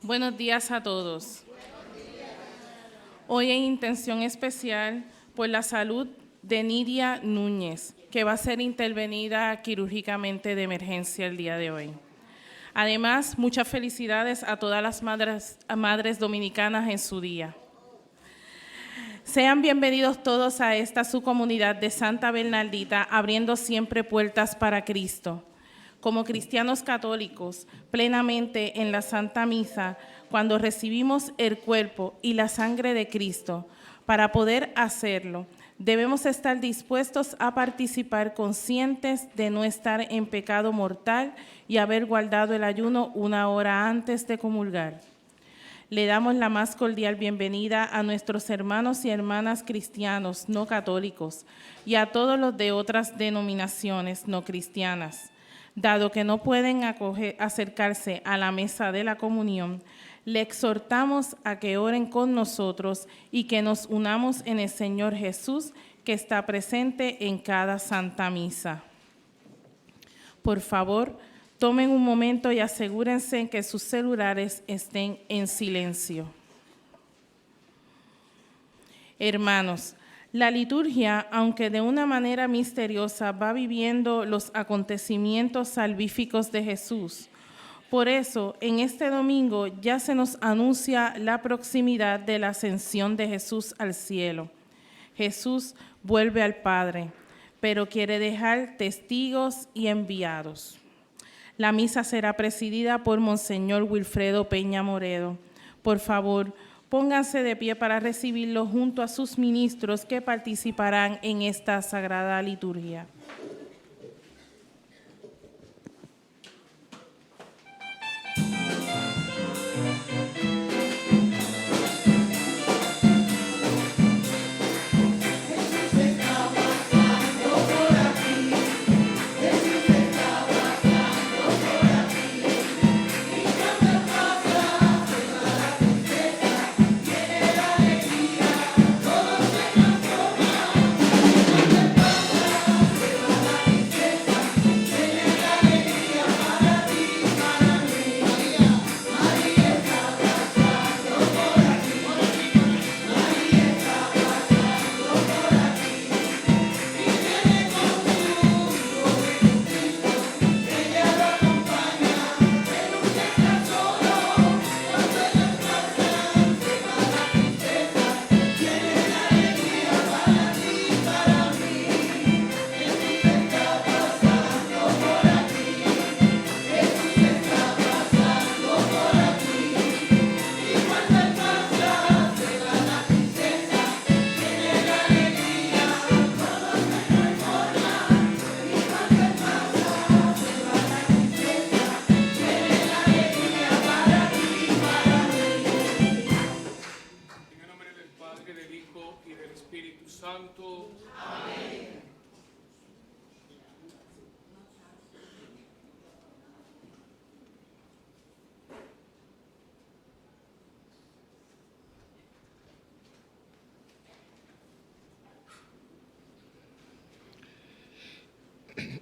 Buenos días a todos. Hoy en intención especial por la salud de Nidia Núñez, que va a ser intervenida quirúrgicamente de emergencia el día de hoy. Además, muchas felicidades a todas las madres dominicanas en su día. Sean bienvenidos todos a esta su comunidad de Santa Bernardita, abriendo siempre puertas para Cristo. Como cristianos católicos, plenamente en la Santa Misa, cuando recibimos el cuerpo y la sangre de Cristo, para poder hacerlo, debemos estar dispuestos a participar conscientes de no estar en pecado mortal y haber guardado el ayuno 1 hora antes de comulgar. Le damos la más cordial bienvenida a nuestros hermanos y hermanas cristianos no católicos y a todos los de otras denominaciones no cristianas. Dado que no pueden acercarse a la mesa de la comunión, le exhortamos a que oren con nosotros y que nos unamos en el Señor Jesús, que está presente en cada Santa Misa. Por favor, tomen un momento y asegúrense que sus celulares estén en silencio. Hermanos, la liturgia, aunque de una manera misteriosa, va viviendo los acontecimientos salvíficos de Jesús. Por eso, en este domingo ya se nos anuncia la proximidad de la ascensión de Jesús al cielo. Jesús vuelve al Padre, pero quiere dejar testigos y enviados. La misa será presidida por Monseñor Wilfredo Peña Moredo. Por favor, pónganse de pie para recibirlo junto a sus ministros que participarán en esta sagrada liturgia.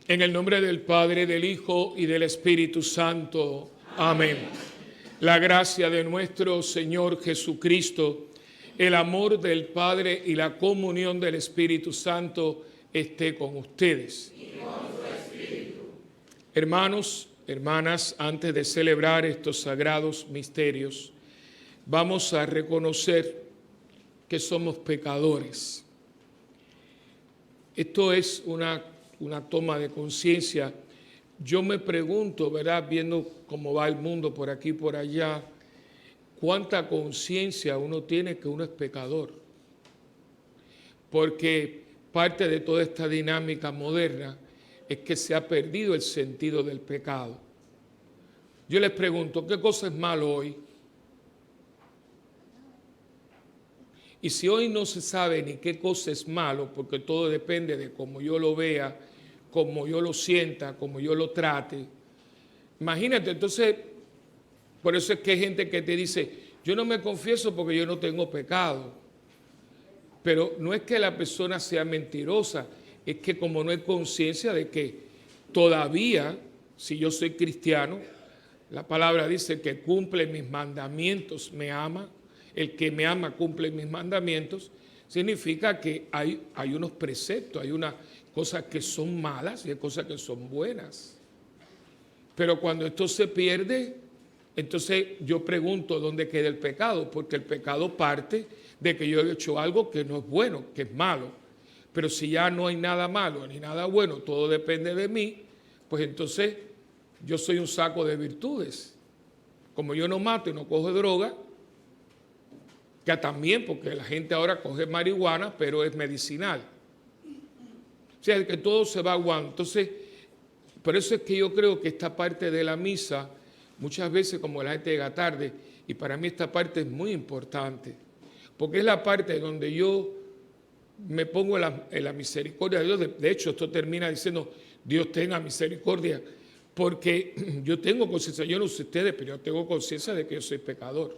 En el nombre del Padre, del Hijo y del Espíritu Santo. Amén. La gracia de nuestro Señor Jesucristo, el amor del Padre y la comunión del Espíritu Santo esté con ustedes. Y con su espíritu. Hermanos, hermanas, antes de celebrar estos sagrados misterios, vamos a reconocer que somos pecadores. Esto es una toma de conciencia. Yo me pregunto, ¿verdad? Viendo cómo va el mundo por aquí y por allá, ¿cuánta conciencia uno tiene que uno es pecador? Porque parte de toda esta dinámica moderna es que se ha perdido el sentido del pecado. Yo les pregunto, ¿qué cosa es malo hoy? Y si hoy no se sabe ni qué cosa es malo, porque todo depende de cómo yo lo vea, cómo yo lo sienta, cómo yo lo trate. Imagínate, entonces, por eso es que hay gente que te dice, yo no me confieso porque yo no tengo pecado. Pero no es que la persona sea mentirosa, es que como no hay conciencia de que todavía, si yo soy cristiano, La palabra dice que cumple mis mandamientos, me ama. El que me ama cumple mis mandamientos. Significa que hay unos preceptos, hay unas cosas que son malas y hay cosas que son buenas. Pero cuando esto se pierde, entonces yo pregunto dónde queda el pecado, porque el pecado parte de que yo he hecho algo que no es bueno, que es malo. Pero si ya no hay nada malo ni nada bueno, todo depende de mí, pues entonces yo soy un saco de virtudes. Como yo no mato y no cojo droga, que también, porque la gente ahora coge marihuana, pero es medicinal. O sea, que todo se va aguando. Entonces, por eso es que yo creo que esta parte de la misa, muchas veces como la gente llega tarde, y para mí esta parte es muy importante, porque es la parte donde yo me pongo en la misericordia de Dios. De hecho, esto termina diciendo, Dios tenga misericordia, porque yo tengo conciencia, yo no sé ustedes, pero yo tengo conciencia de que yo soy pecador.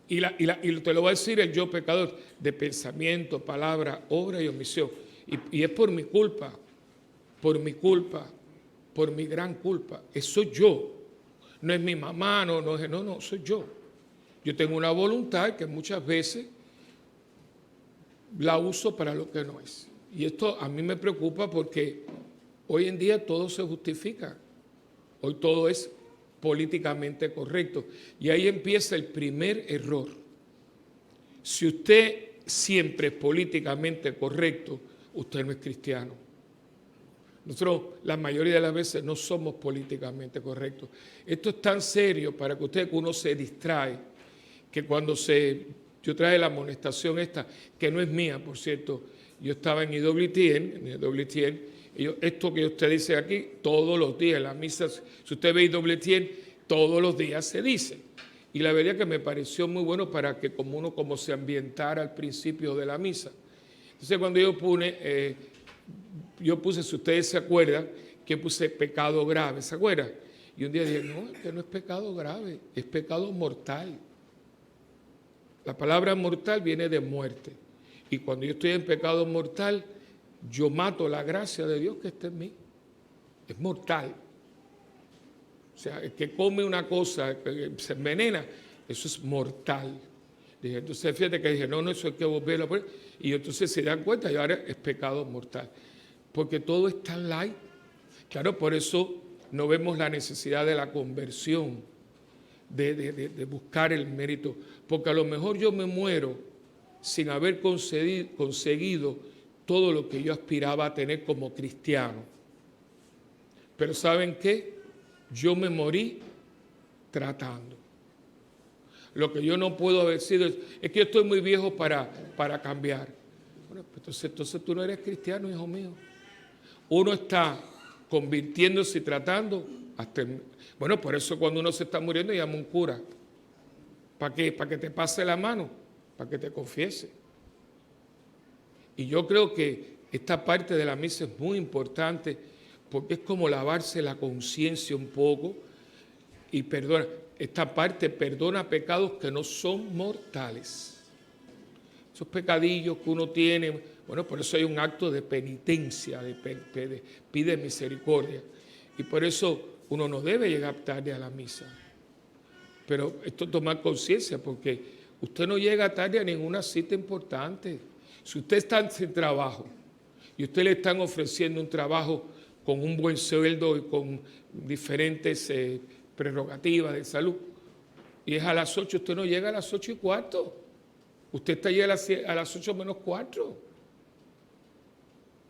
Y te lo va a decir el yo pecador, de pensamiento, palabra, obra y omisión. Y es por mi culpa, por mi gran culpa. Eso soy yo. No es mi mamá, no, soy yo. Yo tengo una voluntad que muchas veces la uso para lo que no es. Y esto a mí me preocupa porque hoy en día todo se justifica. Hoy todo es políticamente correcto. Y ahí empieza el primer error. Si usted siempre es políticamente correcto, usted no es cristiano. Nosotros la mayoría de las veces no somos políticamente correctos. Esto es tan serio para que uno se distrae, que cuando yo traje la amonestación esta, que no es mía, por cierto, yo estaba en IWTN, esto que usted dice aquí, todos los días, en la misa, si usted ve IWTN, todos los días se dice. Y la verdad que me pareció muy bueno para que uno se ambientara al principio de la misa. Entonces cuando yo puse, si ustedes se acuerdan, que puse pecado grave, ¿se acuerdan? Y un día dije, no, que no es pecado grave, es pecado mortal. La palabra mortal viene de muerte. Y cuando yo estoy en pecado mortal, yo mato la gracia de Dios que está en mí. Es mortal. O sea, el que come una cosa, que se envenena, eso es mortal. Dije, entonces fíjate que dije, no, eso hay que volverlo a poner. Y entonces se dan cuenta y ahora es pecado mortal. Porque todo es tan light. Claro, por eso no vemos la necesidad de la conversión, de buscar el mérito. Porque a lo mejor yo me muero sin haber conseguido todo lo que yo aspiraba a tener como cristiano. Pero ¿saben qué? Yo me morí tratando. Lo que yo no puedo haber sido es que yo estoy muy viejo para cambiar. Bueno, pues entonces tú no eres cristiano, hijo mío. Uno está convirtiéndose y tratando bueno, por eso cuando uno se está muriendo llama a un cura. ¿Para qué? Para que te pase la mano, para que te confiese. Y yo creo que esta parte de la misa es muy importante porque es como lavarse la conciencia un poco y perdona. Esta parte perdona pecados que no son mortales. Esos pecadillos que uno tiene, bueno, por eso hay un acto de penitencia, pide misericordia. Y por eso uno no debe llegar tarde a la misa. Pero esto es tomar conciencia, porque usted no llega tarde a ninguna cita importante. Si usted está sin trabajo y usted le están ofreciendo un trabajo con un buen sueldo y con diferentes prerrogativas de salud, y es a las 8, usted no llega a las 8:15. Usted está allí a las 8 menos 4.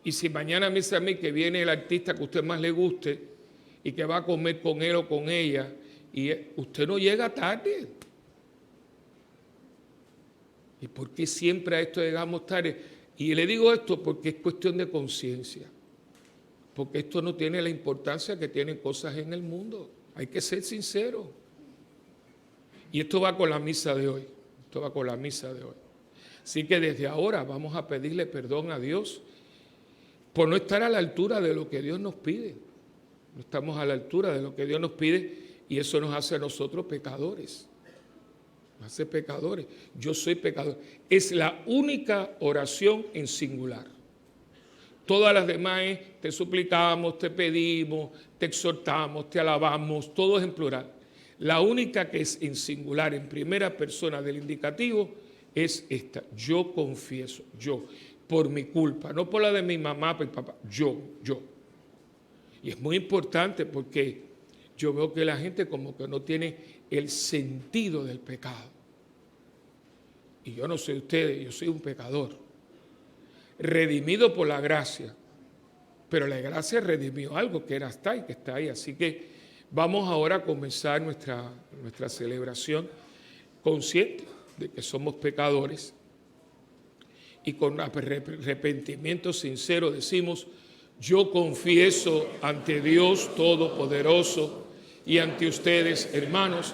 Y si mañana me dice a mí que viene el artista que a usted más le guste y que va a comer con él o con ella, y usted no llega tarde. ¿Y por qué siempre a esto llegamos tarde? Y le digo esto porque es cuestión de conciencia. Porque esto no tiene la importancia que tienen cosas en el mundo. Hay que ser sincero. Y esto va con la misa de hoy. Esto va con la misa de hoy. Así que desde ahora vamos a pedirle perdón a Dios por no estar a la altura de lo que Dios nos pide. No estamos a la altura de lo que Dios nos pide y eso nos hace a nosotros pecadores. Nos hace pecadores. Yo soy pecador. Es la única oración en singular. Todas las demás es te suplicamos, te pedimos, te exhortamos, te alabamos, todo es en plural. La única que es en singular, en primera persona del indicativo, es esta. Yo confieso, yo, por mi culpa, no por la de mi mamá, mi papá, yo. Y es muy importante porque yo veo que la gente como que no tiene el sentido del pecado. Y yo no sé ustedes, yo soy un pecador, redimido por la gracia, pero la gracia redimió algo que era hasta ahí, que está ahí. Así que vamos ahora a comenzar nuestra celebración consciente de que somos pecadores y con arrepentimiento sincero decimos: yo confieso ante Dios Todopoderoso y ante ustedes, hermanos,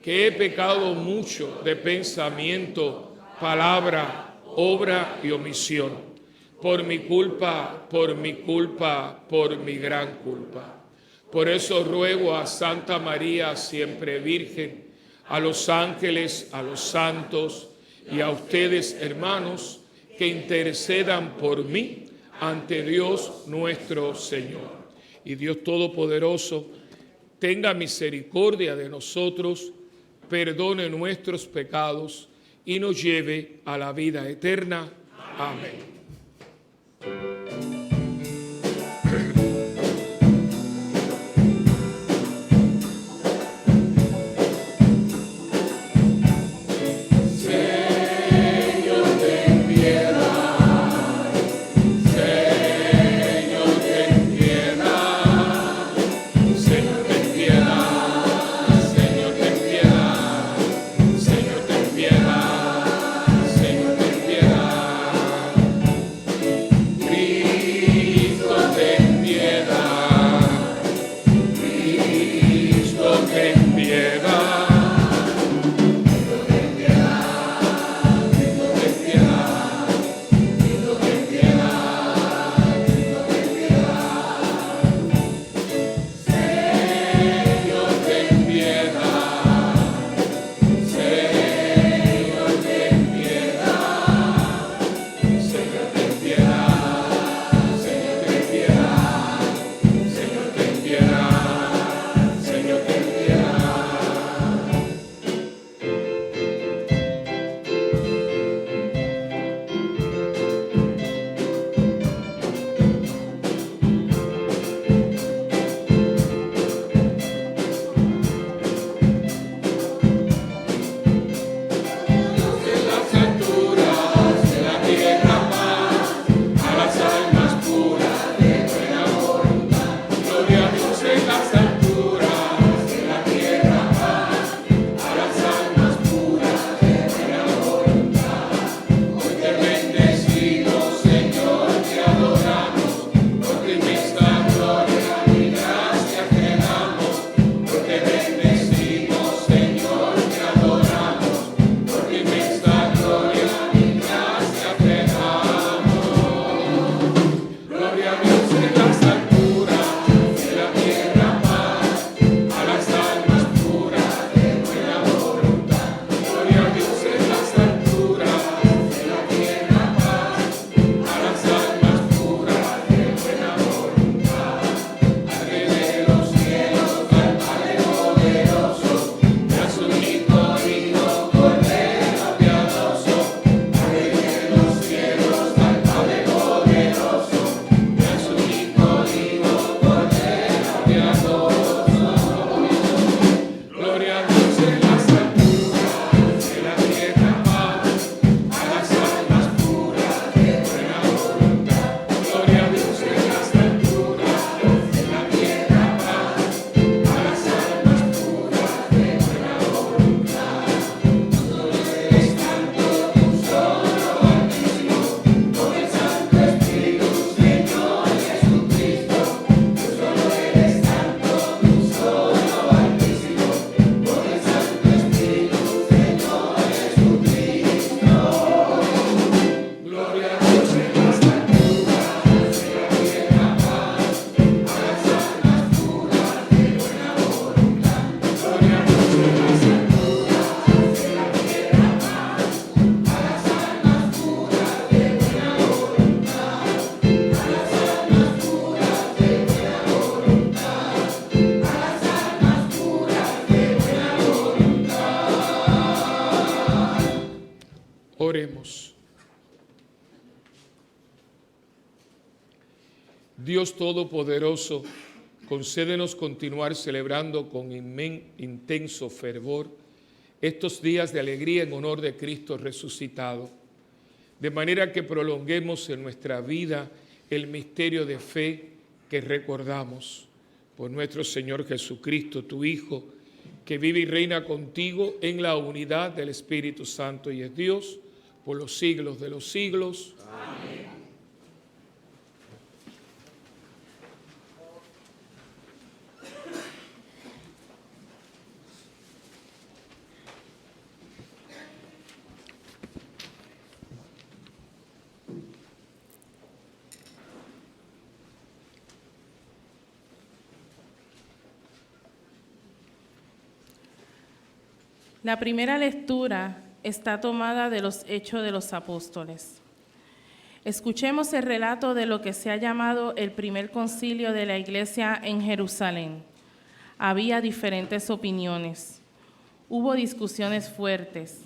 que he pecado mucho de pensamiento, palabra, obra y omisión, por mi culpa, por mi gran culpa. Por eso ruego a Santa María, siempre Virgen, a los ángeles, a los santos y a ustedes, hermanos, que intercedan por mí ante Dios nuestro Señor. Y Dios Todopoderoso tenga misericordia de nosotros, perdone nuestros pecados y nos lleve a la vida eterna. Amén. Cristo Dios Todopoderoso, concédenos continuar celebrando con intenso fervor estos días de alegría en honor de Cristo resucitado, de manera que prolonguemos en nuestra vida el misterio de fe que recordamos por nuestro Señor Jesucristo, tu Hijo, que vive y reina contigo en la unidad del Espíritu Santo y es Dios por los siglos de los siglos. Amén. La primera lectura está tomada de los Hechos de los Apóstoles. Escuchemos el relato de lo que se ha llamado el primer concilio de la Iglesia en Jerusalén. Había diferentes opiniones. Hubo discusiones fuertes.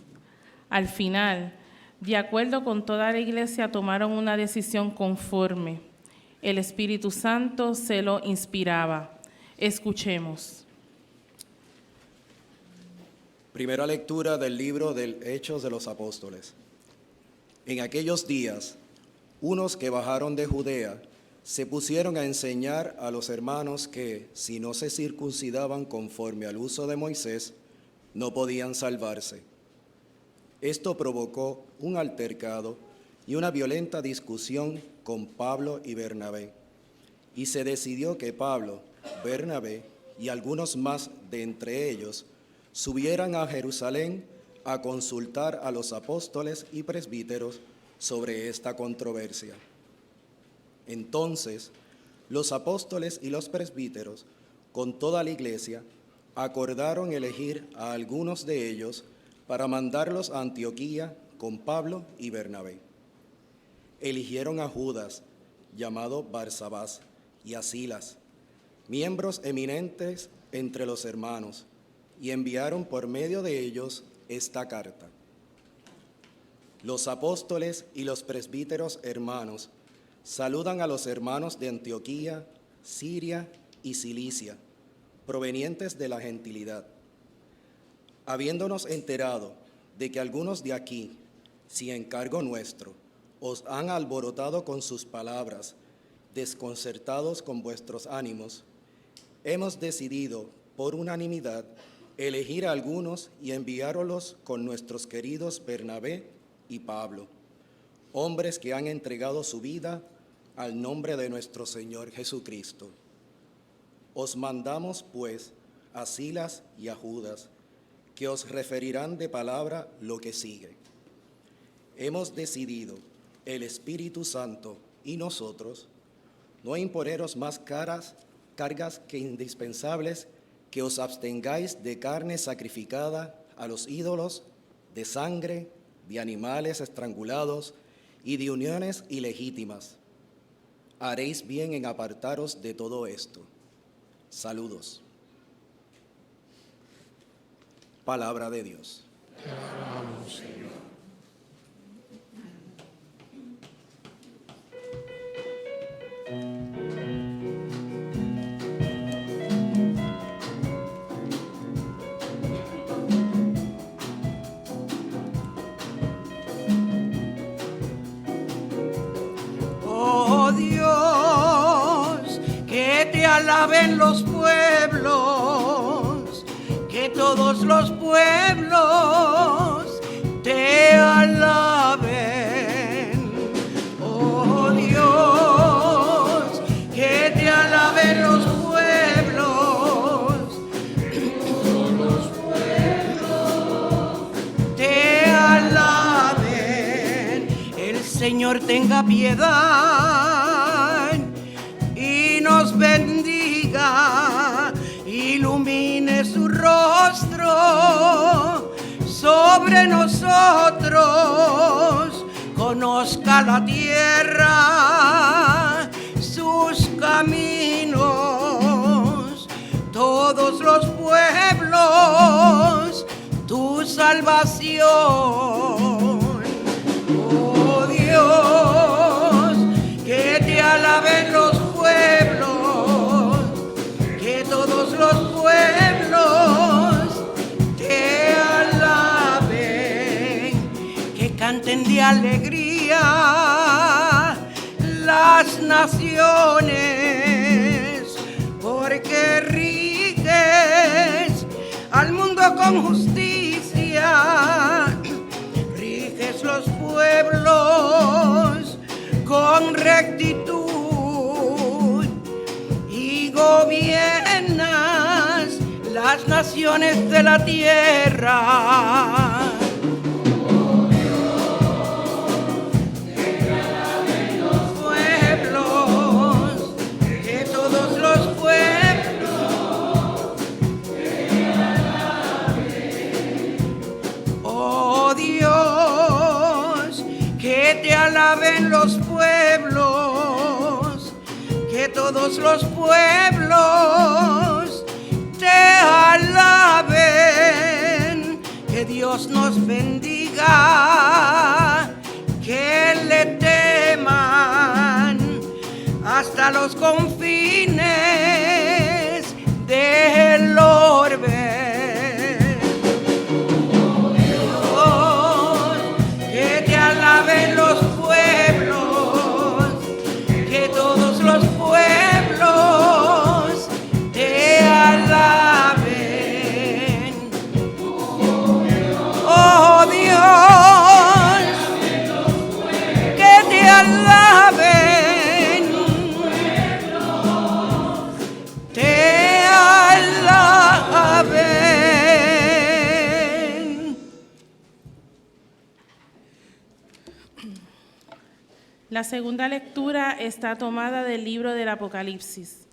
Al final, de acuerdo con toda la Iglesia, tomaron una decisión conforme. El Espíritu Santo se lo inspiraba. Escuchemos. Primera lectura del libro de Hechos de los Apóstoles. En aquellos días, unos que bajaron de Judea se pusieron a enseñar a los hermanos que, si no se circuncidaban conforme al uso de Moisés, no podían salvarse. Esto provocó un altercado y una violenta discusión con Pablo y Bernabé, y se decidió que Pablo, Bernabé y algunos más de entre ellos subieran a Jerusalén a consultar a los apóstoles y presbíteros sobre esta controversia. Entonces, los apóstoles y los presbíteros, con toda la iglesia, acordaron elegir a algunos de ellos para mandarlos a Antioquía con Pablo y Bernabé. Eligieron a Judas, llamado Barsabás, y a Silas, miembros eminentes entre los hermanos, y enviaron por medio de ellos esta carta. Los apóstoles y los presbíteros hermanos saludan a los hermanos de Antioquía, Siria y Cilicia, provenientes de la gentilidad. Habiéndonos enterado de que algunos de aquí, sin encargo nuestro, os han alborotado con sus palabras, desconcertados con vuestros ánimos, hemos decidido por unanimidad elegir a algunos y enviároslos con nuestros queridos Bernabé y Pablo, hombres que han entregado su vida al nombre de nuestro Señor Jesucristo. Os mandamos, pues, a Silas y a Judas, que os referirán de palabra lo que sigue. Hemos decidido, el Espíritu Santo y nosotros, no imponeros más cargas que indispensables, que os abstengáis de carne sacrificada a los ídolos, de sangre, de animales estrangulados y de uniones ilegítimas. Haréis bien en apartaros de todo esto. Saludos. Palabra de Dios. Te alabamos, Señor. Alaben los pueblos, que todos los pueblos te alaben. Oh Dios, que te alaben los pueblos, todos los pueblos te alaben. El Señor tenga piedad y nos bendiga, ilumine su rostro sobre nosotros, conozca la tierra sus caminos, todos los pueblos tu salvación. Oh Dios, que te alaben los pueblos, de alegría las naciones, porque riges al mundo con justicia, riges los pueblos con rectitud y gobiernas las naciones de la tierra. Alaben los pueblos, que todos los pueblos te alaben, que Dios nos bendiga, que le teman hasta los confines del orbe. Que te alaben los La segunda lectura está tomada del libro del Apocalipsis.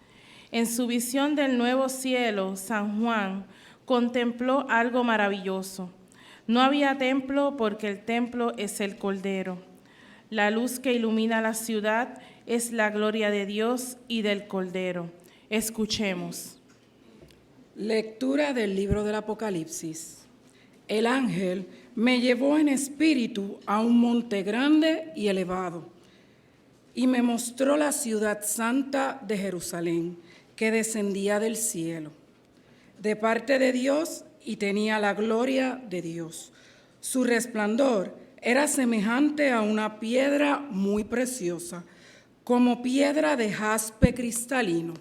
En su visión del nuevo cielo, San Juan contempló algo maravilloso. No había templo porque el templo es el Cordero. La luz que ilumina la ciudad es la gloria de Dios y del Cordero. Escuchemos. Lectura del libro del Apocalipsis. El ángel me llevó en espíritu a un monte grande y elevado, y me mostró la ciudad santa de Jerusalén, que descendía del cielo, de parte de Dios, y tenía la gloria de Dios. Su resplandor era semejante a una piedra muy preciosa, como piedra de jaspe cristalino.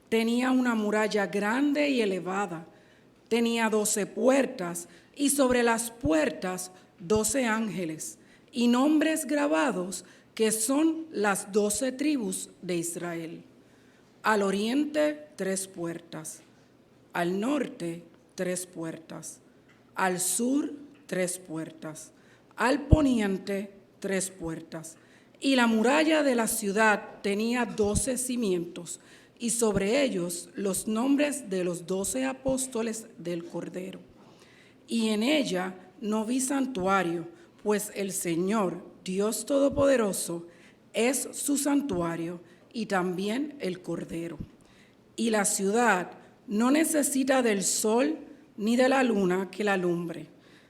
Tenía una muralla grande y elevada, tenía 12 puertas, y sobre las puertas 12 ángeles, y nombres grabados que son las 12 tribus de Israel. Al oriente 3 puertas, al norte 3 puertas, al sur 3 puertas, al poniente 3 puertas. Y la muralla de la ciudad tenía 12 cimientos, y sobre ellos los nombres de los 12 apóstoles del Cordero. Y en ella no vi santuario, pues el Señor, Dios Todopoderoso, es su santuario, y también el Cordero. Y la ciudad no necesita del sol ni de la luna que la alumbre,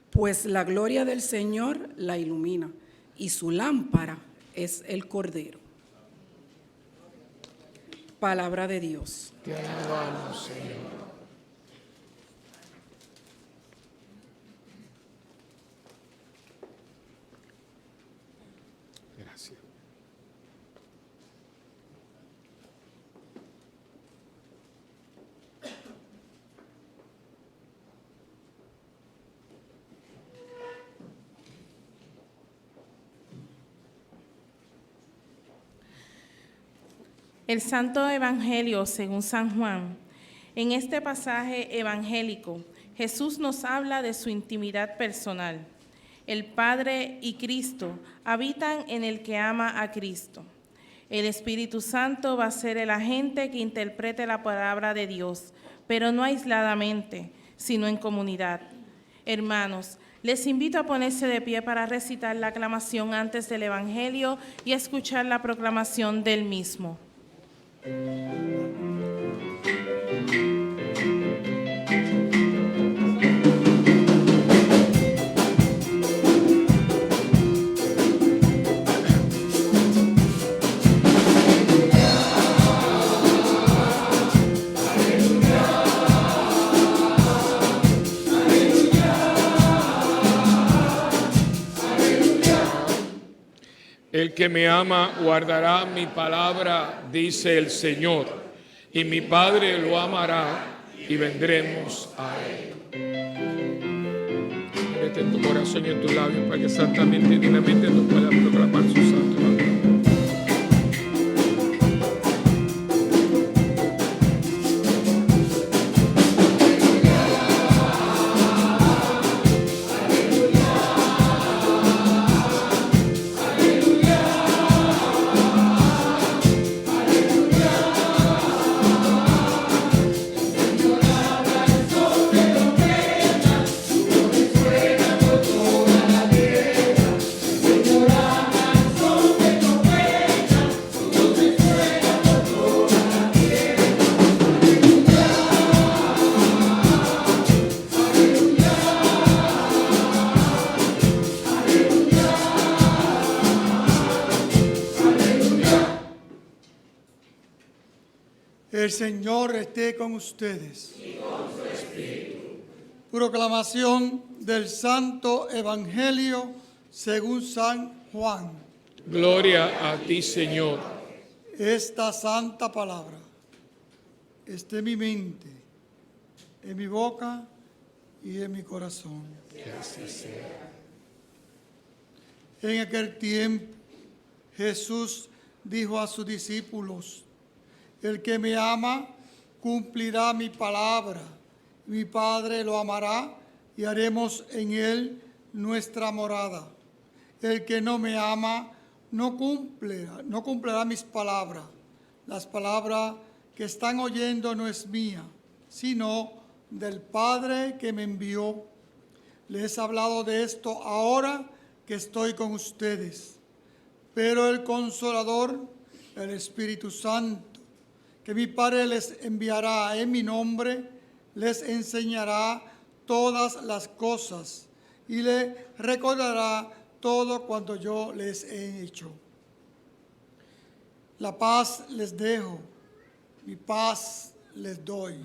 pues la gloria del Señor la ilumina, y su lámpara es el Cordero. Palabra de Dios. Te alabamos, Señor. Gracias. El Santo Evangelio según San Juan. En este pasaje evangélico, Jesús nos habla de su intimidad personal. El Padre y Cristo habitan en el que ama a Cristo. El Espíritu Santo va a ser el agente que interprete la palabra de Dios, pero no aisladamente, sino en comunidad. Hermanos, les invito a ponerse de pie para recitar la aclamación antes del Evangelio y escuchar la proclamación del mismo. Aleluya. El que me ama guardará mi palabra, dice el Señor, y mi Padre lo amará y vendremos a él. Mete en tu corazón y en tus labios para que santamente y dignamente tú puedas proclamar su santo nombre. El Señor esté con ustedes. Y con su espíritu. Proclamación del Santo Evangelio según San Juan. Gloria a ti, Señor. Esta santa palabra esté en mi mente, en mi boca y en mi corazón. Que así sea. En aquel tiempo Jesús dijo a sus discípulos: el que me ama cumplirá mi palabra. Mi Padre lo amará y haremos en él nuestra morada. El que no me ama no cumplirá mis palabras. Las palabras que están oyendo no es mía, sino del Padre que me envió. Les he hablado de esto ahora que estoy con ustedes. Pero el Consolador, el Espíritu Santo, que mi Padre les enviará en mi nombre, les enseñará todas las cosas y les recordará todo cuanto yo les he hecho. La paz les dejo, mi paz les doy.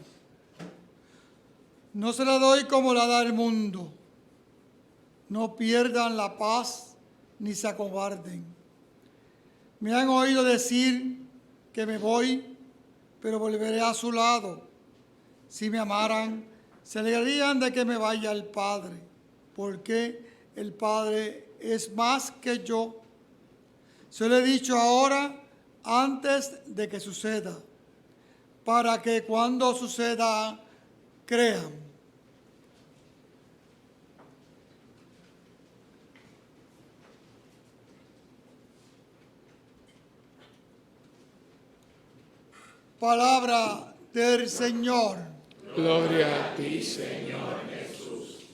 No se la doy como la da el mundo. No pierdan la paz ni se acobarden. Me han oído decir que me voy, pero volveré a su lado. Si me amaran, se alegrarían de que me vaya el Padre, porque el Padre es más que yo. Se lo he dicho ahora, antes de que suceda, para que cuando suceda, crean. Palabra del Señor. Gloria a ti, Señor Jesús.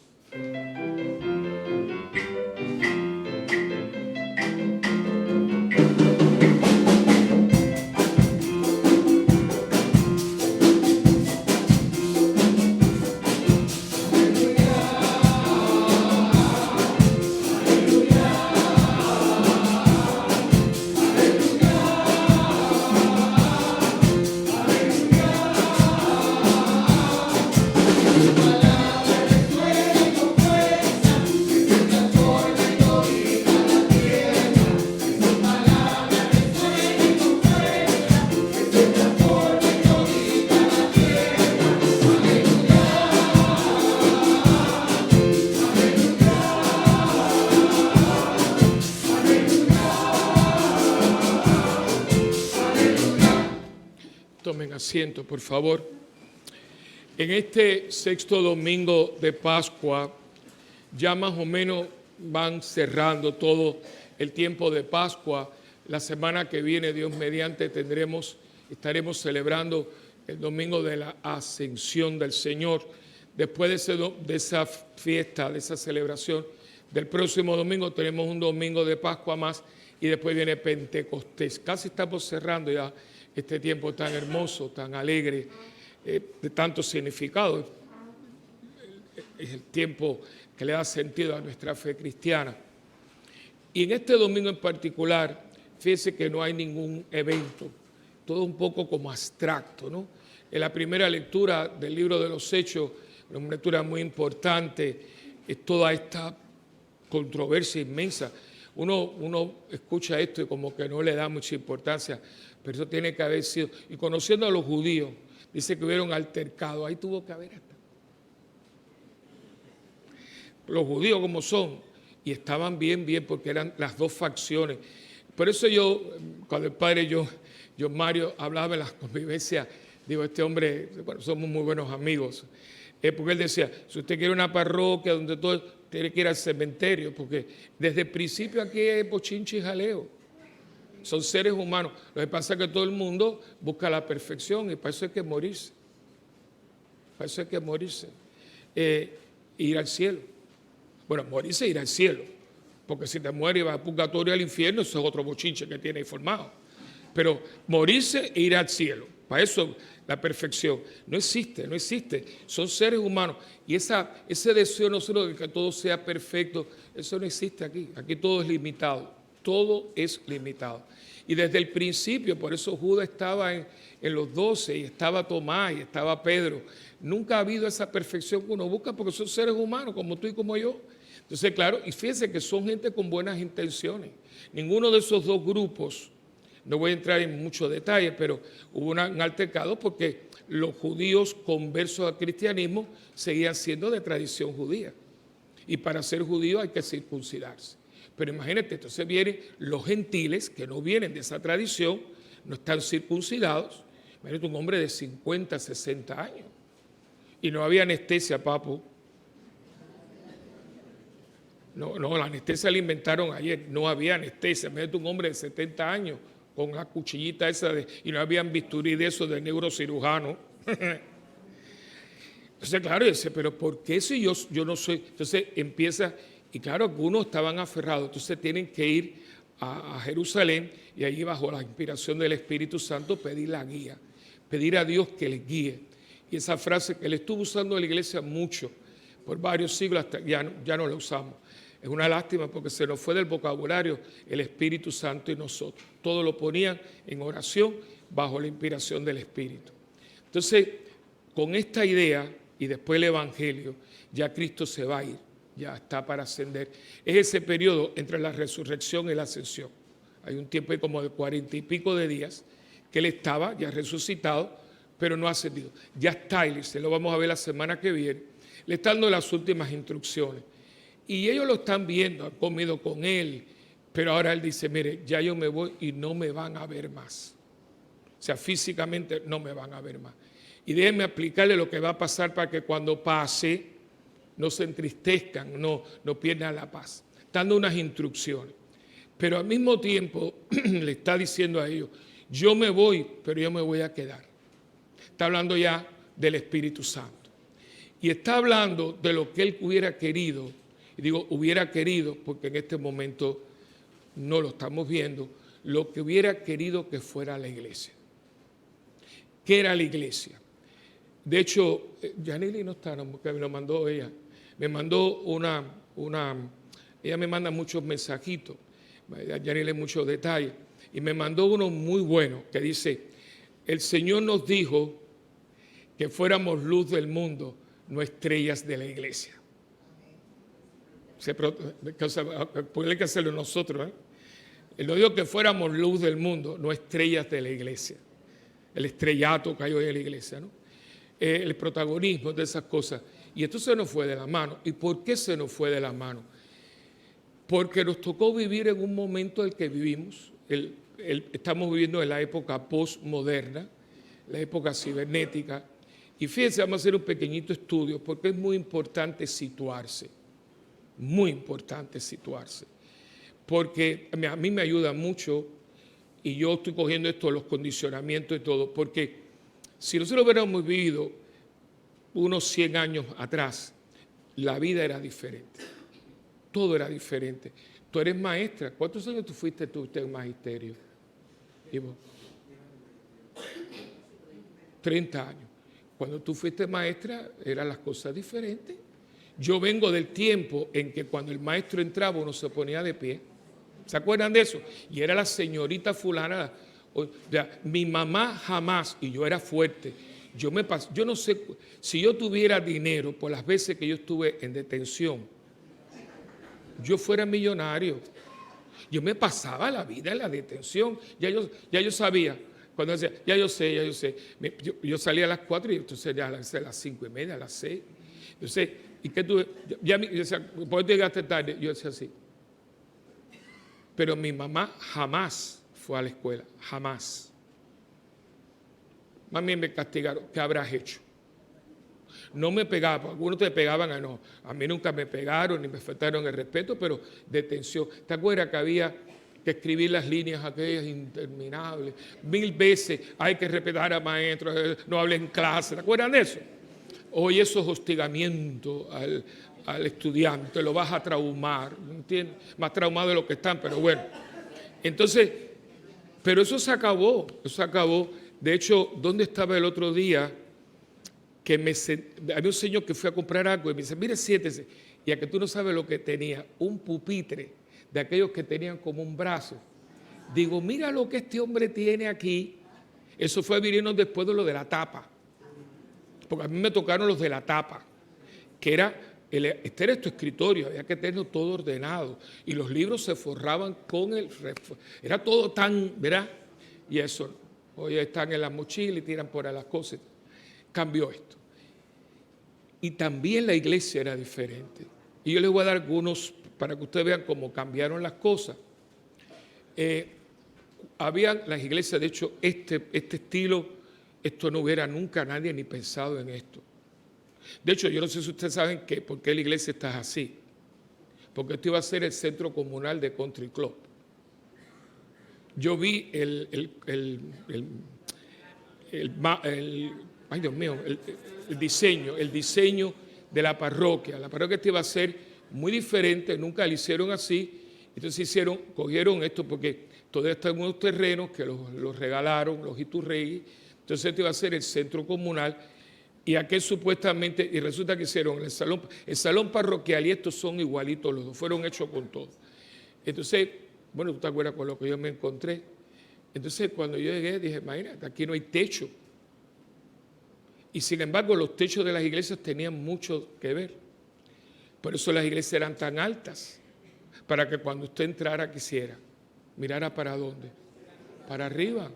Tomen asiento, por favor. En este sexto domingo de Pascua, ya más o menos van cerrando todo el tiempo de Pascua. La semana que viene, Dios mediante, estaremos celebrando el domingo de la Ascensión del Señor. Después de esa fiesta, de esa celebración, del próximo domingo tenemos un domingo de Pascua más y después viene Pentecostés. Casi estamos cerrando ya este tiempo tan hermoso, tan alegre, de tanto significado. Es el tiempo que le da sentido a nuestra fe cristiana. Y en este domingo en particular, fíjese que no hay ningún evento, todo un poco como abstracto, ¿no? En la primera lectura del libro de los Hechos, una lectura muy importante, es toda esta controversia inmensa Uno escucha esto y como que no le da mucha importancia, pero eso tiene que haber sido. Y conociendo a los judíos, dice que hubieron altercado, ahí tuvo que haber hasta. Los judíos como son, y estaban bien, porque eran las dos facciones. Por eso yo, cuando el padre John Mario hablaba de las convivencias, digo, este hombre, bueno, somos muy buenos amigos, porque él decía, si usted quiere una parroquia donde todo, tiene que ir al cementerio, porque desde el principio aquí es bochinche y jaleo. Son seres humanos. Lo que pasa es que todo el mundo busca la perfección y para eso hay que morirse. Para eso hay que morirse. Ir al cielo. Bueno, morirse e ir al cielo. Porque si te mueres y vas al purgatorio al infierno, eso es otro bochinche que tiene ahí formado. Pero morirse e ir al cielo. Para eso la perfección. No existe, no existe. Son seres humanos. Y ese deseo nosotros de que todo sea perfecto, eso no existe aquí. Aquí todo es limitado. Todo es limitado. Y desde el principio, por eso Judas estaba en los 12, y estaba Tomás, y estaba Pedro. Nunca ha habido esa perfección que uno busca porque son seres humanos, como tú y como yo. Entonces, claro, y fíjense que son gente con buenas intenciones. Ninguno de esos dos grupos, no voy a entrar en muchos detalles, pero hubo un altercado porque los judíos conversos al cristianismo seguían siendo de tradición judía. Y para ser judío hay que circuncidarse. Pero imagínate, entonces vienen los gentiles que no vienen de esa tradición, no están circuncidados. Imagínate un hombre de 50, 60 años. Y no había anestesia, papu. No, la anestesia la inventaron ayer. No había anestesia. Imagínate un hombre de 70 años con la cuchillita esa y no habían bisturí de eso de neurocirujano. Entonces, claro, dice, pero ¿por qué si yo no soy? Entonces empieza. Y claro, algunos estaban aferrados, entonces tienen que ir a Jerusalén y allí bajo la inspiración del Espíritu Santo pedir la guía, pedir a Dios que les guíe. Y esa frase que él estuvo usando en la iglesia mucho, por varios siglos, hasta ya no la usamos. Es una lástima porque se nos fue del vocabulario el Espíritu Santo y nosotros. Todo lo ponían en oración bajo la inspiración del Espíritu. Entonces, con esta idea y después el Evangelio, ya Cristo se va a ir. Ya está para ascender. Es ese periodo entre la resurrección y la ascensión. Hay un tiempo como de 40 y pico de días que él estaba ya resucitado, pero no ha ascendido. Ya está, y se lo vamos a ver la semana que viene. Le están dando las últimas instrucciones. Y ellos lo están viendo, han comido con él, pero ahora él dice, mire, ya yo me voy y no me van a ver más. O sea, físicamente no me van a ver más. Y déjenme explicarle lo que va a pasar para que cuando pase no se entristezcan, no pierdan la paz. Dando unas instrucciones. Pero al mismo tiempo le está diciendo a ellos, yo me voy, pero yo me voy a quedar. Está hablando ya del Espíritu Santo. Y está hablando de lo que él hubiera querido. Y digo, hubiera querido, porque en este momento no lo estamos viendo, lo que hubiera querido que fuera la iglesia. ¿Qué era la iglesia? De hecho, Yanili no está, porque me lo mandó ella. Me mandó ella me manda muchos mensajitos, Yanili muchos detalles, y me mandó uno muy bueno que dice, el Señor nos dijo que fuéramos luz del mundo, no estrellas de la iglesia. Puede que hacerlo nosotros, Él nos dijo que fuéramos luz del mundo, no estrellas de la iglesia. El estrellato que hay hoy en la iglesia, ¿no? El protagonismo de esas cosas. Y esto se nos fue de la mano. ¿Y por qué se nos fue de la mano? Porque nos tocó vivir en un momento en el que vivimos. Estamos viviendo en la época postmoderna, la época cibernética. Y fíjense, vamos a hacer un pequeñito estudio porque es muy importante situarse. Muy importante situarse. Porque a mí me ayuda mucho y yo estoy cogiendo esto, los condicionamientos y todo, porque si nosotros hubiéramos vivido unos 100 años atrás, la vida era diferente. Todo era diferente. Tú eres maestra. ¿Cuántos años tú fuiste en magisterio? ¿Y vos? 30 años. Cuando tú fuiste maestra, eran las cosas diferentes. Yo vengo del tiempo en que cuando el maestro entraba uno se ponía de pie. ¿Se acuerdan de eso? Y era la señorita fulana. O sea, mi mamá jamás, y yo era fuerte, yo no sé, si yo tuviera dinero por las veces que yo estuve en detención, yo fuera millonario. Yo me pasaba la vida en la detención. Ya yo sabía. Cuando decía, ya yo sé. Yo salía a las 4 y entonces ya a las 5:30, a las 6. Entonces, ¿y qué tú? Yo decía, ¿por qué llegaste tarde? Yo decía así. Pero mi mamá jamás fue a la escuela, jamás. Mami, me castigaron, ¿qué habrás hecho? No me pegaban, algunos te pegaban, no. A mí nunca me pegaron ni me faltaron el respeto, pero detención. ¿Te acuerdas que había que escribir las líneas aquellas interminables? 1000 veces hay que respetar a maestros, no hables en clase. ¿Te acuerdan de eso? Hoy eso es hostigamiento al estudiante, lo vas a traumar, ¿entiendes? Más traumado de lo que están, pero bueno. Entonces, pero eso se acabó. De hecho, ¿dónde estaba el otro día? Había un señor que fue a comprar algo y me dice, mire, siéntese. Y a que tú no sabes lo que tenía, un pupitre de aquellos que tenían como un brazo. Digo, mira lo que este hombre tiene aquí. Eso fue viniendo después de lo de la tapa. Porque a mí me tocaron los de la tapa, que este era tu escritorio, había que tenerlo todo ordenado. Y los libros se forraban con era todo tan, ¿verdad? Y eso, hoy están en la mochila y tiran por ahí las cosas. Cambió esto. Y también la iglesia era diferente. Y yo les voy a dar algunos para que ustedes vean cómo cambiaron las cosas. Habían las iglesias, de hecho, este estilo, esto no hubiera nunca nadie ni pensado en esto. De hecho, yo no sé si ustedes saben por qué la iglesia está así. Porque esto iba a ser el centro comunal de Country Club. Yo vi ay Dios mío, el diseño de la parroquia. La parroquia esta iba a ser muy diferente, nunca la hicieron así. Entonces cogieron esto porque todavía están unos terrenos que los regalaron los Iturrey. Entonces este iba a ser el centro comunal. Y aquel supuestamente, y resulta que hicieron el salón parroquial y estos son igualitos, los dos fueron hechos con todo. Entonces, bueno, tú te acuerdas con lo que yo me encontré. Entonces cuando yo llegué dije, imagínate, aquí no hay techo. Y sin embargo los techos de las iglesias tenían mucho que ver. Por eso las iglesias eran tan altas, para que cuando usted entrara quisiera, mirara para dónde, para arriba.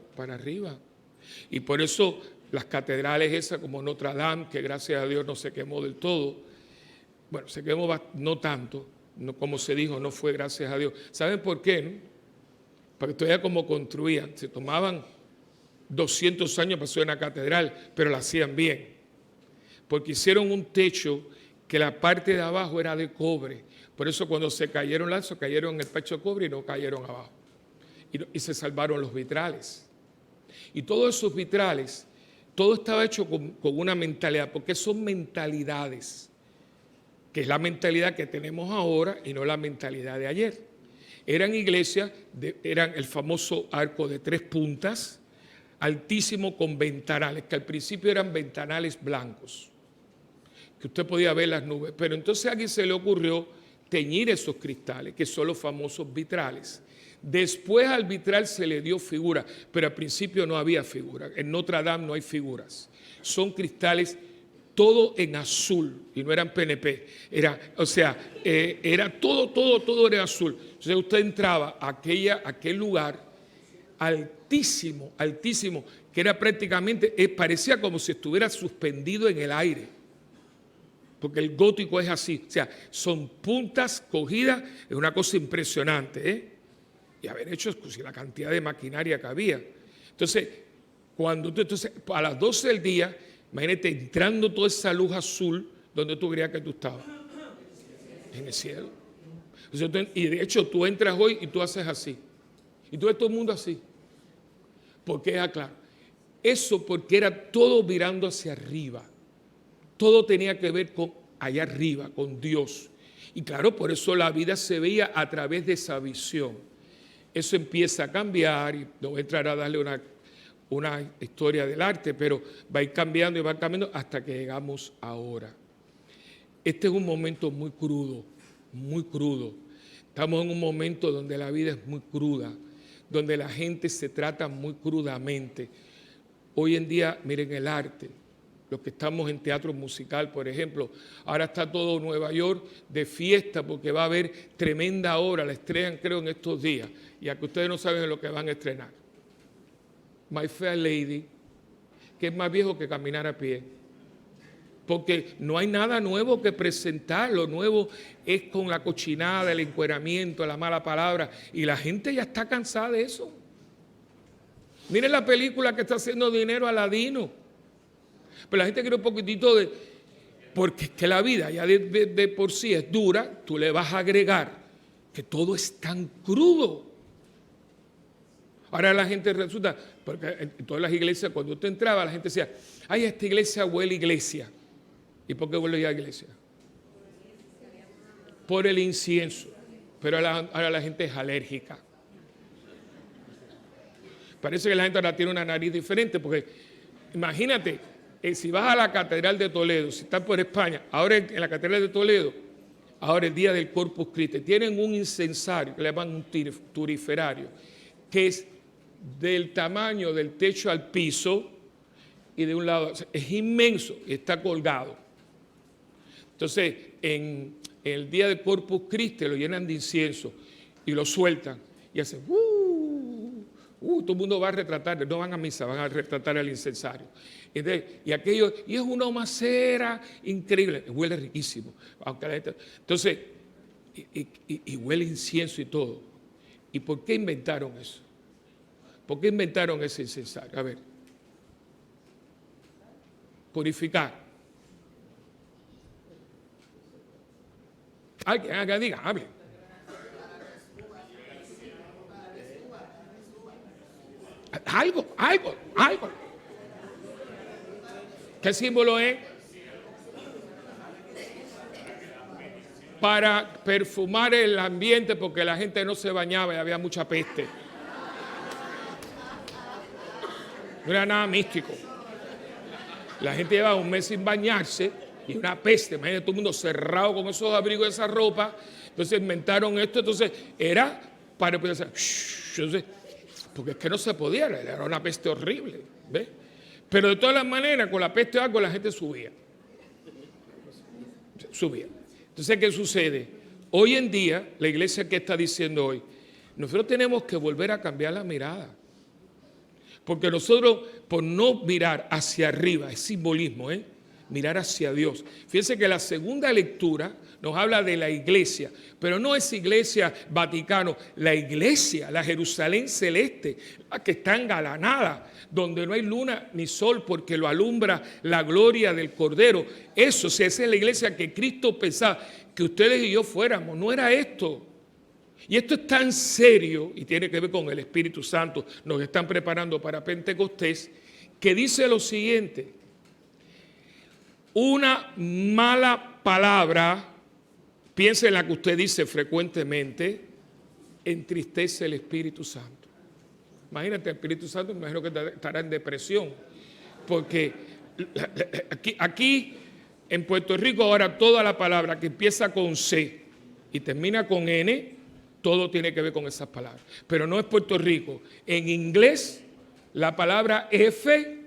Y por eso las catedrales esas como Notre Dame, que gracias a Dios no se quemó del todo, bueno, se quemó no tanto, no, como se dijo, no fue gracias a Dios. ¿Saben por qué? No? Porque todavía como construían, se tomaban 200 años para hacer una catedral, pero la hacían bien. Porque hicieron un techo que la parte de abajo era de cobre. Por eso cuando se cayeron lazos, cayeron en el pecho de cobre y no cayeron abajo. Y se salvaron los vitrales. Y todos esos vitrales, todo estaba hecho con una mentalidad, porque son mentalidades, que es la mentalidad que tenemos ahora y no la mentalidad de ayer. Eran iglesias, eran el famoso arco de 3 puntas, altísimo con ventanales, que al principio eran ventanales blancos, que usted podía ver las nubes. Pero entonces a alguien se le ocurrió teñir esos cristales, que son los famosos vitrales. Después al vitral se le dio figura, pero al principio no había figura. En Notre Dame no hay figuras. Son cristales todo en azul, y no eran PNP. Era todo era azul. Entonces usted entraba a aquel lugar altísimo, que era prácticamente, parecía como si estuviera suspendido en el aire. Porque el gótico es así, o sea, son puntas cogidas, es una cosa impresionante, ¿eh? Y haber hecho la cantidad de maquinaria que había. Entonces, a las 12 del día, imagínate entrando toda esa luz azul, donde tú creías que tú estabas. En el cielo. Entonces, y de hecho, tú entras hoy y tú haces así. Y tú ves todo el mundo así. ¿Por qué? Claro. Eso porque era todo mirando hacia arriba. Todo tenía que ver con allá arriba, con Dios. Y claro, por eso la vida se veía a través de esa visión. Eso empieza a cambiar, y no voy a entrar a darle una historia del arte, pero va a ir cambiando y va cambiando hasta que llegamos ahora. Este es un momento muy crudo, muy crudo. Estamos en un momento donde la vida es muy cruda, donde la gente se trata muy crudamente. Hoy en día, miren el arte. los que estamos en teatro musical, por ejemplo. Ahora está todo Nueva York de fiesta porque va a haber tremenda obra, la estrenan creo en estos días, y a que ustedes no saben lo que van a estrenar. My Fair Lady, que es más viejo que caminar a pie. Porque no hay nada nuevo que presentar, lo nuevo es con la cochinada, el encueramiento, la mala palabra, y la gente ya está cansada de eso. Miren la película que está haciendo dinero Aladino. Pero la gente quiere un poquitito de... Porque es que la vida ya de por sí es dura, tú le vas a agregar que todo es tan crudo. Ahora la gente resulta, porque en todas las iglesias cuando usted entraba la gente decía, ay, esta iglesia huele a iglesia. ¿Y por qué huele a iglesia? Por el incienso. Pero ahora la gente es alérgica. Parece que la gente ahora tiene una nariz diferente, porque imagínate, si vas a la Catedral de Toledo, si estás por España, ahora en la Catedral de Toledo, ahora el día del Corpus Christi, tienen un incensario que le llaman un turiferario, que es del tamaño del techo al piso y de un lado, es inmenso y está colgado. Entonces, en el día del Corpus Christi lo llenan de incienso y lo sueltan y hacen todo el mundo va a retratar, no van a misa, van a retratar al incensario. Entonces, y es una macera increíble, huele riquísimo. Entonces, y huele incienso y todo. ¿Y por qué inventaron eso? ¿Por qué inventaron ese incensario? A ver. Purificar. Alguien diga, hable. Algo. ¿Qué símbolo es? Para perfumar el ambiente porque la gente no se bañaba y había mucha peste. No era nada místico. La gente llevaba un mes sin bañarse y una peste. Imagínate todo el mundo cerrado con esos abrigos, esa ropa. Entonces inventaron esto. Entonces era para poder hacer. Entonces, porque es que no se podía, era una peste horrible. ¿Ves? Pero de todas las maneras, con la peste o algo, la gente subía. Entonces, ¿qué sucede? Hoy en día, la iglesia, ¿qué está diciendo hoy? Nosotros tenemos que volver a cambiar la mirada. Porque nosotros, por no mirar hacia arriba, es simbolismo, mirar hacia Dios. Fíjense que la segunda lectura nos habla de la iglesia, pero no es iglesia Vaticano, la iglesia, la Jerusalén celeste, la que está engalanada, donde no hay luna ni sol porque lo alumbra la gloria del Cordero. Eso, esa es la iglesia que Cristo pensaba que ustedes y yo fuéramos, no era esto. Y esto es tan serio y tiene que ver con el Espíritu Santo, nos están preparando para Pentecostés, que dice lo siguiente: una mala palabra, piense en la que usted dice frecuentemente, entristece el Espíritu Santo. Imagínate, el Espíritu Santo, me imagino que estará en depresión, porque aquí en Puerto Rico ahora toda la palabra que empieza con C y termina con N, todo tiene que ver con esas palabras. Pero no es Puerto Rico. En inglés, la palabra F,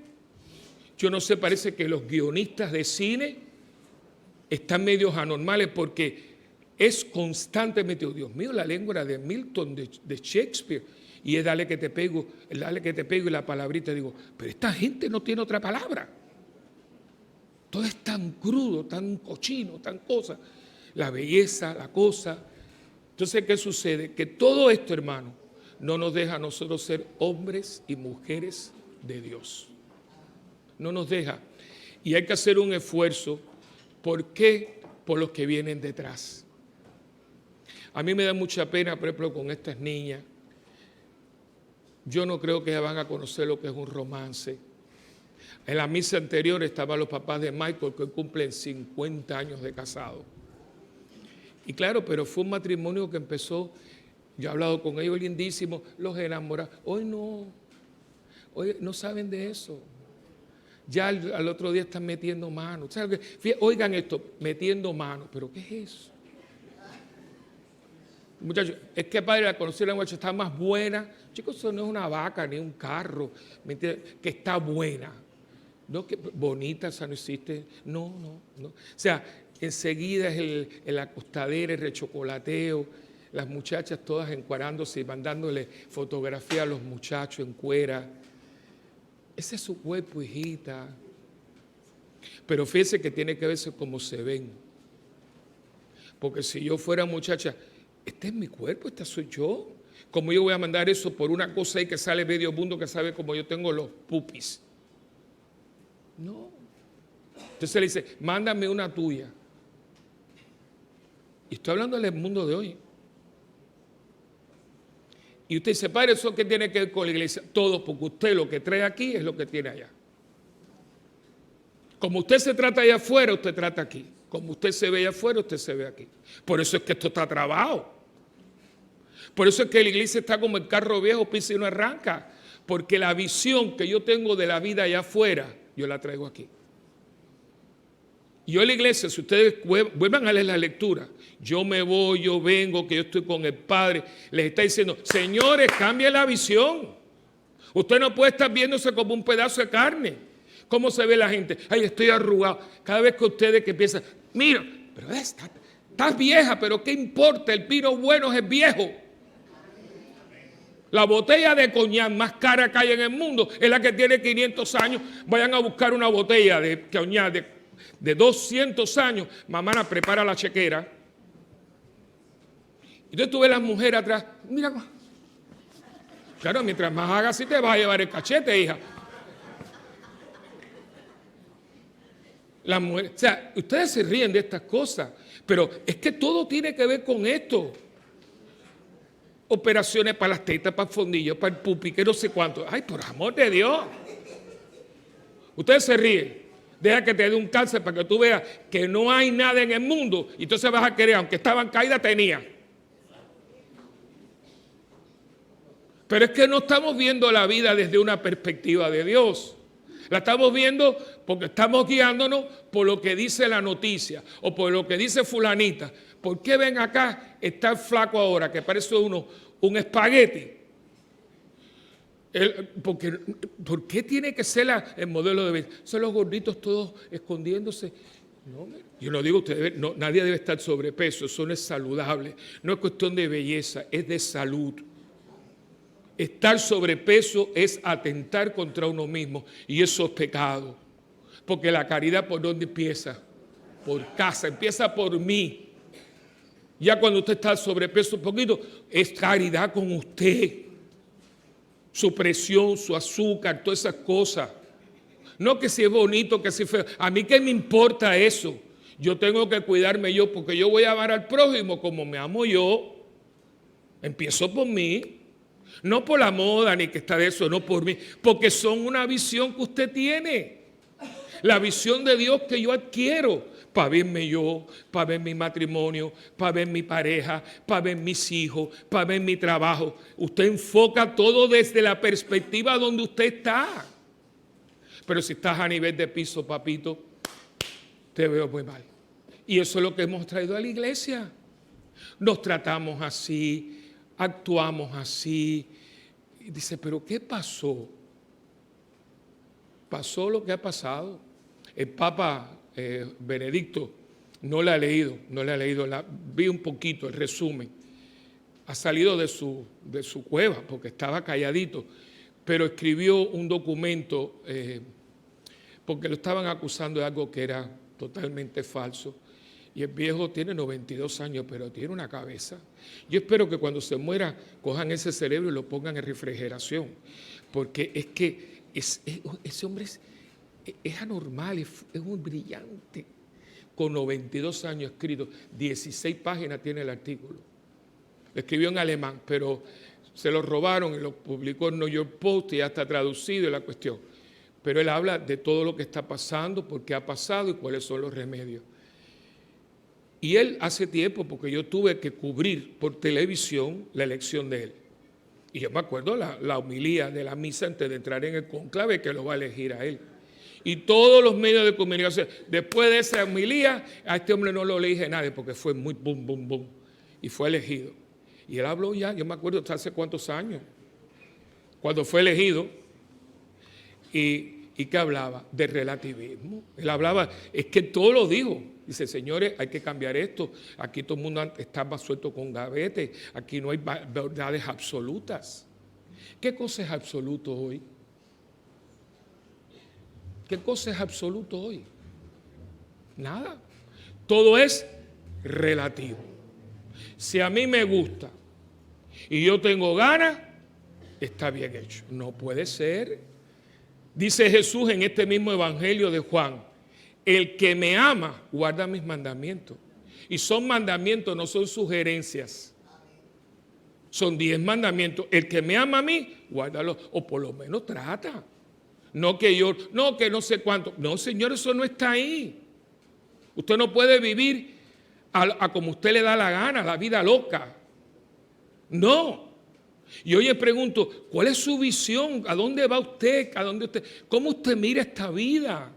yo no sé, parece que los guionistas de cine están medios anormales porque es constantemente, oh Dios mío, la lengua era de Milton, de Shakespeare, y es dale que te pego y la palabrita, digo, pero esta gente no tiene otra palabra. Todo es tan crudo, tan cochino, tan cosa. La belleza, la cosa. Entonces, ¿qué sucede? Que todo esto, hermano, no nos deja a nosotros ser hombres y mujeres de Dios. No nos deja. Y hay que hacer un esfuerzo. ¿Por qué? Por los que vienen detrás. A mí me da mucha pena, por ejemplo, con estas niñas. Yo no creo que ellas van a conocer lo que es un romance. En la misa anterior estaban los papás de Michael, que cumplen 50 años de casado. Y claro, pero fue un matrimonio que empezó, yo he hablado con ellos, lindísimos, los enamorados. Hoy no saben de eso. Ya al otro día están metiendo mano. Oigan esto, metiendo mano. ¿Pero qué es eso? Muchachos, es que padre, la conocí la muchacha, está más buena. Chicos, eso no es una vaca ni un carro, ¿me entiendes? Que está buena. No, que bonita, esa no existe. No. O sea, enseguida es el acostadero, el rechocolateo, las muchachas todas encuarándose y mandándole fotografía a los muchachos en cuera. Ese es su cuerpo, hijita. Pero fíjese que tiene que verse como se ven. Porque si yo fuera muchacha, este es mi cuerpo, esta soy yo. ¿Cómo yo voy a mandar eso por una cosa ahí que sale medio mundo que sabe cómo yo tengo los pupis? No. Entonces le dice, mándame una tuya. Y estoy hablando del mundo de hoy. Y usted dice, padre, ¿eso qué tiene que ver con la iglesia? Todo, porque usted lo que trae aquí es lo que tiene allá. Como usted se trata allá afuera, usted trata aquí. Como usted se ve allá afuera, usted se ve aquí. Por eso es que esto está trabado. Por eso es que la iglesia está como el carro viejo, pisa y no arranca. Porque la visión que yo tengo de la vida allá afuera, yo la traigo aquí. Yo en la iglesia, si ustedes vuelvan a leer la lectura, yo me voy, yo vengo, que yo estoy con el Padre, les está diciendo, señores, cambien la visión. Usted no puede estar viéndose como un pedazo de carne. ¿Cómo se ve la gente? Ay, estoy arrugado. Cada vez que ustedes que piensan, mira, pero estás vieja, pero ¿qué importa? El vino bueno es el viejo. La botella de coñac más cara que hay en el mundo es la que tiene 500 años. Vayan a buscar una botella de coñac de 200 años. Mamá prepara la chequera. Y entonces tú ves a las mujeres atrás. Mira. Claro, mientras más hagas así te vas a llevar el cachete, hija. Las mujeres, o sea, ustedes se ríen de estas cosas, pero es que todo tiene que ver con esto. Operaciones para las tetas, para el fondillo, para el pupi, que no sé cuánto. Ay, por amor de Dios. Ustedes se ríen. Deja que te dé un cáncer para que tú veas que no hay nada en el mundo. Y entonces vas a querer, aunque estaban caídas, tenía. Pero es que no estamos viendo la vida desde una perspectiva de Dios. La estamos viendo porque estamos guiándonos por lo que dice la noticia o por lo que dice fulanita. ¿Por qué ven acá estar flaco ahora que parece un espagueti? ¿Por qué tiene que ser el modelo de belleza? Son los gorditos todos escondiéndose. No, yo no digo ustedes, no, nadie debe estar sobrepeso, eso no es saludable. No es cuestión de belleza, es de salud. Estar sobrepeso es atentar contra uno mismo y eso es pecado. Porque la caridad, ¿por dónde empieza? Por casa, empieza por mí. Ya cuando usted está sobrepeso un poquito, es caridad con usted. Su presión, su azúcar, todas esas cosas. No que si es bonito, que si es feo. A mí qué me importa eso. Yo tengo que cuidarme yo porque yo voy a amar al prójimo como me amo yo. Empiezo por mí. No por la moda ni que está de eso, no por mí. Porque son una visión que usted tiene. La visión de Dios que yo adquiero. Para verme yo, para ver mi matrimonio, para ver mi pareja, para ver mis hijos, para ver mi trabajo. Usted enfoca todo desde la perspectiva donde usted está. Pero si estás a nivel de piso, papito, te veo muy mal. Y eso es lo que hemos traído a la iglesia. Nos tratamos así. Actuamos así. Y dice, ¿pero qué pasó? Pasó lo que ha pasado. El Papa Benedicto no la he leído, vi un poquito el resumen. Ha salido de su cueva porque estaba calladito, pero escribió un documento porque lo estaban acusando de algo que era totalmente falso. Y el viejo tiene 92 años, pero tiene una cabeza. Yo espero que cuando se muera cojan ese cerebro y lo pongan en refrigeración. Porque es que ese hombre es anormal, es muy brillante. Con 92 años escrito, 16 páginas tiene el artículo. Lo escribió en alemán, pero se lo robaron y lo publicó en New York Post y ya está traducido la cuestión. Pero él habla de todo lo que está pasando, por qué ha pasado y cuáles son los remedios. Y él hace tiempo, porque yo tuve que cubrir por televisión la elección de él. Y yo me acuerdo la homilía de la misa antes de entrar en el conclave que lo va a elegir a él. Y todos los medios de comunicación, después de esa homilía, a este hombre no lo elige nadie porque fue muy bum, bum, bum. Y fue elegido. Y él habló ya, yo me acuerdo hasta hace cuántos años, cuando fue elegido. Y ¿Y qué hablaba? De relativismo. Él hablaba, es que todo lo dijo. Dice, señores, hay que cambiar esto. Aquí todo el mundo está más suelto con gavete. Aquí no hay verdades absolutas. ¿Qué cosa es absoluto hoy? ¿Qué cosa es absoluto hoy? Nada. Todo es relativo. Si a mí me gusta y yo tengo ganas, está bien hecho. No puede ser. Dice Jesús en este mismo evangelio de Juan, el que me ama guarda mis mandamientos. Y son mandamientos, no son sugerencias. Son 10 mandamientos. El que me ama a mí, guárdalo, o por lo menos trata. No que yo, no que no sé cuánto. No, señor, eso no está ahí. Usted no puede vivir a como usted le da la gana, la vida loca. No. Y hoy le pregunto, ¿cuál es su visión? ¿A dónde va usted? ¿Cómo usted mira esta vida?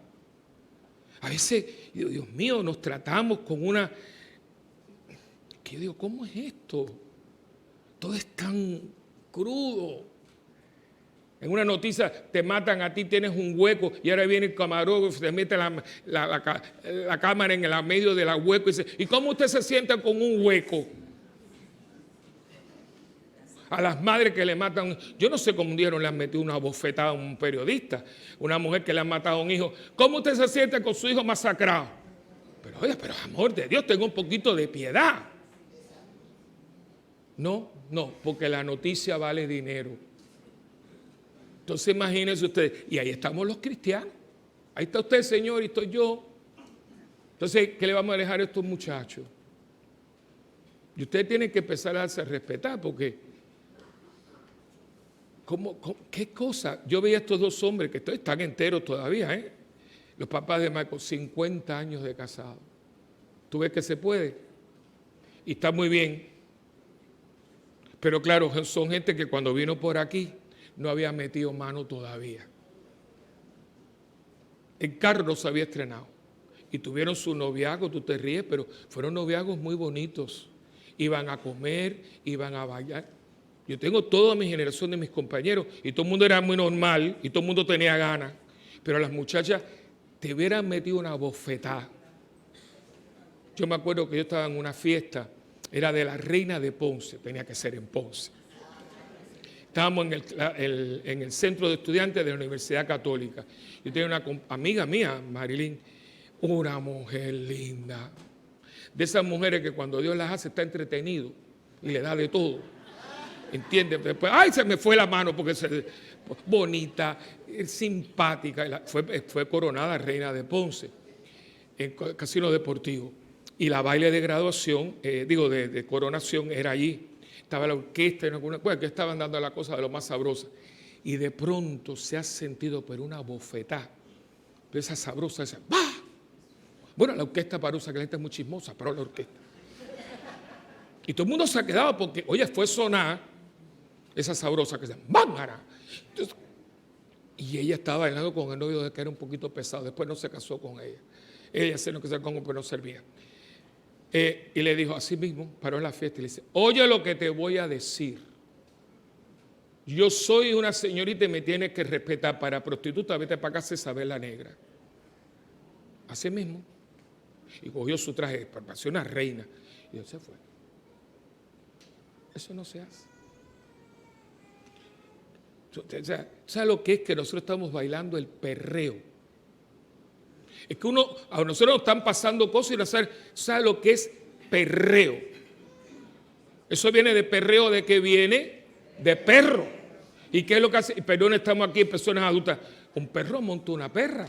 A veces, Dios mío, nos tratamos con una... que yo digo, ¿cómo es esto? Todo es tan crudo. En una noticia te matan a ti, tienes un hueco y ahora viene el camarógrafo, te mete la cámara en el medio del hueco y dice, ¿y cómo usted se sienta con un hueco? A las madres que le matan, yo no sé cómo un día no le han metido una bofetada a un periodista, una mujer que le han matado a un hijo, ¿cómo usted se siente con su hijo masacrado? Pero oye, pero amor de Dios, tenga un poquito de piedad. No, porque la noticia vale dinero. Entonces imagínense ustedes, y ahí estamos los cristianos. Ahí está usted, Señor, y estoy yo. Entonces, ¿qué le vamos a dejar a estos muchachos? Y ustedes tienen que empezar a darse a respetar, porque ¿qué cosa? Yo veía a estos 2 hombres que están enteros todavía, los papás de Marcos, 50 años de casado. ¿Tú ves que se puede? Y está muy bien. Pero claro, son gente que cuando vino por aquí no había metido mano todavía. El carro no se había estrenado. Y tuvieron su noviazgo, tú te ríes, pero fueron noviazgos muy bonitos. Iban a comer, iban a bailar. Yo tengo toda mi generación de mis compañeros y todo el mundo era muy normal y todo el mundo tenía ganas. Pero las muchachas te hubieran metido una bofetada. Yo me acuerdo que yo estaba en una fiesta, era de la Reina de Ponce, tenía que ser en Ponce. Estábamos en el centro de estudiantes de la Universidad Católica. Yo tenía una amiga mía, Marilyn, una mujer linda. De esas mujeres que cuando Dios las hace está entretenido y le da de todo. ¿Entiendes? Después, ¡ay! Se me fue la mano porque bonita, simpática. Fue coronada reina de Ponce en Casino Deportivo. Y la baile de graduación, de coronación era allí. Estaba la orquesta, que estaban dando la cosa de lo más sabrosa. Y de pronto se ha sentido pero una bofetada. Pero esa sabrosa, esa, ¡bah! Bueno, la orquesta parusa, que la gente es muy chismosa, pero la orquesta. Y todo el mundo se ha quedado porque, oye, fue sonar esa sabrosa que se ¡bángara! Entonces, y ella estaba bailando con el novio de que era un poquito pesado. Después no se casó con ella. Ella se no casó con él, pero no servía. Y le dijo así mismo, paró en la fiesta y le dice, oye lo que te voy a decir. Yo soy una señorita y me tienes que respetar. Para prostituta, vete para casa Isabel Negra. Así mismo. Y cogió su traje, pareció una reina. Y él se fue. Eso no se hace. ¿Sabe lo que es que nosotros estamos bailando el perreo? Es que a nosotros nos están pasando cosas y no sabe lo que es perreo. Eso viene de perreo, ¿de qué viene? De perro. ¿Y qué es lo que hace? Perdón, estamos aquí, personas adultas. Un perro monta una perra.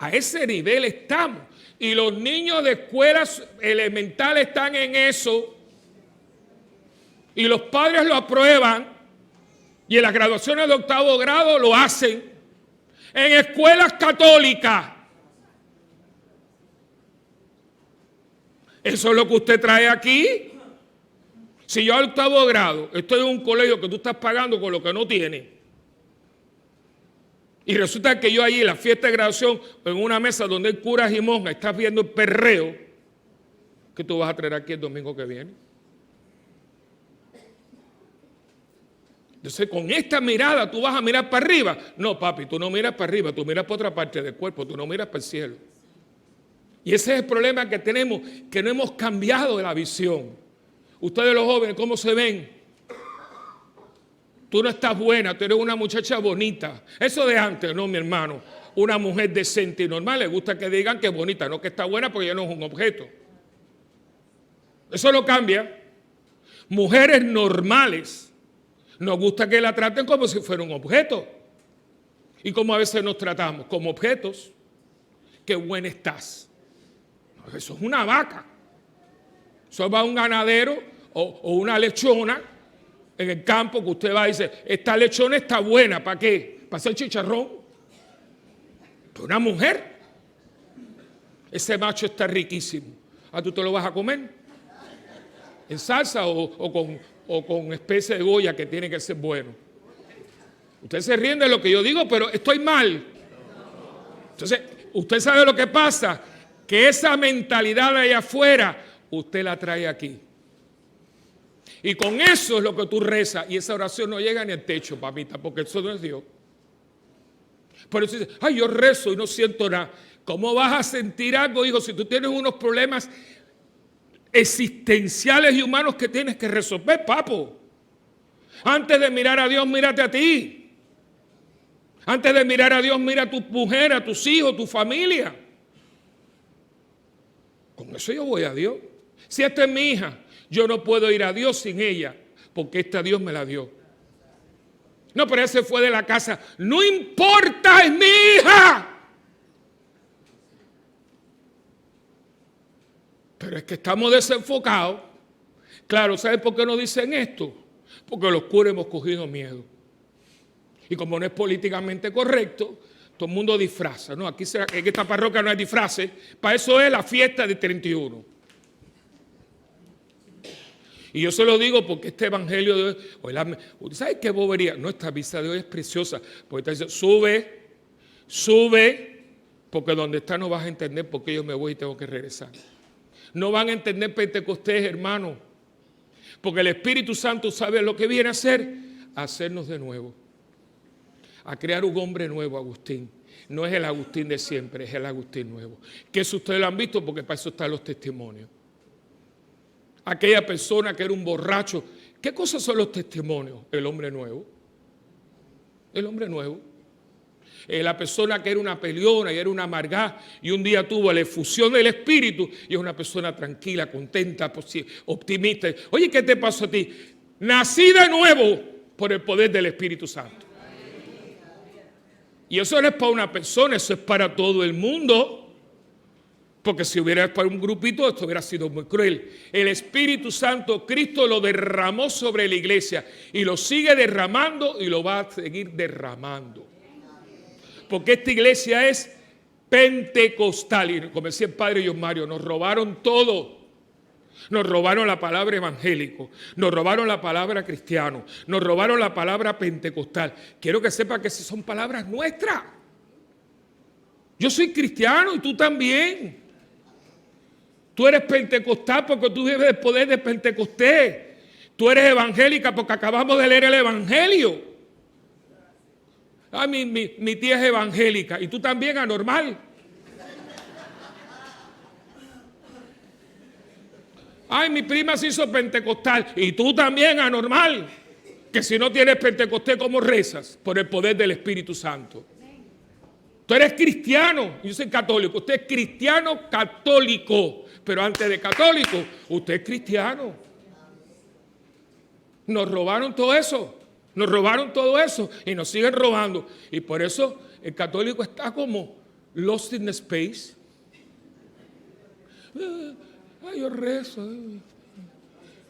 A ese nivel estamos. Y los niños de escuelas elementales están en eso. Y los padres lo aprueban. Y en las graduaciones de 8º grado lo hacen. En escuelas católicas. Eso es lo que usted trae aquí. Si yo al 8º grado estoy en un colegio que tú estás pagando con lo que no tienes, y resulta que yo allí en la fiesta de graduación, en una mesa donde hay curas y monjas, estás viendo el perreo, ¿qué tú vas a traer aquí el domingo que viene? Entonces, con esta mirada tú vas a mirar para arriba. No, papi, tú no miras para arriba, tú miras para otra parte del cuerpo, tú no miras para el cielo. Y ese es el problema que tenemos, que no hemos cambiado la visión. Ustedes los jóvenes, ¿cómo se ven? Tú no estás buena, tú eres una muchacha bonita. Eso de antes, no, mi hermano. Una mujer decente y normal le gusta que digan que es bonita, no que está buena porque ya no es un objeto. Eso no cambia. Mujeres normales nos gusta que la traten como si fuera un objeto. Y como a veces nos tratamos como objetos. Qué buena estás. Eso es una vaca. Eso va a un ganadero o una lechona en el campo que usted va y dice, esta lechona está buena, ¿para qué? ¿Para hacer chicharrón? Pero una mujer, ese macho está riquísimo. ¿Ah, tú te lo vas a comer? ¿En salsa o con especie de goya que tiene que ser bueno? Usted se ríe de lo que yo digo, pero estoy mal. Entonces, usted sabe lo que pasa, que esa mentalidad de allá afuera, usted la trae aquí. Y con eso es lo que tú rezas, y esa oración no llega ni al techo, papita, porque eso no es Dios. Por eso dice, ay, yo rezo y no siento nada. ¿Cómo vas a sentir algo, hijo, si tú tienes unos problemas existenciales y humanos que tienes que resolver, papo? Antes de mirar a Dios, mírate a ti. Antes de mirar a Dios, mira a tu mujer, a tus hijos, tu familia. Con eso yo voy a Dios. Si esta es mi hija, yo no puedo ir a Dios sin ella, porque esta Dios me la dio. No, pero ella se fue de la casa. No importa, es mi hija. Pero es que estamos desenfocados. Claro, ¿sabes por qué nos dicen esto? Porque los curas hemos cogido miedo. Y como no es políticamente correcto, todo el mundo disfraza. No, aquí en esta parroquia no hay disfraces. Para eso es la fiesta de 31. Y yo se lo digo porque este evangelio de hoy, ¿usted sabe qué bobería? No, esta misa de hoy es preciosa. Porque está diciendo, sube, porque donde está no vas a entender por qué yo me voy y tengo que regresar. No van a entender Pentecostés, hermano. Porque el Espíritu Santo sabe lo que viene a hacer, a hacernos de nuevo. A crear un hombre nuevo, Agustín. No es el Agustín de siempre, es el Agustín nuevo. Que eso ustedes lo han visto porque para eso están los testimonios. Aquella persona que era un borracho. ¿Qué cosas son los testimonios? El hombre nuevo. El hombre nuevo. La persona que era una peleona y era una amargada y un día tuvo la efusión del Espíritu y es una persona tranquila, contenta, optimista. Oye, ¿qué te pasó a ti? Nací de nuevo por el poder del Espíritu Santo. Y eso no es para una persona, eso es para todo el mundo. Porque si hubiera para un grupito, esto hubiera sido muy cruel. El Espíritu Santo, Cristo lo derramó sobre la iglesia y lo sigue derramando y lo va a seguir derramando. Porque esta iglesia es pentecostal. Y como decía el padre John Mario, nos robaron todo. Nos robaron la palabra evangélico, nos robaron la palabra cristiano, nos robaron la palabra pentecostal. Quiero que sepa que esas son palabras nuestras. Yo soy cristiano y tú también. Tú eres pentecostal porque tú vives el poder de Pentecostés. Tú eres evangélica porque acabamos de leer el evangelio. Ay, mi tía es evangélica y tú también, anormal. Ay, mi prima se hizo pentecostal y tú también, anormal. Que si no tienes Pentecostés, ¿cómo rezas? Por el poder del Espíritu Santo. Tú eres cristiano, yo soy católico. Usted es cristiano católico. Pero antes de católico, usted es cristiano. Nos robaron todo eso. Nos robaron todo eso y nos siguen robando. Y por eso el católico está como lost in space. Ay, yo rezo.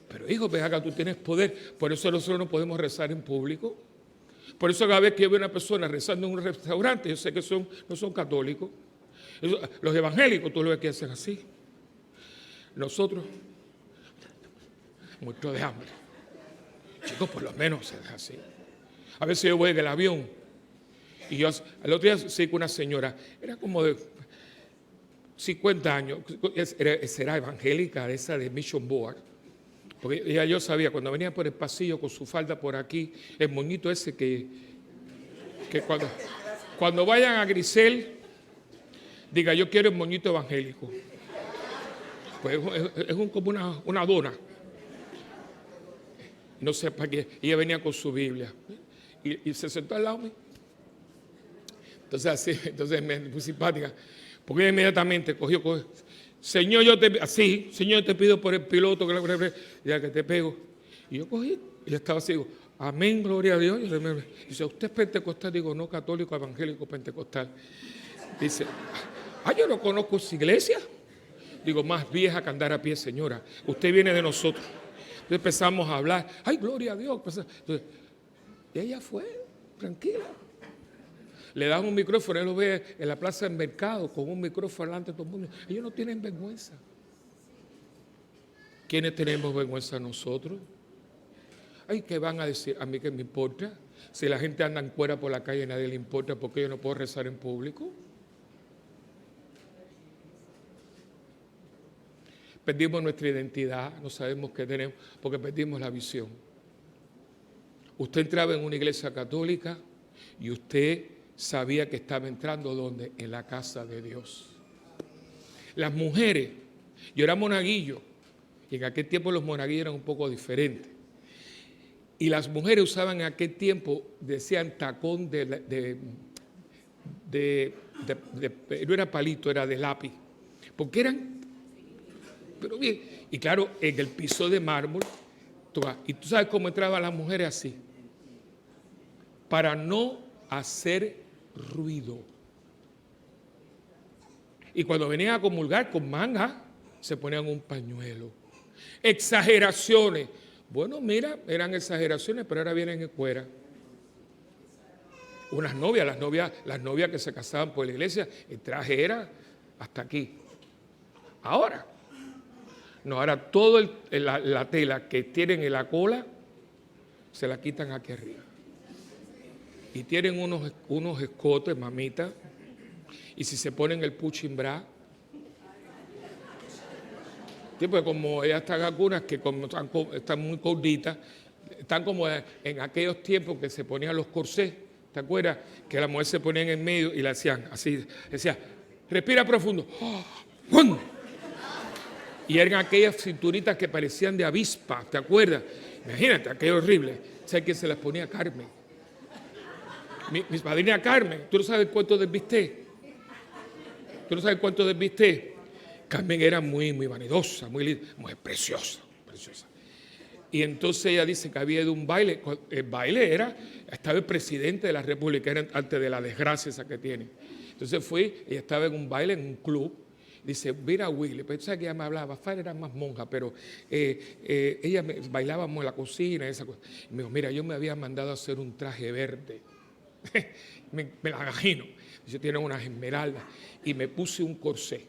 Pero hijo, ve acá, tú tienes poder. Por eso nosotros no podemos rezar en público. Por eso cada vez que veo una persona rezando en un restaurante, yo sé que no son católicos. Los evangélicos, tú lo ves que hacen así. Nosotros, muertos de hambre. Chicos, por lo menos es así. A veces yo voy en el avión y yo, el otro día sí con una señora, era como de 50 años, era evangélica, de esa de Mission Board, Porque ya yo sabía, cuando venía por el pasillo con su falda por aquí, el moñito ese que cuando vayan a Grisel, diga, yo quiero el moñito evangélico. Pues es como una dona. No sé para qué. Ella venía con su Biblia y se sentó al lado mío. Entonces me puse simpática, porque ella inmediatamente cogió, Señor, yo te pido por el piloto, ya que te pego. Y yo cogí, y ella estaba así, digo, amén, gloria a Dios. Y dice, ¿usted es pentecostal? Digo, no, católico, evangélico, pentecostal. Dice, yo no conozco esa iglesia. Digo, más vieja que andar a pie, señora. Usted viene de nosotros. Entonces empezamos a hablar, ay, gloria a Dios. Entonces, y ella fue, tranquila. Le dan un micrófono, él lo ve en la plaza del mercado con un micrófono delante de todo el mundo. Ellos no tienen vergüenza. ¿Quiénes tenemos vergüenza nosotros? Ay, ¿qué van a decir? A mí qué me importa. Si la gente anda en cuera por la calle a nadie le importa, ¿por qué yo no puedo rezar en público? Perdimos nuestra identidad, no sabemos qué tenemos, porque perdimos la visión. Usted entraba en una iglesia católica y usted sabía que estaba entrando ¿dónde? En la casa de Dios. Las mujeres, yo era monaguillo, y en aquel tiempo los monaguillos eran un poco diferentes. Y las mujeres usaban en aquel tiempo, decían tacón no era palito, era de lápiz, porque eran, pero bien, y claro, en el piso de mármol, y tú sabes cómo entraban las mujeres así, para no hacer ruido. Y cuando venían a comulgar con manga, se ponían un pañuelo. Exageraciones. Bueno, mira, eran exageraciones, pero ahora vienen en cuera. Las novias que se casaban por la iglesia, el traje era hasta aquí. Ahora, no, ahora toda la tela que tienen en la cola, se la quitan aquí arriba. Y tienen unos escotes, mamita, y si se ponen el puchimbra, pues como ellas están algunas que como están muy gorditas, están como en aquellos tiempos que se ponían los corsés, ¿te acuerdas? Que la mujer se ponía en medio y la hacían así, decía, respira profundo, ¡pum! Y eran aquellas cinturitas que parecían de avispa, ¿te acuerdas? Imagínate, aquello horrible. ¿Sabes quién se las ponía? Carmen. Mi madrina Carmen. ¿Tú no sabes cuánto desvisté? ¿Tú no sabes cuánto desvisté? Carmen era muy vanidosa, muy preciosa, preciosa. Y entonces ella dice que había ido a un baile. El baile estaba el presidente de la República, era antes de la desgracia esa que tiene. Entonces ella estaba en un baile, en un club. Dice, mira Willy, pero tú sabes que ella me hablaba, Fara era más monja, pero ella bailábamos en la cocina, esa cosa. Y me dijo, mira, yo me había mandado a hacer un traje verde. me la imagino. Dice, tiene unas esmeraldas. Y me puse un corsé.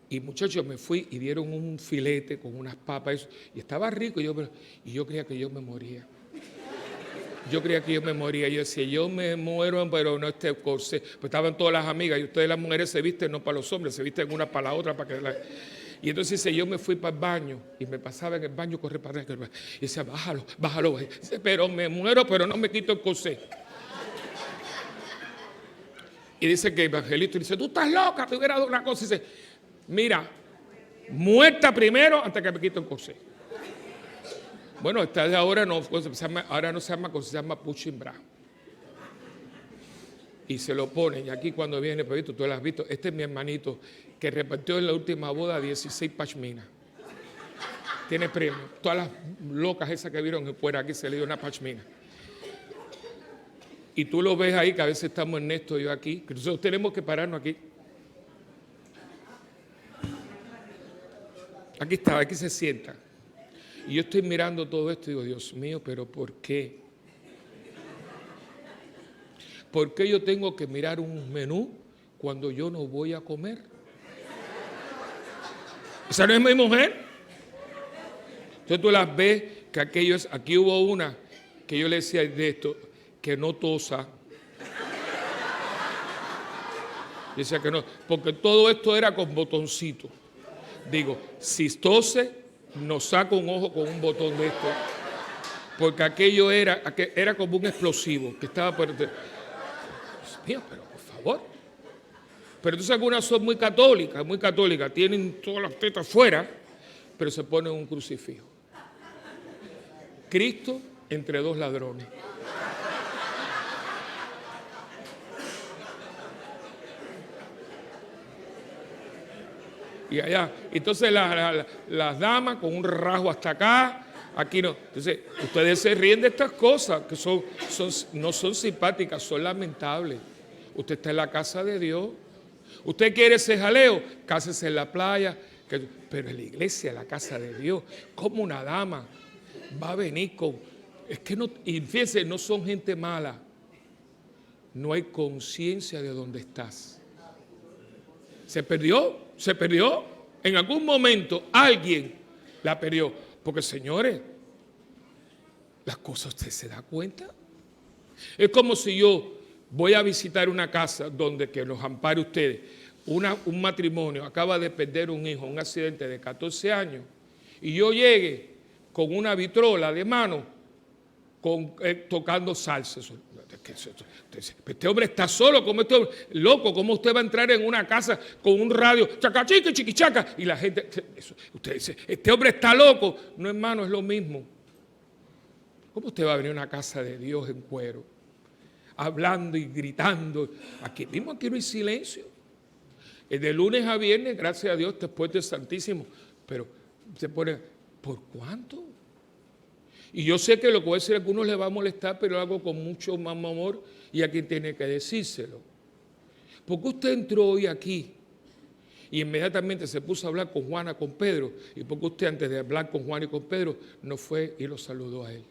Y muchachos, me fui y dieron un filete con unas papas, y estaba rico, y yo creía que yo me moría. Yo creía que yo me moría. Yo decía, yo me muero, pero no este corsé. Pues estaban todas las amigas, y ustedes las mujeres se visten no para los hombres, se visten una para la otra. Y entonces yo me fui para el baño, y me pasaba en el baño, correr para atrás. Y decía, bájalo. Dice, pero me muero, pero no me quito el corsé. Y dice que Evangelito dice, tú estás loca, te hubiera dado una cosa. Y dice, mira, muerta primero antes que me quito el corsé. Bueno, esta de ahora no se llama corsé, se llama puchimbra. Y se lo ponen, y aquí cuando viene, Pepito, tú lo has visto, este es mi hermanito, que repartió en la última boda 16 pashminas. Tiene premio. Todas las locas esas que vieron en fuera aquí se le dio una pashmina. Y tú lo ves ahí, que a veces estamos Ernesto y yo aquí, que nosotros tenemos que pararnos aquí. Aquí está, aquí se sienta. Y yo estoy mirando todo esto y digo, Dios mío, pero ¿por qué? ¿Por qué yo tengo que mirar un menú cuando yo no voy a comer? ¿Esa no es mi mujer? Entonces tú las ves, que aquí hubo una que yo le decía de esto, que no tosa. Decía que no, porque todo esto era con botoncito. Digo, si tose, nos saca un ojo con un botón de esto, porque aquello era como un explosivo que estaba por... Dios mío, pero por favor. Pero entonces algunas son muy católicas, tienen todas las tetas fuera, pero se ponen un crucifijo. Cristo entre dos ladrones. Y allá, entonces las damas con un rasgo hasta acá, aquí no. Entonces, ustedes se ríen de estas cosas que no son simpáticas, son lamentables. Usted está en la casa de Dios. Usted quiere ese jaleo, cásese en la playa, pero en la iglesia, en la casa de Dios, como una dama va a venir con... Es que no, y fíjense, no son gente mala. No hay conciencia de dónde estás. Se perdió. En algún momento alguien la perdió. Porque, señores, las cosas usted se da cuenta. Es como si yo voy a visitar una casa donde que los ampare ustedes. Un matrimonio acaba de perder un hijo, un accidente de 14 años, y yo llegue con una vitrola de mano tocando salsa. Este hombre está solo, como este hombre, loco, ¿cómo usted va a entrar en una casa con un radio, chacachica, chiquichaca? Y la gente, usted dice, este hombre está loco. No, hermano, es lo mismo. ¿Cómo usted va a venir a una casa de Dios en cuero, hablando y gritando? Aquí no hay silencio. De lunes a viernes, gracias a Dios, después del Santísimo, pero se pone, ¿por cuánto? Y yo sé que lo que voy a decir a algunos les va a molestar, pero lo hago con mucho más amor y a quien tiene que decírselo. ¿Por qué usted entró hoy aquí y inmediatamente se puso a hablar con Juana, con Pedro? ¿Y por qué usted antes de hablar con Juan y con Pedro no fue y lo saludó a él?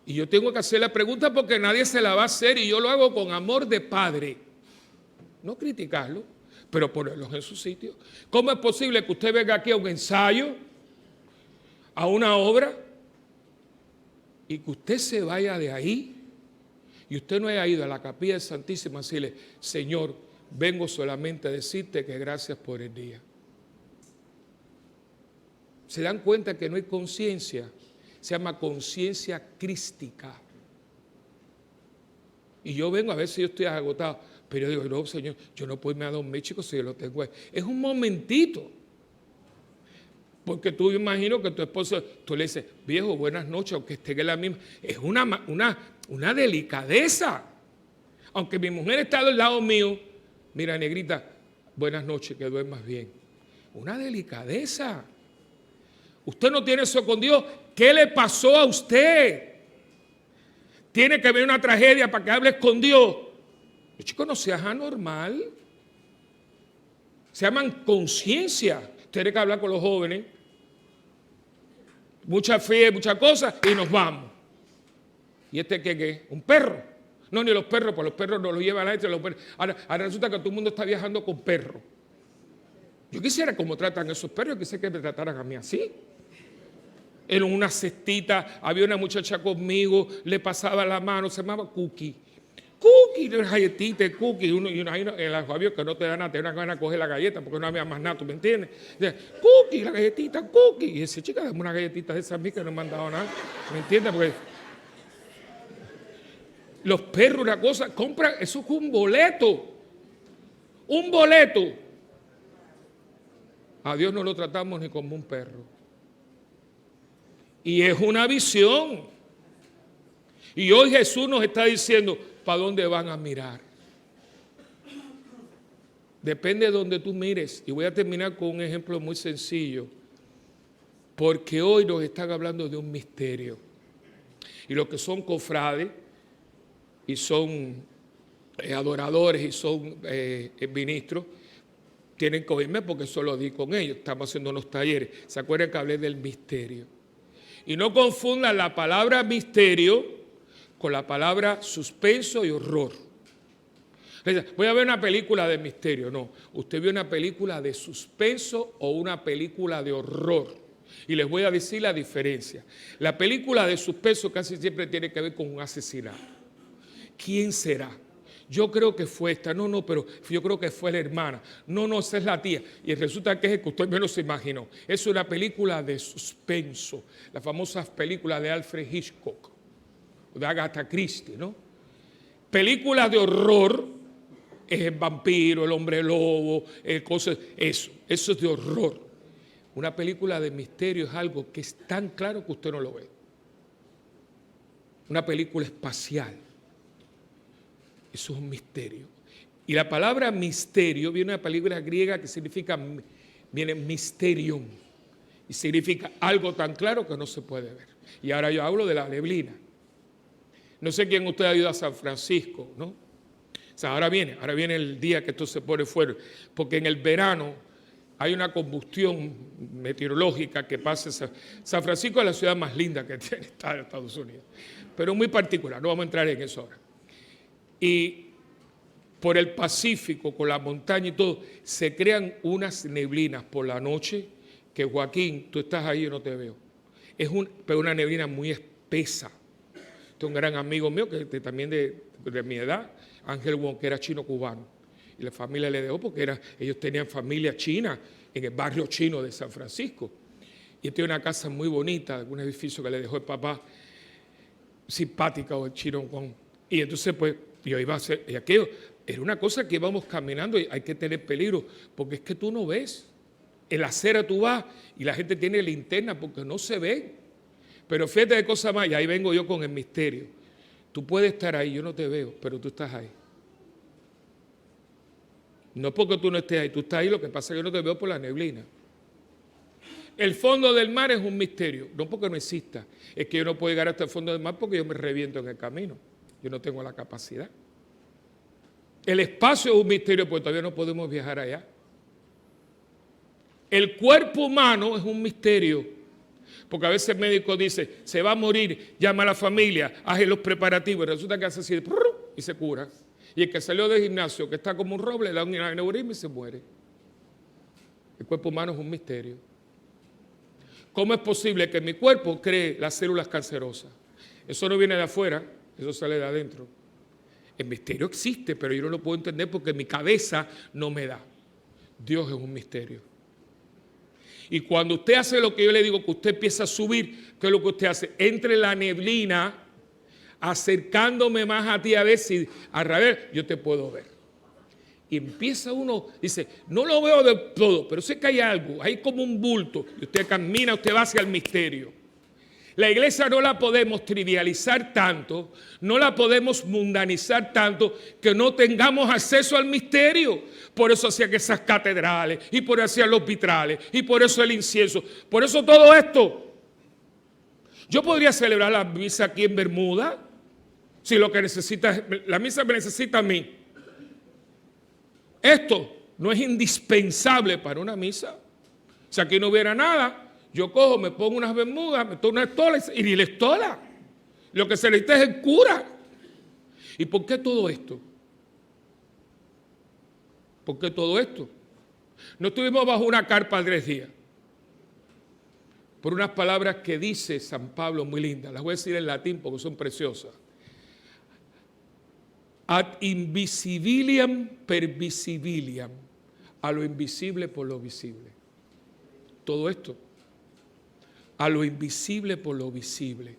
Y yo tengo que hacer la pregunta porque nadie se la va a hacer y yo lo hago con amor de padre. No criticarlo, pero ponerlos en su sitio. ¿Cómo es posible que usted venga aquí a un ensayo, a una obra, y que usted se vaya de ahí y usted no haya ido a la capilla del Santísimo a decirle, Señor, vengo solamente a decirte que gracias por el día? ¿Se dan cuenta que no hay conciencia? Se llama conciencia crística. Y yo vengo, a veces yo estoy agotado, pero yo digo, no, Señor, yo no puedo irme a Don México si yo lo tengo ahí. Es un momentito. Porque tú imagino que tu esposo, tú le dices, viejo, buenas noches, aunque esté en la misma. Es una delicadeza. Aunque mi mujer está al lado mío, mira, negrita, buenas noches, que duermas bien. Una delicadeza. Usted no tiene eso con Dios. ¿Qué le pasó a usted? Tiene que haber una tragedia para que hables con Dios. Chicos, no seas anormal. Se llaman conciencia. Tiene que hablar con los jóvenes. Mucha fe, muchas cosas y nos vamos. ¿Y este qué? ¿Un perro? No, ni los perros, pues los perros no los llevan a este. Ahora resulta que todo el mundo está viajando con perros. Yo quisiera cómo tratan esos perros, yo quisiera que me trataran a mí así. En una cestita, había una muchacha conmigo, le pasaba la mano, se llamaba Cookie. Cookie, una galletita de Cookie, y uno ahí en los aviones que no te dan nada, te dan ganas de coger la galleta porque no había más nada, ¿tú me entiendes? Dice, Cookie, la galletita, Cookie. Y dice, chica, dame una galletita de esas a mí que no me han dado nada, ¿me entiendes? Porque los perros, una cosa, compra, eso es un boleto. Un boleto. A Dios no lo tratamos ni como un perro. Y es una visión. Y hoy Jesús nos está diciendo, ¿para dónde van a mirar? Depende de donde tú mires. Y voy a terminar con un ejemplo muy sencillo. Porque hoy nos están hablando de un misterio. Y los que son cofrades y son adoradores y son ministros, tienen que oírme porque eso lo di con ellos. Estamos haciendo unos talleres. ¿Se acuerdan que hablé del misterio? Y no confundan la palabra misterio con la palabra suspenso y horror. Voy a ver una película de misterio. No, usted vio una película de suspenso o una película de horror. Y les voy a decir la diferencia. La película de suspenso casi siempre tiene que ver con un asesinato. ¿Quién será? yo creo que fue esta, no, pero yo creo que fue la hermana, no, esa es la tía, y resulta que es el que usted menos se imaginó. Es una película de suspenso, la famosa película de Alfred Hitchcock, de Agatha Christie, ¿no? Películas de horror, es el vampiro, el hombre lobo, eso es de horror. Una película de misterio es algo que es tan claro que usted no lo ve. Una película espacial. Eso es un misterio. Y la palabra misterio viene de una palabra griega que viene mysterion. Y significa algo tan claro que no se puede ver. Y ahora yo hablo de la neblina. No sé quién usted ha ido a San Francisco, ¿no? O sea, ahora viene el día que esto se pone fuerte. Porque en el verano hay una combustión meteorológica que pasa. San Francisco es la ciudad más linda que tiene Estados Unidos. Pero muy particular, no vamos a entrar en eso ahora. Y por el Pacífico, con la montaña y todo, se crean unas neblinas por la noche que, Joaquín, tú estás ahí y no te veo. Pero una neblina muy espesa. Tengo un gran amigo mío, que también de mi edad, Ángel Wong, que era chino-cubano. Y la familia le dejó porque ellos tenían familia china en el barrio chino de San Francisco. Y tiene una casa muy bonita, un edificio que le dejó el papá, simpática, o el chino Wong. Y entonces, pues, yo iba a hacer, y aquello era una cosa que íbamos caminando y hay que tener peligro, porque es que tú no ves. En la acera tú vas y la gente tiene linterna porque no se ve. Pero fíjate de cosa más, y ahí vengo yo con el misterio. Tú puedes estar ahí, yo no te veo, pero tú estás ahí. No porque tú no estés ahí, tú estás ahí, lo que pasa es que yo no te veo por la neblina. El fondo del mar es un misterio, no porque no exista, es que yo no puedo llegar hasta el fondo del mar porque yo me reviento en el camino. Yo no tengo la capacidad. El espacio es un misterio porque todavía no podemos viajar allá. El cuerpo humano es un misterio, porque a veces el médico dice, se va a morir, llama a la familia, hace los preparativos, y resulta que hace así, y se cura. Y el que salió del gimnasio, que está como un roble, le da un aneurisma y se muere. El cuerpo humano es un misterio. ¿Cómo es posible que mi cuerpo cree las células cancerosas? Eso no viene de afuera, eso sale de adentro. El misterio existe, pero yo no lo puedo entender porque mi cabeza no me da. Dios es un misterio. Y cuando usted hace lo que yo le digo, que usted empieza a subir, ¿qué es lo que usted hace? Entre la neblina, acercándome más a ti a ver si al revés yo te puedo ver. Y empieza uno, dice, no lo veo del todo, pero sé que hay algo, hay como un bulto. Y usted camina, usted va hacia el misterio. La iglesia no la podemos trivializar tanto, no la podemos mundanizar tanto que no tengamos acceso al misterio. Por eso hacían esas catedrales, y por eso hacían los vitrales, y por eso el incienso, por eso todo esto. Yo podría celebrar la misa aquí en Bermuda, si lo que necesita, la misa me necesita a mí. Esto no es indispensable para una misa. Si aquí no hubiera nada, yo cojo, me pongo unas bermudas, me pongo una estola y ni la estola. Lo que se necesita es el cura. ¿Y por qué todo esto? ¿Por qué todo esto? No estuvimos bajo una carpa 3 días. Por unas palabras que dice San Pablo muy lindas. Las voy a decir en latín porque son preciosas. Ad invisibiliam per visibiliam. A lo invisible por lo visible. Todo esto. A lo invisible por lo visible.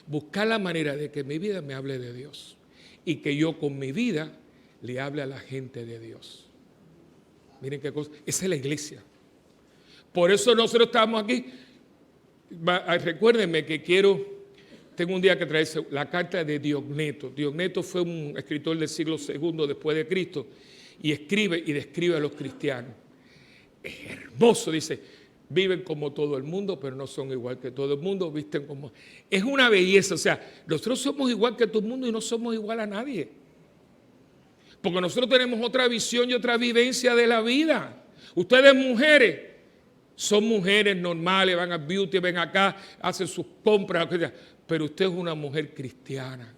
Buscar la manera de que mi vida me hable de Dios y que yo con mi vida le hable a la gente de Dios. Miren qué cosa. Esa es la iglesia. Por eso nosotros estamos aquí. Recuérdenme que tengo un día que traerse la carta de Diogneto. Diogneto fue un escritor del siglo II después de Cristo y escribe y describe a los cristianos. Es hermoso, dice. Viven como todo el mundo, pero no son igual que todo el mundo, visten como... Es una belleza, o sea, nosotros somos igual que todo el mundo y no somos igual a nadie. Porque nosotros tenemos otra visión y otra vivencia de la vida. Ustedes mujeres, son mujeres normales, van al beauty, ven acá, hacen sus compras, pero usted es una mujer cristiana.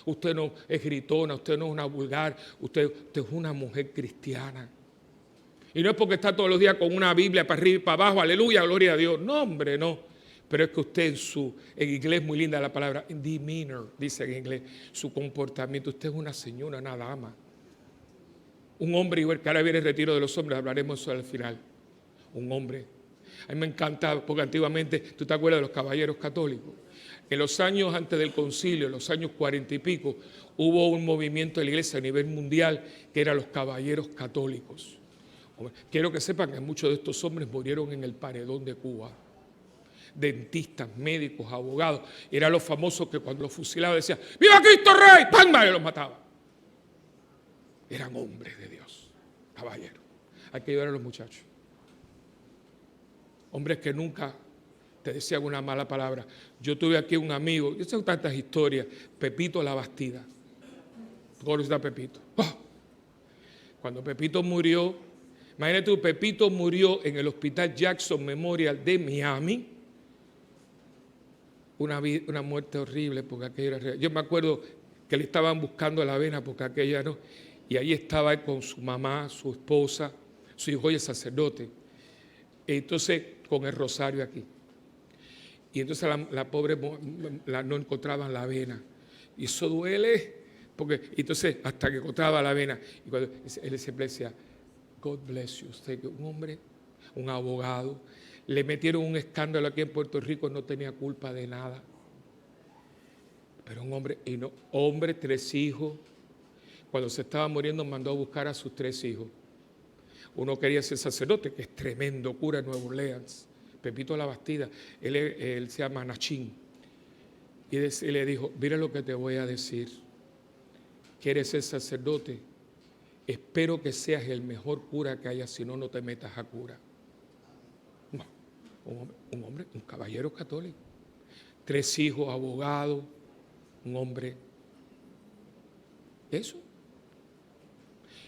Usted no es gritona, usted no es una vulgar, usted es una mujer cristiana. Y no es porque está todos los días con una Biblia para arriba y para abajo, aleluya, gloria a Dios. No, hombre, no. Pero es que usted en inglés muy linda la palabra demeanor, dice en inglés, su comportamiento. Usted es una señora, una dama. Un hombre, igual que ahora viene el retiro de los hombres, hablaremos eso al final. Un hombre. A mí me encanta, porque antiguamente, ¿tú te acuerdas de los caballeros católicos? En los años antes del concilio, en los años 40 y pico, hubo un movimiento de la iglesia a nivel mundial que eran los caballeros católicos. Quiero que sepan que muchos de estos hombres murieron en el paredón de Cuba. Dentistas, médicos, abogados. Eran los famosos que cuando los fusilaban decían ¡Viva Cristo Rey! ¡Pam! Y los mataban. Eran hombres de Dios, caballeros. Hay que ayudar a los muchachos. Hombres que nunca te decían una mala palabra. Yo tuve aquí un amigo, yo sé tantas historias, Pepito La Bastida. ¿Cómo está Pepito? ¡Oh! Cuando Pepito murió, imagínate tú, Pepito murió en el Hospital Jackson Memorial de Miami. Una muerte horrible, porque aquello era real. Yo me acuerdo que le estaban buscando la vena, porque aquella no. Y ahí estaba él con su mamá, su esposa, su hijo y el sacerdote. Entonces, con el rosario aquí. Y entonces la pobre no encontraban la vena. Y eso duele, porque entonces hasta que encontraba la vena. Y cuando él siempre decía, God bless you. Usted, un hombre, un abogado, le metieron un escándalo aquí en Puerto Rico, no tenía culpa de nada. Pero un hombre, y no, hombre, 3 hijos. Cuando se estaba muriendo mandó a buscar a sus 3 hijos. Uno quería ser sacerdote, que es tremendo cura en Nueva Orleans. Pepito La Bastida, él se llama Nachín. Y le dijo, mira lo que te voy a decir. ¿Quieres ser sacerdote? Espero que seas el mejor cura que haya, si no, no te metas a cura. No, un hombre, un caballero católico. 3 hijos, abogado, un hombre. Eso.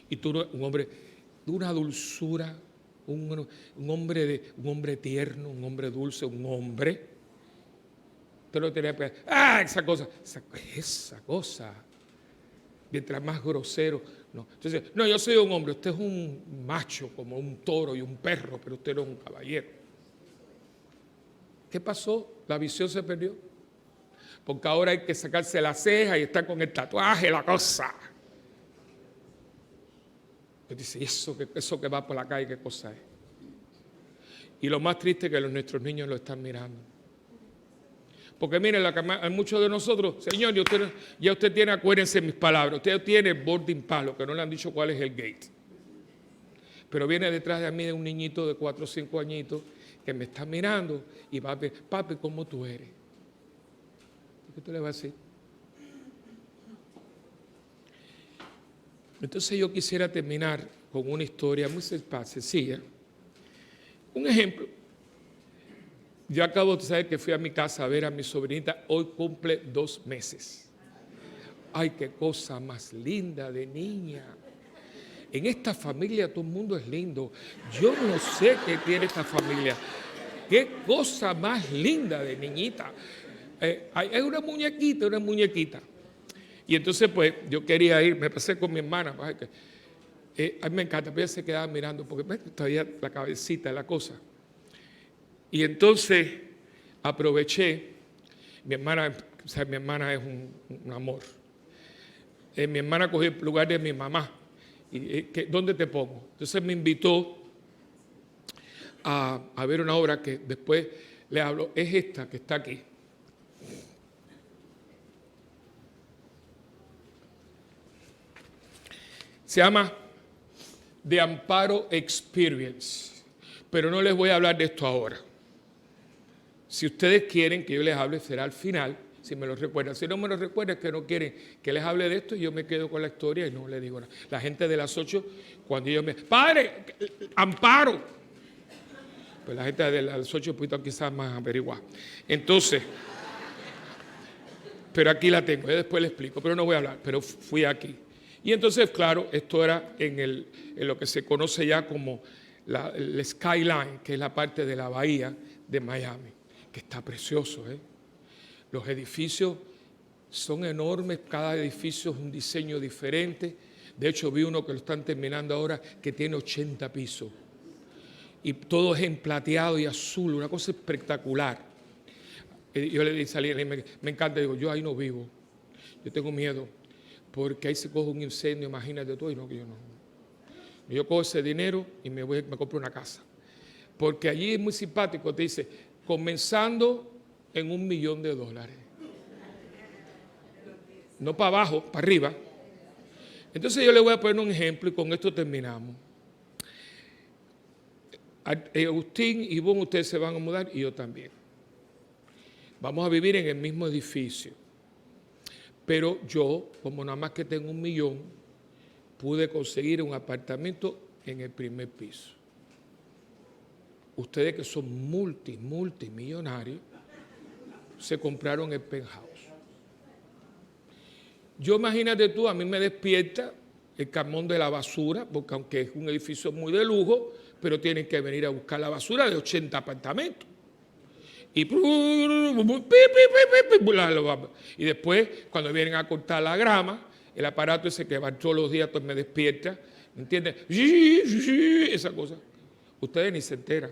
Y tú, un hombre de una dulzura, un hombre tierno, un hombre dulce, un hombre. Usted no tenía que esa cosa. Mientras más grosero. No. Entonces, no, yo soy un hombre, usted es un macho, como un toro y un perro, pero usted no es un caballero. ¿Qué pasó? La visión se perdió. Porque ahora hay que sacarse la ceja y estar con el tatuaje, la cosa. Dice, eso que va por la calle, ¿qué cosa es? Y lo más triste es que nuestros niños lo están mirando. Porque miren, hay muchos de nosotros, señor, ya usted tiene, acuérdense mis palabras, usted tiene el boarding pass, que no le han dicho cuál es el gate. Pero viene detrás de mí de un niñito de 4 o 5 añitos que me está mirando y va a ver, papi, ¿cómo tú eres? ¿Qué tú le vas a decir? Entonces yo quisiera terminar con una historia muy sencilla. Un ejemplo. Yo acabo de saber que fui a mi casa a ver a mi sobrinita, hoy cumple 2 meses. Ay, qué cosa más linda de niña. En esta familia todo el mundo es lindo. Yo no sé qué tiene esta familia. Qué cosa más linda de niñita. Hay una muñequita. Y entonces, pues, yo quería ir, me pasé con mi hermana. A mí me encanta, pero ella se quedaba mirando, porque todavía la cabecita, la cosa. Y entonces, aproveché, mi hermana es un amor. Mi hermana cogió el lugar de mi mamá. ¿Dónde te pongo? Entonces me invitó a ver una obra que después le hablo. Es esta que está aquí. Se llama The Amparo Experience, pero no les voy a hablar de esto ahora. Si ustedes quieren que yo les hable, será al final, si me lo recuerdan. Si no me lo recuerdan, es que no quieren que les hable de esto, yo me quedo con la historia y no les digo nada. La gente de las 8, cuando ellos me... ¡Padre! ¡Amparo! Pues la gente de las 8 pues quizás más averiguar. Entonces, pero aquí la tengo, después les explico, pero no voy a hablar, pero fui aquí. Y entonces, claro, esto era en lo que se conoce ya como el skyline, que es la parte de la bahía de Miami, que está precioso, ¿eh? Los edificios son enormes, cada edificio es un diseño diferente. De hecho, vi uno que lo están terminando ahora que tiene 80 pisos. Y todo es en plateado y azul, una cosa espectacular. yo le dije, salí, me encanta, digo, yo ahí no vivo. Yo tengo miedo, porque ahí se coge un incendio, imagínate tú, y no, que yo no. Yo cojo ese dinero y me compro una casa. Porque allí es muy simpático, te dice, comenzando en $1 millón. No para abajo, para arriba. Entonces yo le voy a poner un ejemplo y con esto terminamos. Agustín y Ivonne, ustedes se van a mudar y yo también. Vamos a vivir en el mismo edificio. Pero yo, como nada más que tengo $1 millón, pude conseguir un apartamento en el primer piso. Ustedes que son multimillonarios, se compraron el penthouse. Yo, imagínate tú, a mí me despierta el camión de la basura, porque aunque es un edificio muy de lujo, pero tienen que venir a buscar la basura de 80 apartamentos. Y después, cuando vienen a cortar la grama, el aparato ese que va todos los días, pues me despierta, ¿me entiendes? Esa cosa. Ustedes ni se enteran.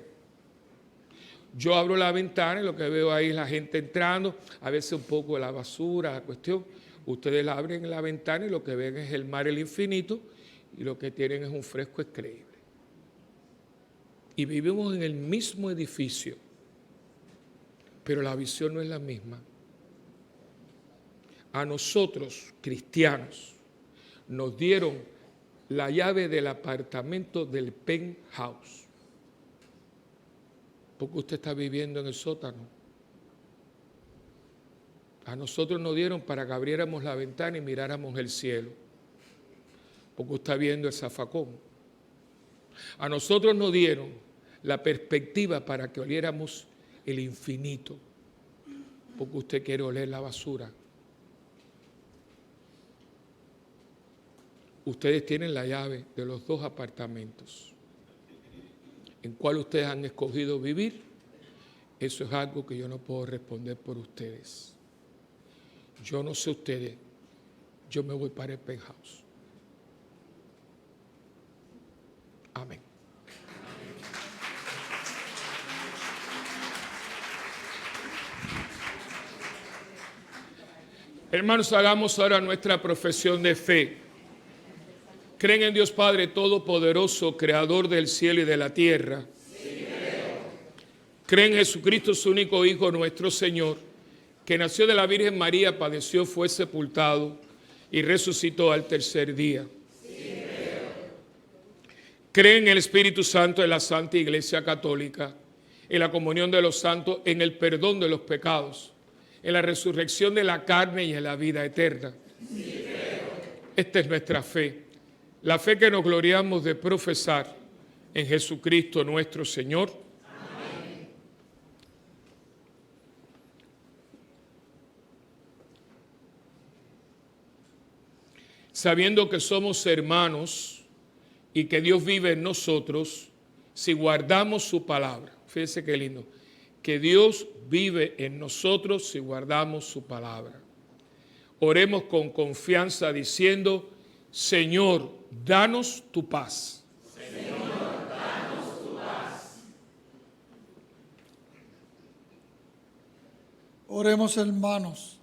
Yo abro la ventana y lo que veo ahí es la gente entrando, a veces un poco de la basura, la cuestión. Ustedes la abren la ventana y lo que ven es el mar, el infinito, y lo que tienen es un fresco increíble. Y vivimos en el mismo edificio, pero la visión no es la misma. A nosotros, cristianos, nos dieron la llave del apartamento del penthouse. Porque usted está viviendo en el sótano. A nosotros nos dieron para que abriéramos la ventana y miráramos el cielo. Porque usted está viendo el zafacón. A nosotros nos dieron la perspectiva para que oliéramos el infinito. Porque usted quiere oler la basura. Ustedes tienen la llave de los 2 apartamentos. ¿En cuál ustedes han escogido vivir? Eso es algo que yo no puedo responder por ustedes. Yo no sé ustedes, yo me voy para el penthouse. Amén. Hermanos, hagamos ahora nuestra profesión de fe. ¿Creen en Dios Padre Todopoderoso, Creador del cielo y de la tierra? Sí, creo. ¿Creen en Jesucristo, su único Hijo, nuestro Señor, que nació de la Virgen María, padeció, fue sepultado y resucitó al tercer día? Sí, creo. ¿Creen en el Espíritu Santo de la Santa Iglesia Católica, en la comunión de los santos, en el perdón de los pecados, en la resurrección de la carne y en la vida eterna? Sí, creo. Esta es nuestra fe. La fe que nos gloriamos de profesar en Jesucristo nuestro Señor. Amén. Sabiendo que somos hermanos y que Dios vive en nosotros, si guardamos su palabra. Fíjense qué lindo. Que Dios vive en nosotros si guardamos su palabra. Oremos con confianza diciendo: Señor, danos tu paz. Señor, danos tu paz. Oremos, hermanos,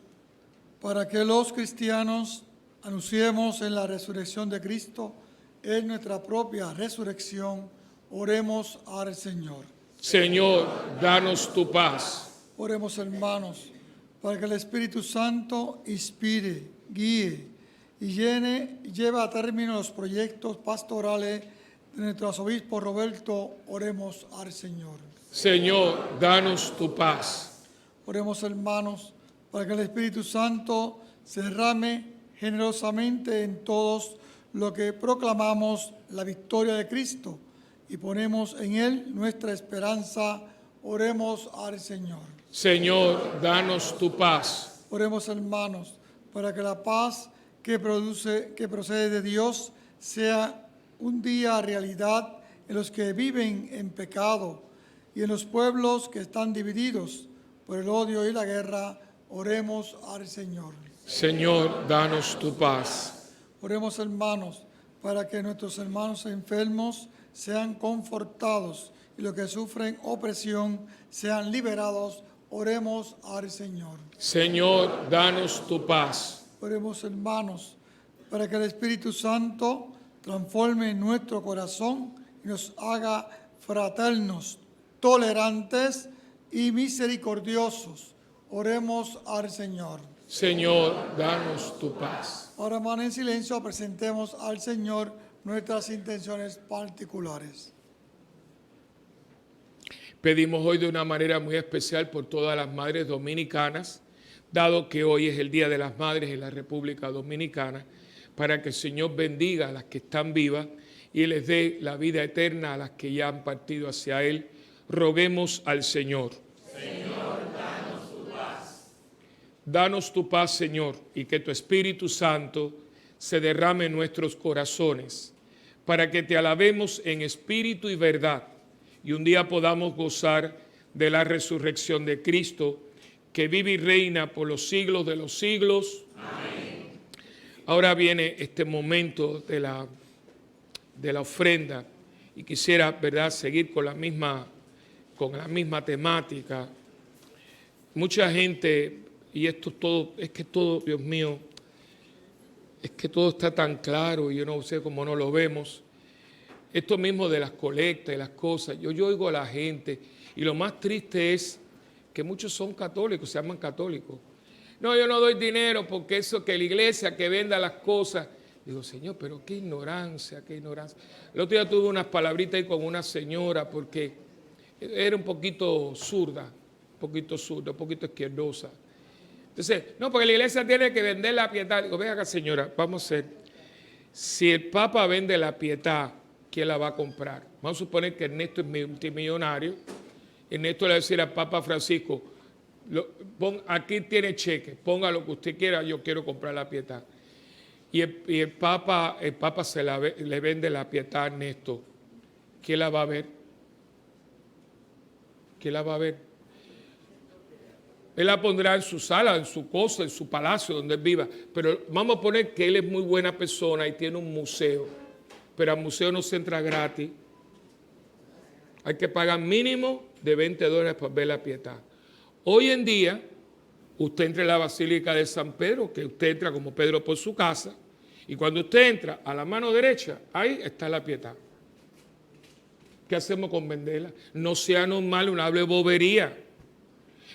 para que los cristianos anunciemos en la resurrección de Cristo, en nuestra propia resurrección. Oremos al Señor. Señor, danos tu paz. Oremos, hermanos, para que el Espíritu Santo inspire, guíe y lleve a término los proyectos pastorales de nuestro arzobispo Roberto. Oremos al Señor. Señor, danos tu paz. Oremos, hermanos, para que el Espíritu Santo se derrame generosamente en todos los que proclamamos la victoria de Cristo y ponemos en Él nuestra esperanza. Oremos al Señor. Señor, danos tu paz. Oremos, hermanos, para que la paz que procede de Dios sea un día realidad en los que viven en pecado y en los pueblos que están divididos por el odio y la guerra. Oremos al Señor. Señor, danos tu paz. Oremos, hermanos, para que nuestros hermanos enfermos sean confortados y los que sufren opresión sean liberados. Oremos al Señor. Señor, danos tu paz. Oremos, hermanos, para que el Espíritu Santo transforme nuestro corazón y nos haga fraternos, tolerantes y misericordiosos. Oremos al Señor. Señor, danos tu paz. Ahora, hermanos, en silencio, presentemos al Señor nuestras intenciones particulares. Pedimos hoy de una manera muy especial por todas las madres dominicanas, dado que hoy es el Día de las Madres en la República Dominicana, para que el Señor bendiga a las que están vivas y les dé la vida eterna a las que ya han partido hacia Él. Roguemos al Señor. Señor, danos tu paz. Danos tu paz, Señor, y que tu Espíritu Santo se derrame en nuestros corazones, para que te alabemos en espíritu y verdad, y un día podamos gozar de la resurrección de Cristo, que vive y reina por los siglos de los siglos. Amén. Ahora viene este momento de la ofrenda, y quisiera, ¿verdad?, seguir con la misma temática. Mucha gente, y esto todo, es que todo, Dios mío, es que todo está tan claro y yo no sé cómo no lo vemos. Esto mismo de las colectas y las cosas, yo oigo a la gente y lo más triste es que muchos son católicos, se llaman católicos. No, yo no doy dinero porque eso que la iglesia que venda las cosas. Digo, Señor, pero qué ignorancia, qué ignorancia. El otro día tuve unas palabritas ahí con una señora porque era un poquito zurda, un poquito izquierdosa. Entonces, no, porque la iglesia tiene que vender la pietad. Digo, venga acá, señora, vamos a hacer. Si el Papa vende la pietad, ¿quién la va a comprar? Vamos a suponer que Ernesto es multimillonario. Ernesto le va a decir al Papa Francisco, aquí tiene cheque, ponga lo que usted quiera, yo quiero comprar la pietad. Y el Papa le vende la pietad a Ernesto. ¿Quién la va a ver? ¿Quién la va a ver? Él la pondrá en su sala, en su cosa, en su palacio, donde él viva. Pero vamos a poner que él es muy buena persona y tiene un museo. Pero al museo no se entra gratis. Hay que pagar mínimo de $20 por ver la pietad. Hoy en día, usted entra en la Basílica de San Pedro, que usted entra como Pedro por su casa, y cuando usted entra a la mano derecha, ahí está la pietad. ¿Qué hacemos con venderla? No sea normal, una hable bobería.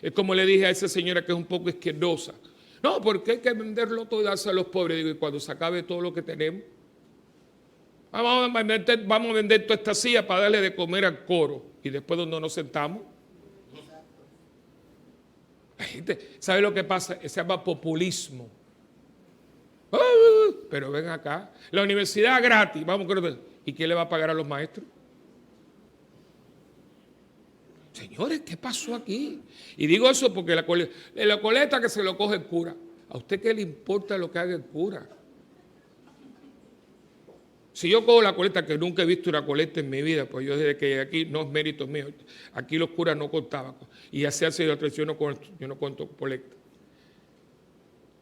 Es como le dije a esa señora que es un poco izquierdosa. No, porque hay que venderlo todo y darse a los pobres. Digo, y cuando se acabe todo lo que tenemos, vamos a vender toda esta silla para darle de comer al coro. Y después, ¿dónde nos sentamos? La gente, ¿sabe lo que pasa? Se llama populismo. Pero ven acá, la universidad gratis, vamos, ¿y quién le va a pagar a los maestros? Señores, ¿qué pasó aquí? Y digo eso porque la coleta que se lo coge el cura. ¿A usted qué le importa lo que haga el cura? Si yo cojo la coleta, que nunca he visto una coleta en mi vida, pues yo desde que llegué aquí, no es mérito mío, aquí los curas no contaban. Y así ha sido yo no cuento colecta.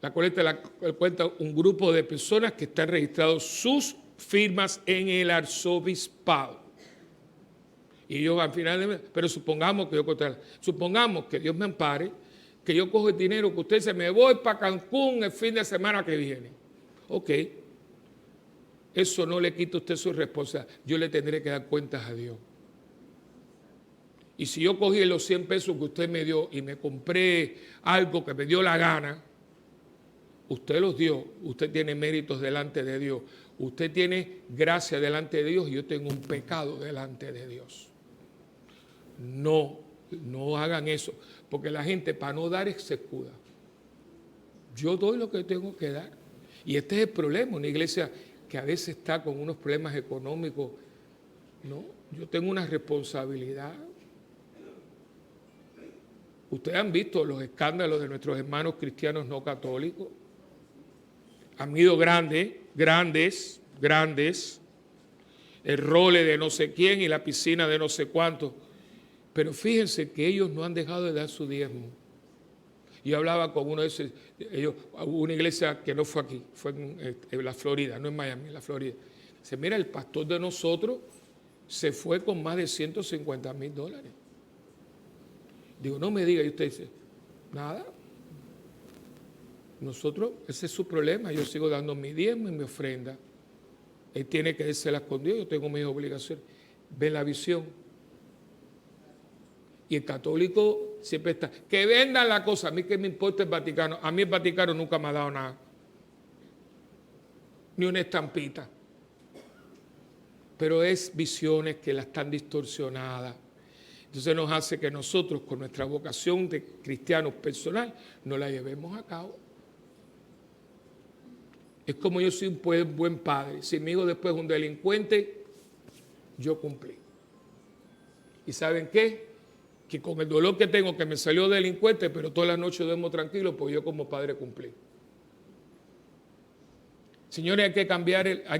La coleta la cuenta un grupo de personas que están registrados sus firmas en el arzobispado. Y yo al final, pero supongamos que Dios me ampare, que yo cojo el dinero que usted dice, me voy para Cancún el fin de semana que viene. Ok, eso no le quita a usted su responsabilidad, yo le tendré que dar cuentas a Dios. Y si yo cogí los 100 pesos que usted me dio y me compré algo que me dio la gana, usted los dio, usted tiene méritos delante de Dios, usted tiene gracia delante de Dios y yo tengo un pecado delante de Dios. No hagan eso, porque la gente para no dar se escuda. Yo doy lo que tengo que dar. Y este es el problema, una iglesia que a veces está con unos problemas económicos. No, yo tengo una responsabilidad. Ustedes han visto los escándalos de nuestros hermanos cristianos no católicos. Han ido grandes, el role de no sé quién y la piscina de no sé cuánto. Pero fíjense que ellos no han dejado de dar su diezmo. Yo hablaba con uno de esos, una iglesia que no fue aquí, fue en la Florida, no en Miami, en la Florida. Dice, mira, el pastor de nosotros se fue con más de $150,000. Digo, no me diga. Y usted dice, nada. Nosotros, ese es su problema. Yo sigo dando mi diezmo y mi ofrenda. Él tiene que dárselas con Dios. Yo tengo mis obligaciones. Ve la visión. Y el católico siempre está. Que vendan la cosa. A mí que me importa el Vaticano. A mí el Vaticano nunca me ha dado nada. Ni una estampita. Pero es visiones que las están distorsionadas. Entonces nos hace que nosotros, con nuestra vocación de cristianos personal, no la llevemos a cabo. Es como yo soy un buen padre. Si mi hijo después es un delincuente, yo cumplí. ¿Y saben qué? Que con el dolor que tengo, que me salió delincuente, pero toda la noche duermo tranquilo, pues yo como padre cumplí. Señores, hay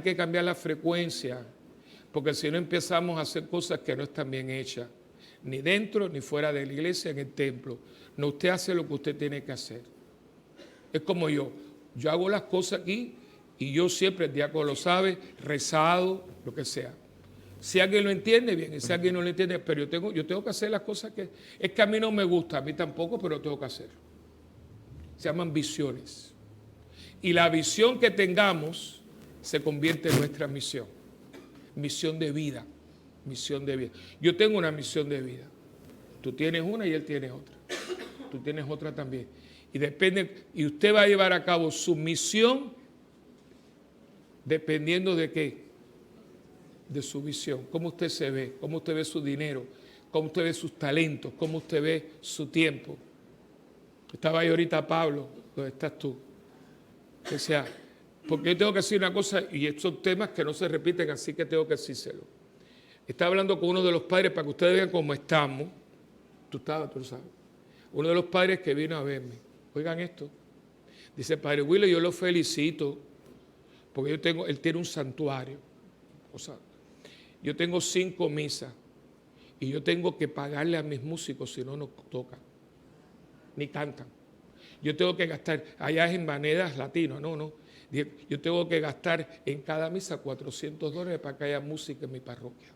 que cambiar la frecuencia, porque si no empezamos a hacer cosas que no están bien hechas, ni dentro ni fuera de la iglesia, en el templo. No, usted hace lo que usted tiene que hacer. Es como yo hago las cosas aquí y yo siempre, el diácono lo sabe, rezado, lo que sea. Si alguien lo entiende, bien, y si alguien no lo entiende, pero yo tengo que hacer las cosas que... Es que a mí no me gusta, a mí tampoco, pero tengo que hacer. Se llaman visiones. Y la visión que tengamos se convierte en nuestra misión. Misión de vida. Misión de vida. Yo tengo una misión de vida. Tú tienes una y él tiene otra. Tú tienes otra también. Y usted va a llevar a cabo su misión dependiendo de qué. De su visión. Cómo usted se ve, cómo usted ve su dinero, cómo usted ve sus talentos, cómo usted ve su tiempo. Estaba ahí ahorita Pablo, ¿dónde estás tú? O sea, porque yo tengo que decir una cosa y estos temas que no se repiten, así que tengo que decírselo. Estaba hablando con uno de los padres para que ustedes vean cómo estamos. Tú lo sabes. Uno de los padres que vino a verme. Oigan esto. Dice, Padre Willy, yo lo felicito porque él tiene un santuario. O sea, yo tengo 5 misas y yo tengo que pagarle a mis músicos si no tocan, ni cantan. Yo tengo que gastar, allá es en monedas latinas, no. Yo tengo que gastar en cada misa $400 para que haya música en mi parroquia.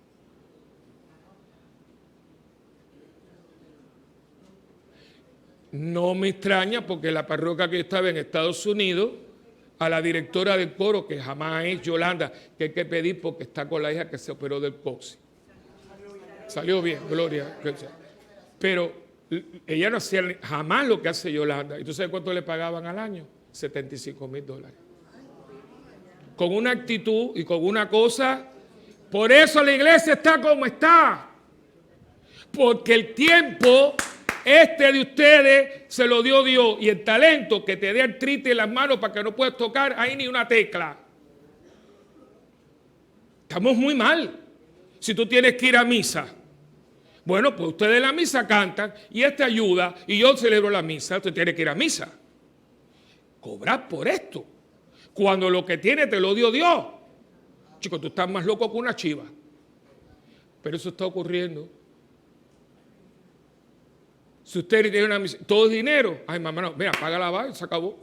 No me extraña porque la parroquia que yo estaba en Estados Unidos, a la directora del coro, que jamás es Yolanda, que hay que pedir porque está con la hija que se operó del coxis. Salió bien, gloria. Pero ella no hacía jamás lo que hace Yolanda. ¿Y tú sabes cuánto le pagaban al año? $75,000. Con una actitud y con una cosa. Por eso la iglesia está como está. Porque el tiempo de ustedes se lo dio Dios. Y el talento que te dé artritis en las manos para que no puedas tocar ahí ni una tecla. Estamos muy mal. Si tú tienes que ir a misa. Bueno, pues ustedes en la misa cantan y ayuda y yo celebro la misa. Usted tiene que ir a misa. Cobrar por esto. Cuando lo que tiene te lo dio Dios. Chicos, tú estás más loco que una chiva. Pero eso está ocurriendo. Si usted tiene una misa, todo es dinero. Ay, mamá, no, mira, paga la vaga y se acabó.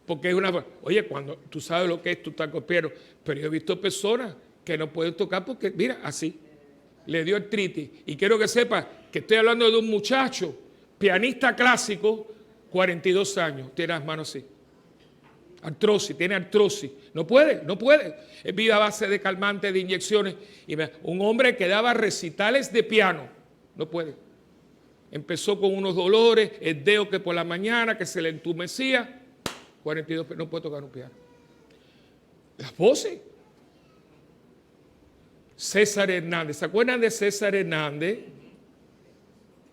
Porque es una... Oye, cuando tú sabes lo que es, tú estás copiando. Pero yo he visto personas que no pueden tocar porque, mira, así. Le dio artritis. Y quiero que sepa que estoy hablando de un muchacho, pianista clásico, 42 años, tiene las manos así. Artrosis, tiene artrosis. No puede. Es vida a base de calmantes, de inyecciones. Y un hombre que daba recitales de piano. No puede. Empezó con unos dolores, el dedo que por la mañana, que se le entumecía. 42, no puede tocar un piano. Las voces. César Hernández, ¿se acuerdan de César Hernández?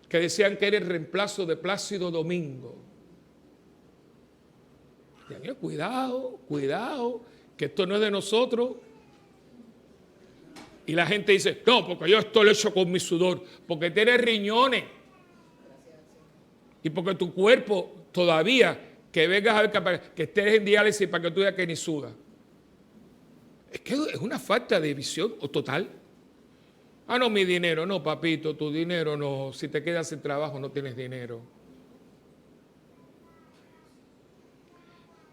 Que decían que era el reemplazo de Plácido Domingo. Y cuidado, que esto no es de nosotros. Y la gente dice, no, porque yo esto lo he hecho con mi sudor, porque tienes riñones. Y porque tu cuerpo todavía, que vengas a ver que estés en diálisis para que tú veas que ni suda. Es que es una falta de visión total. Ah, no, mi dinero. No, papito, tu dinero no. Si te quedas sin trabajo no tienes dinero.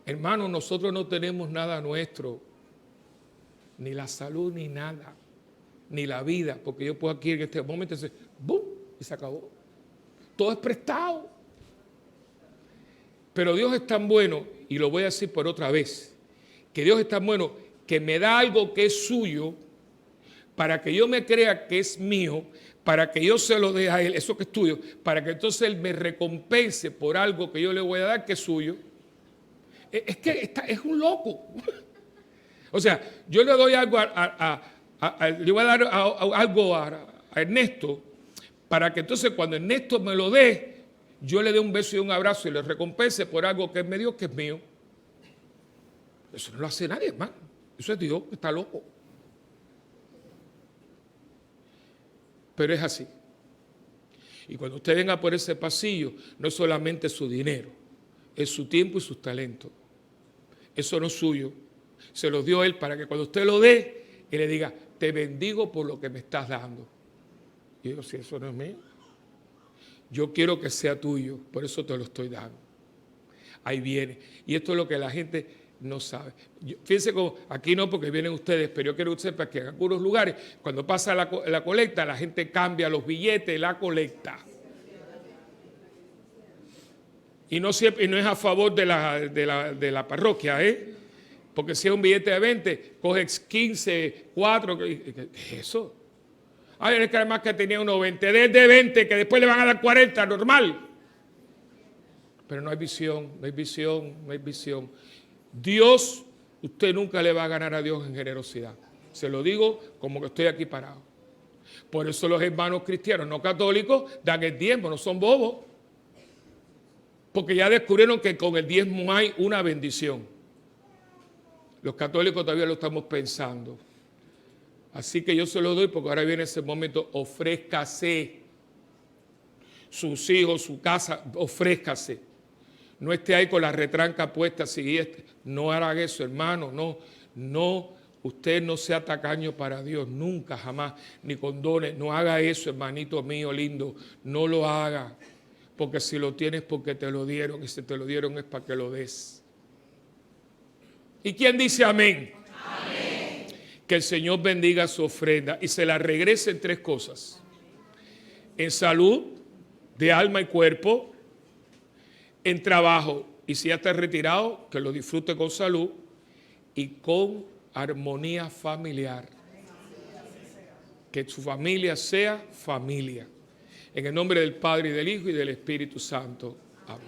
Hermano, nosotros no tenemos nada nuestro. Ni la salud, ni nada. Ni la vida. Porque yo puedo aquí en este momento decir, ¡bum! Y se acabó. Todo es prestado. Pero Dios es tan bueno, y lo voy a decir por otra vez, que Dios es tan bueno que me da algo que es suyo para que yo me crea que es mío, para que yo se lo dé a Él, eso que es tuyo, para que entonces Él me recompense por algo que yo le voy a dar que es suyo. Es que es un loco. O sea, yo le doy algo le voy a dar algo a Ernesto, para que entonces cuando Ernesto me lo dé, yo le dé un beso y un abrazo y le recompense por algo que Él me dio, que es mío. Eso no lo hace nadie, hermano. Eso es Dios, está loco. Pero es así. Y cuando usted venga por ese pasillo, no es solamente su dinero, es su tiempo y sus talentos. Eso no es suyo. Se lo dio Él para que cuando usted lo dé, Él le diga, te bendigo por lo que me estás dando. Y yo digo, si eso no es mío, yo quiero que sea tuyo, por eso te lo estoy dando. Ahí viene. Y esto es lo que la gente no sabe. Fíjense como, aquí no porque vienen ustedes, pero yo quiero que usted sepa que en algunos lugares, cuando pasa la colecta, la gente cambia los billetes, la colecta. Y no siempre, y no es a favor de la parroquia, porque si es un billete de 20, coges 15, 4, ¿qué es eso? Ay, es que además que tenía unos 20, de 20, que después le van a dar 40, normal. Pero no hay visión, no hay visión, no hay visión. Dios, usted nunca le va a ganar a Dios en generosidad. Se lo digo como que estoy aquí parado. Por eso los hermanos cristianos no católicos dan el diezmo, no son bobos. Porque ya descubrieron que con el diezmo hay una bendición. Los católicos todavía lo estamos pensando. Así que yo se lo doy porque ahora viene ese momento, ofrézcase. Sus hijos, su casa, ofrézcase. No esté ahí con la retranca puesta, no haga eso, hermano, no, usted no sea tacaño para Dios, nunca, jamás, ni con dones, no haga eso, hermanito mío lindo, no lo haga, porque si lo tienes porque te lo dieron, y si te lo dieron es para que lo des. ¿Y quién dice amén? Amén. Que el Señor bendiga su ofrenda y se la regrese en 3 cosas: en salud, de alma y cuerpo, en trabajo, y si ya está retirado, que lo disfrute con salud y con armonía familiar. Que su familia sea familia. En el nombre del Padre, y del Hijo, y del Espíritu Santo. Amén.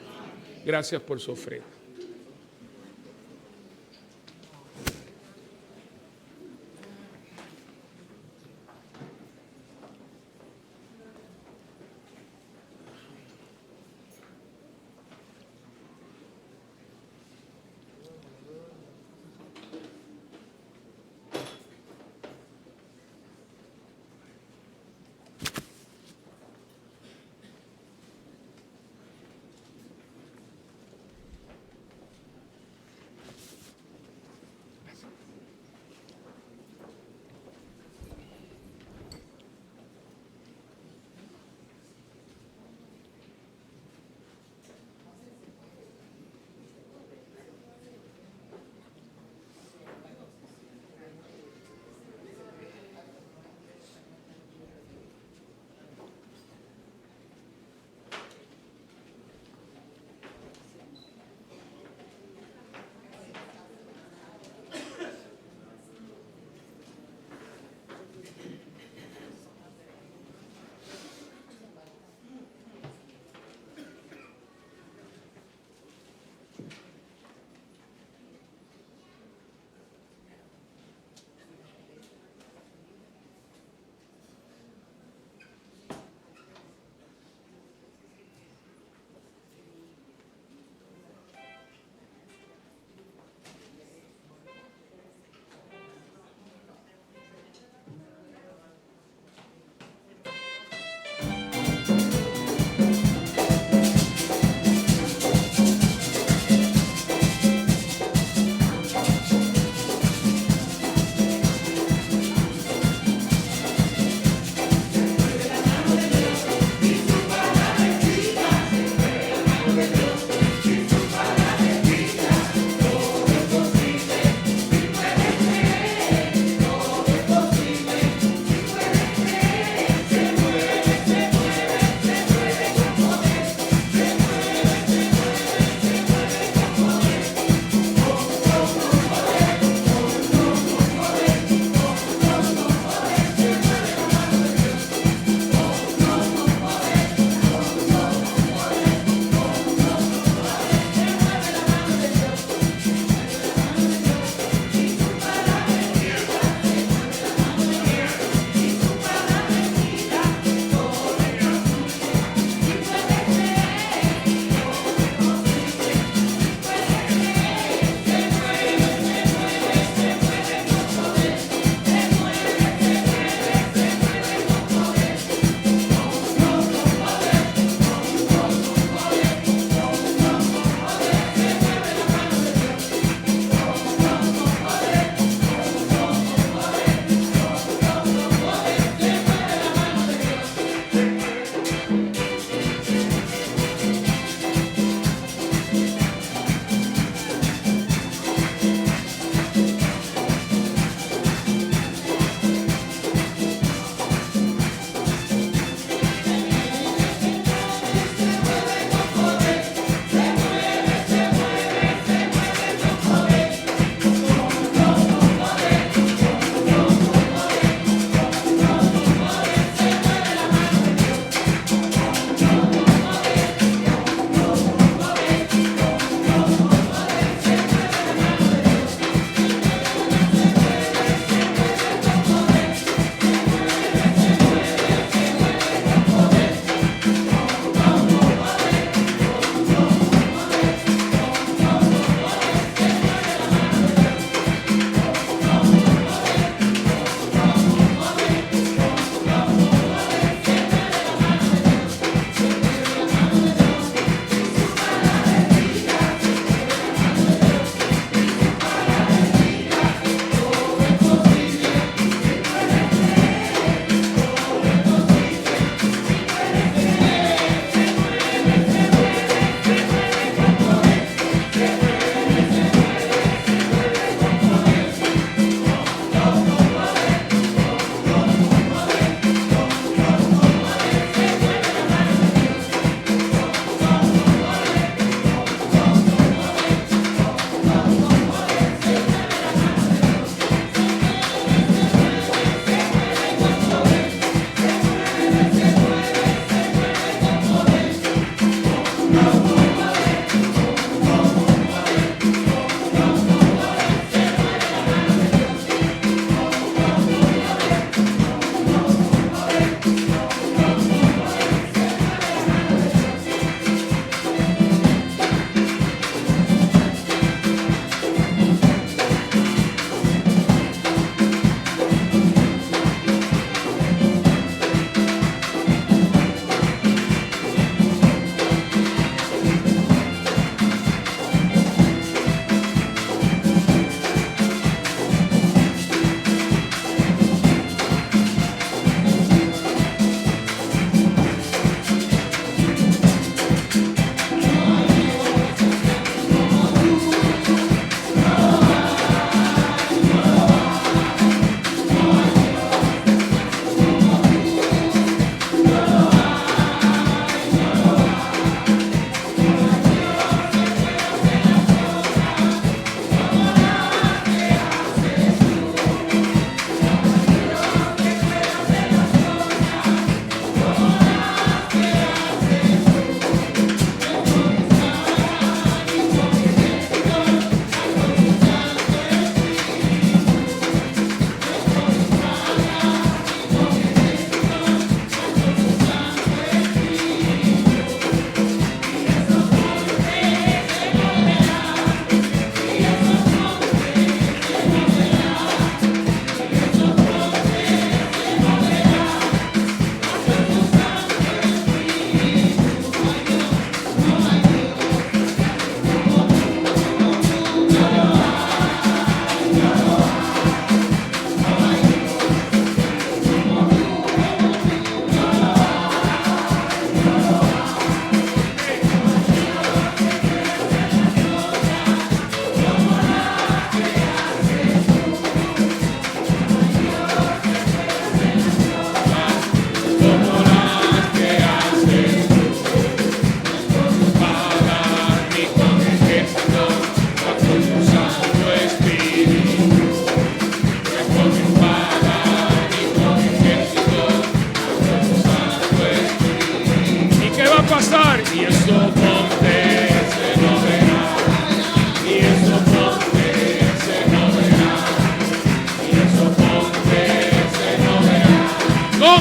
Gracias por su ofrenda.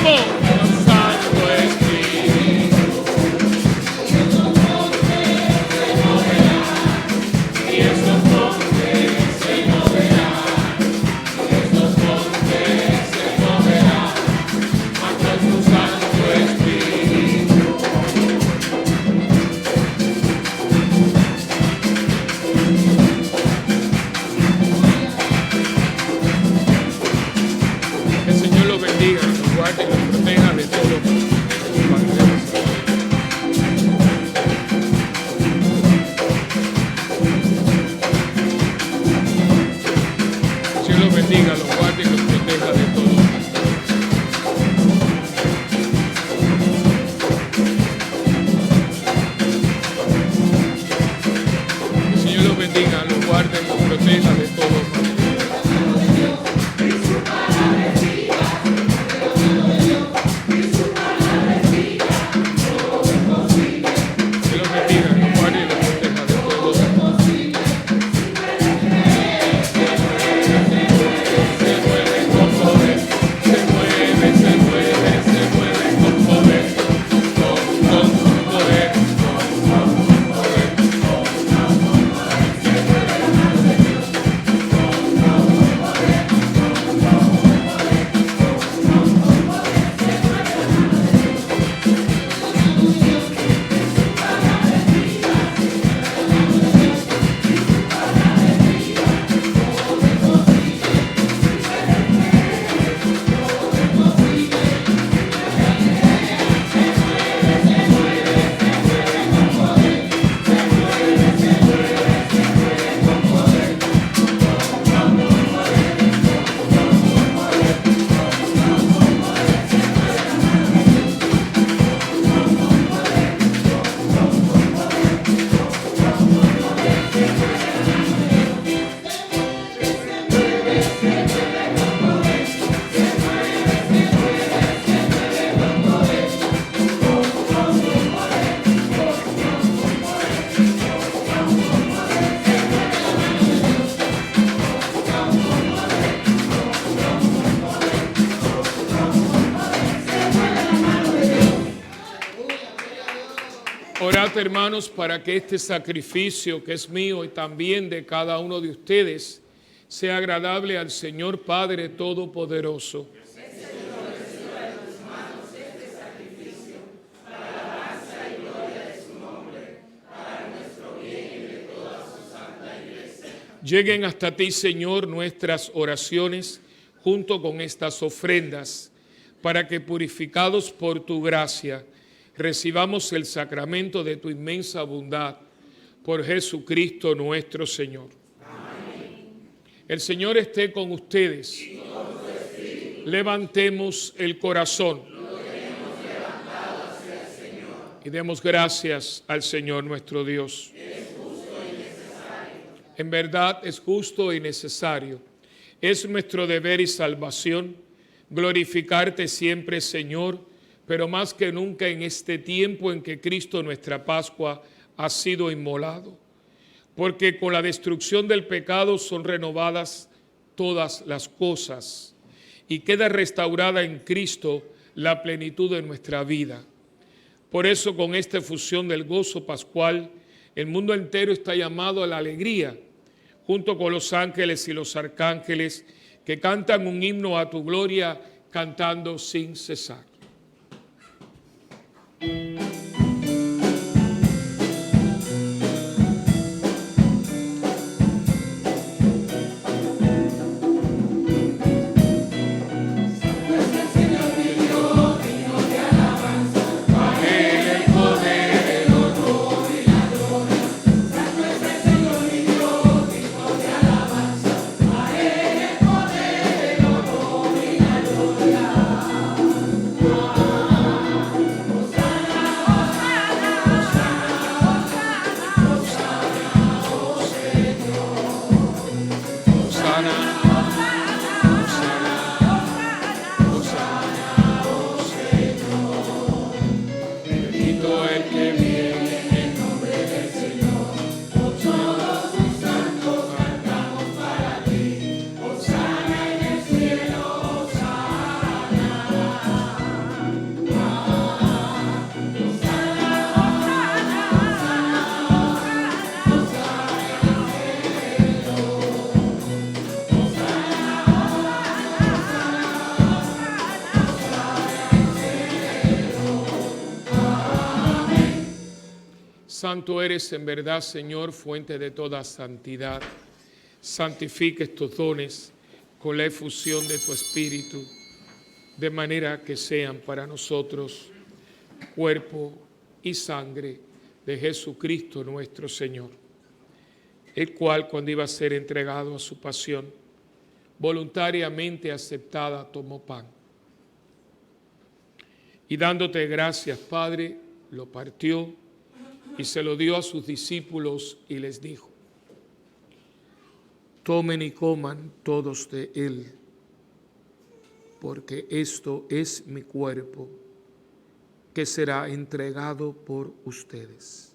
Santo Espíritu. Y esos montes se moverán, esos montes se moverán, ante tu Santo Espíritu. El Señor los bendiga, los guarde y los proteja de todo mal. El Señor los bendiga, los guarde y los proteja de todo mal. El Señor los bendiga, los guarde y los proteja de todo mal. Que los bendiga, los guarde y los proteja de todo mal. Se mueve con poder, se mueve con poder, con poder. Orad, hermanos, para que este sacrificio que es mío y también de cada uno de ustedes sea agradable al Señor Padre Todopoderoso. Lleguen hasta ti, Señor, nuestras oraciones junto con estas ofrendas, para que purificados por tu gracia recibamos el sacramento de tu inmensa bondad por Jesucristo nuestro Señor. Amén. El Señor esté con ustedes. Y con tu espíritu. Levantemos el corazón. Lo tenemos levantado hacia el Señor. Y demos gracias al Señor nuestro Dios. Es justo y necesario. En verdad es justo y necesario. Es nuestro deber y salvación glorificarte siempre, Señor, pero más que nunca en este tiempo en que Cristo, nuestra Pascua, ha sido inmolado. Porque con la destrucción del pecado son renovadas todas las cosas y queda restaurada en Cristo la plenitud de nuestra vida. Por eso, con esta efusión del gozo pascual, el mundo entero está llamado a la alegría, junto con los ángeles y los arcángeles que cantan un himno a tu gloria, cantando sin cesar. Hosanna santo eres en verdad, Señor, fuente de toda santidad. Santifica estos dones con la efusión de tu Espíritu, de manera que sean para nosotros cuerpo y sangre de Jesucristo nuestro Señor, el cual, cuando iba a ser entregado a su pasión, voluntariamente aceptada, tomó pan. Y dándote gracias, Padre, lo partió y se lo dio a sus discípulos y les dijo: tomen y coman todos de él, porque esto es mi cuerpo, que será entregado por ustedes.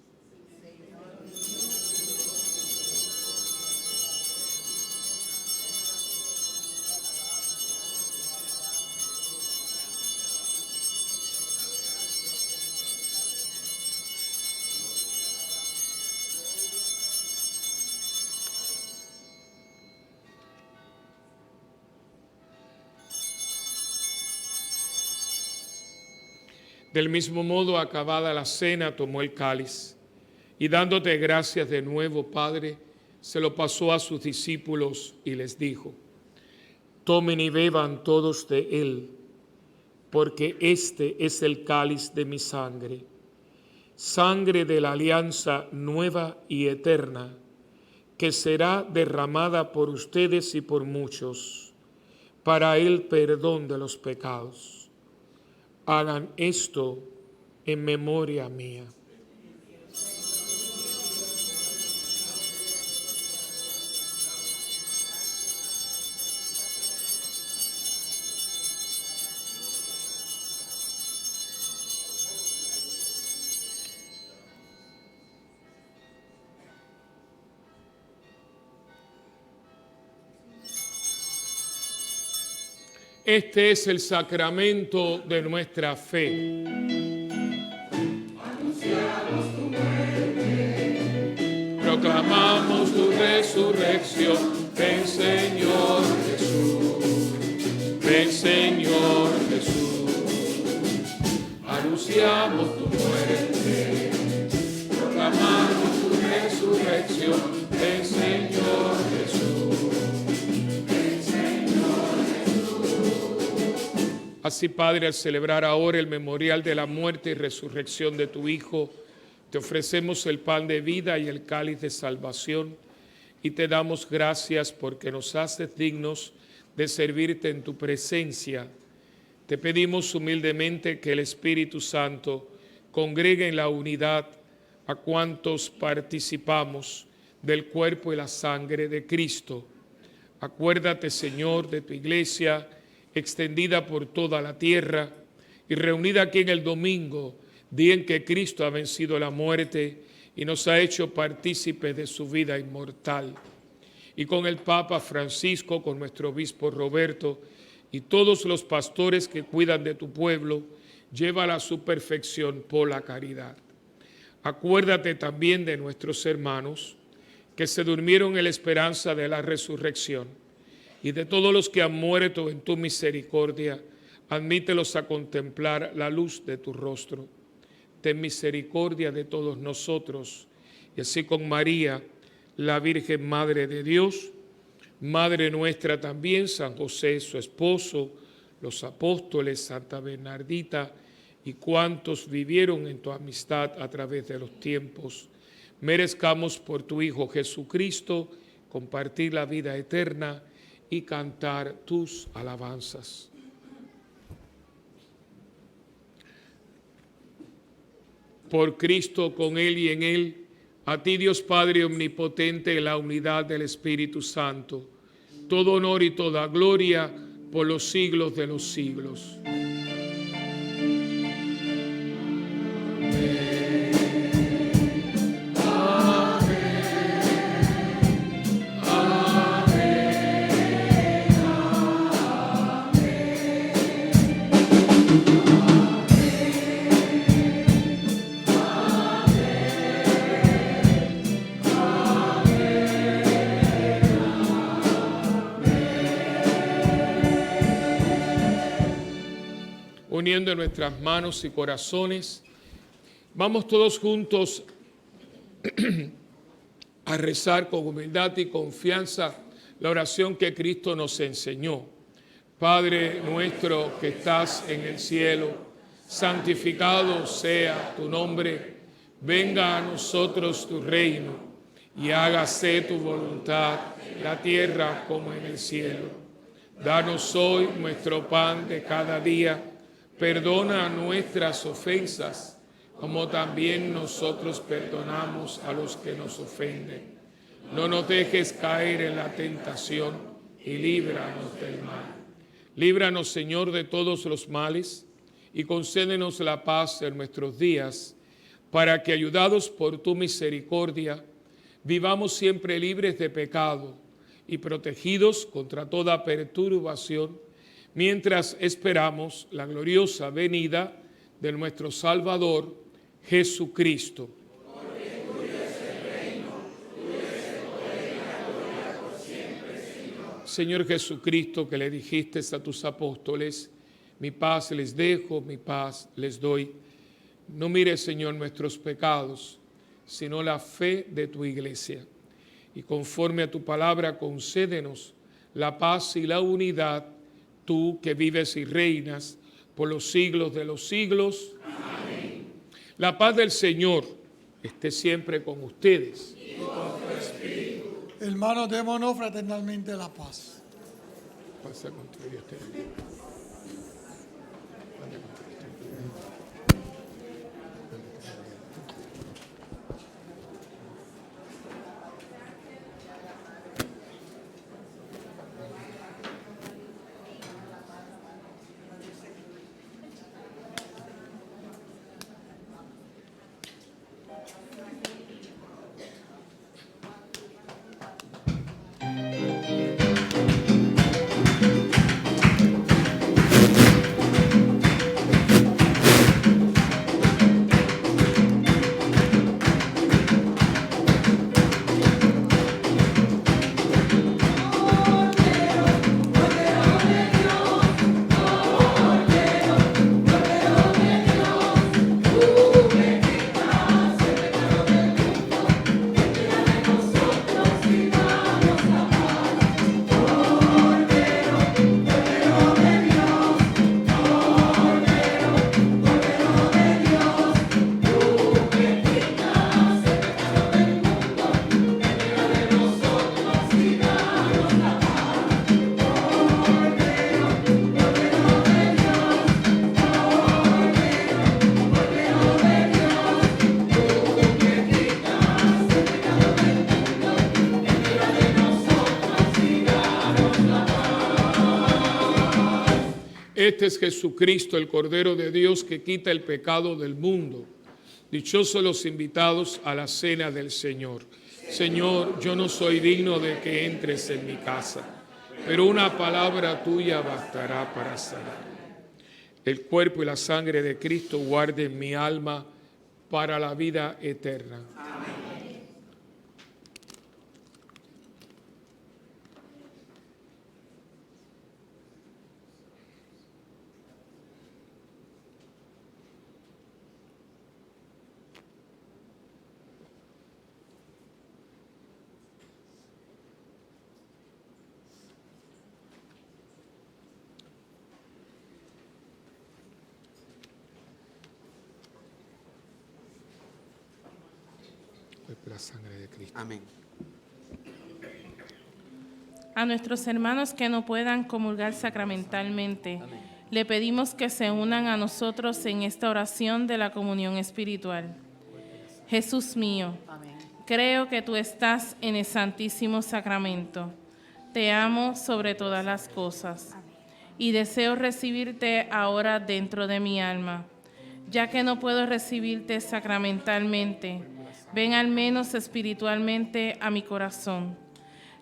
Del mismo modo, acabada la cena, tomó el cáliz y dándote gracias de nuevo, Padre, se lo pasó a sus discípulos y les dijo: tomen y beban todos de él, porque este es el cáliz de mi sangre, sangre de la alianza nueva y eterna, que será derramada por ustedes y por muchos, para el perdón de los pecados. Hagan esto en memoria mía. Este es el sacramento de nuestra fe. Anunciamos tu muerte, proclamamos tu resurrección. Ven, Señor Jesús, ven, Señor Jesús. Anunciamos tu muerte, proclamamos tu resurrección. Ven, Señor Jesús. Así, Padre, al celebrar ahora el memorial de la muerte y resurrección de tu Hijo, te ofrecemos el pan de vida y el cáliz de salvación y te damos gracias porque nos haces dignos de servirte en tu presencia. Te pedimos humildemente que el Espíritu Santo congregue en la unidad a cuantos participamos del cuerpo y la sangre de Cristo. Acuérdate, Señor, de tu iglesia extendida por toda la tierra y reunida aquí en el domingo, día en que Cristo ha vencido la muerte y nos ha hecho partícipes de su vida inmortal. Y con el Papa Francisco, con nuestro obispo Roberto y todos los pastores que cuidan de tu pueblo, llévala a su perfección por la caridad. Acuérdate también de nuestros hermanos que se durmieron en la esperanza de la resurrección, y de todos los que han muerto en tu misericordia, admítelos a contemplar la luz de tu rostro. Ten misericordia de todos nosotros, y así con María, la Virgen Madre de Dios, Madre nuestra también, San José, su esposo, los apóstoles, Santa Bernardita, y cuantos vivieron en tu amistad a través de los tiempos, merezcamos por tu Hijo Jesucristo compartir la vida eterna y cantar tus alabanzas. Por Cristo, con Él y en Él, a ti Dios Padre omnipotente, en la unidad del Espíritu Santo, todo honor y toda gloria por los siglos de los siglos. Uniendo nuestras manos y corazones, vamos todos juntos a rezar con humildad y confianza la oración que Cristo nos enseñó. Padre nuestro que estás en el cielo, santificado sea tu nombre, venga a nosotros tu reino y hágase tu voluntad en la tierra como en el cielo. Danos hoy nuestro pan de cada día, perdona nuestras ofensas, como también nosotros perdonamos a los que nos ofenden. No nos dejes caer en la tentación y líbranos del mal. Líbranos, Señor, de todos los males y concédenos la paz en nuestros días, para que, ayudados por tu misericordia, vivamos siempre libres de pecado y protegidos contra toda perturbación, mientras esperamos la gloriosa venida de nuestro Salvador, Jesucristo. Señor Jesucristo, que le dijiste a tus apóstoles, mi paz les dejo, mi paz les doy. No mires, Señor, nuestros pecados, sino la fe de tu iglesia. Y conforme a tu palabra, concédenos la paz y la unidad, tú que vives y reinas por los siglos de los siglos. Amén. La paz del Señor esté siempre con ustedes. Y con tu espíritu. Hermanos, démonos fraternalmente la paz. Pasa contra Dios. Este es Jesucristo, el Cordero de Dios, que quita el pecado del mundo. Dichosos los invitados a la cena del Señor. Señor, yo no soy digno de que entres en mi casa, pero una palabra tuya bastará para sanar. El cuerpo y la sangre de Cristo guarden mi alma para la vida eterna. Amén. La sangre de Cristo. Amén. A nuestros hermanos que no puedan comulgar sacramentalmente, le pedimos que se unan a nosotros en esta oración de la comunión espiritual. Jesús mío, creo que tú estás en el Santísimo Sacramento. Te amo sobre todas las cosas y deseo recibirte ahora dentro de mi alma. Ya que no puedo recibirte sacramentalmente, ven al menos espiritualmente a mi corazón.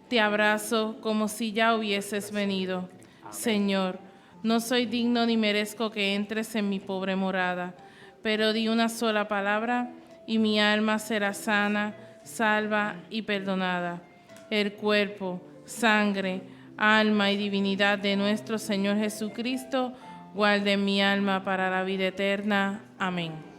Te abrazo como si ya hubieses venido. Señor, no soy digno ni merezco que entres en mi pobre morada, pero di una sola palabra y mi alma será sana, salva y perdonada. El cuerpo, sangre, alma y divinidad de nuestro Señor Jesucristo guarden mi alma para la vida eterna. Amén.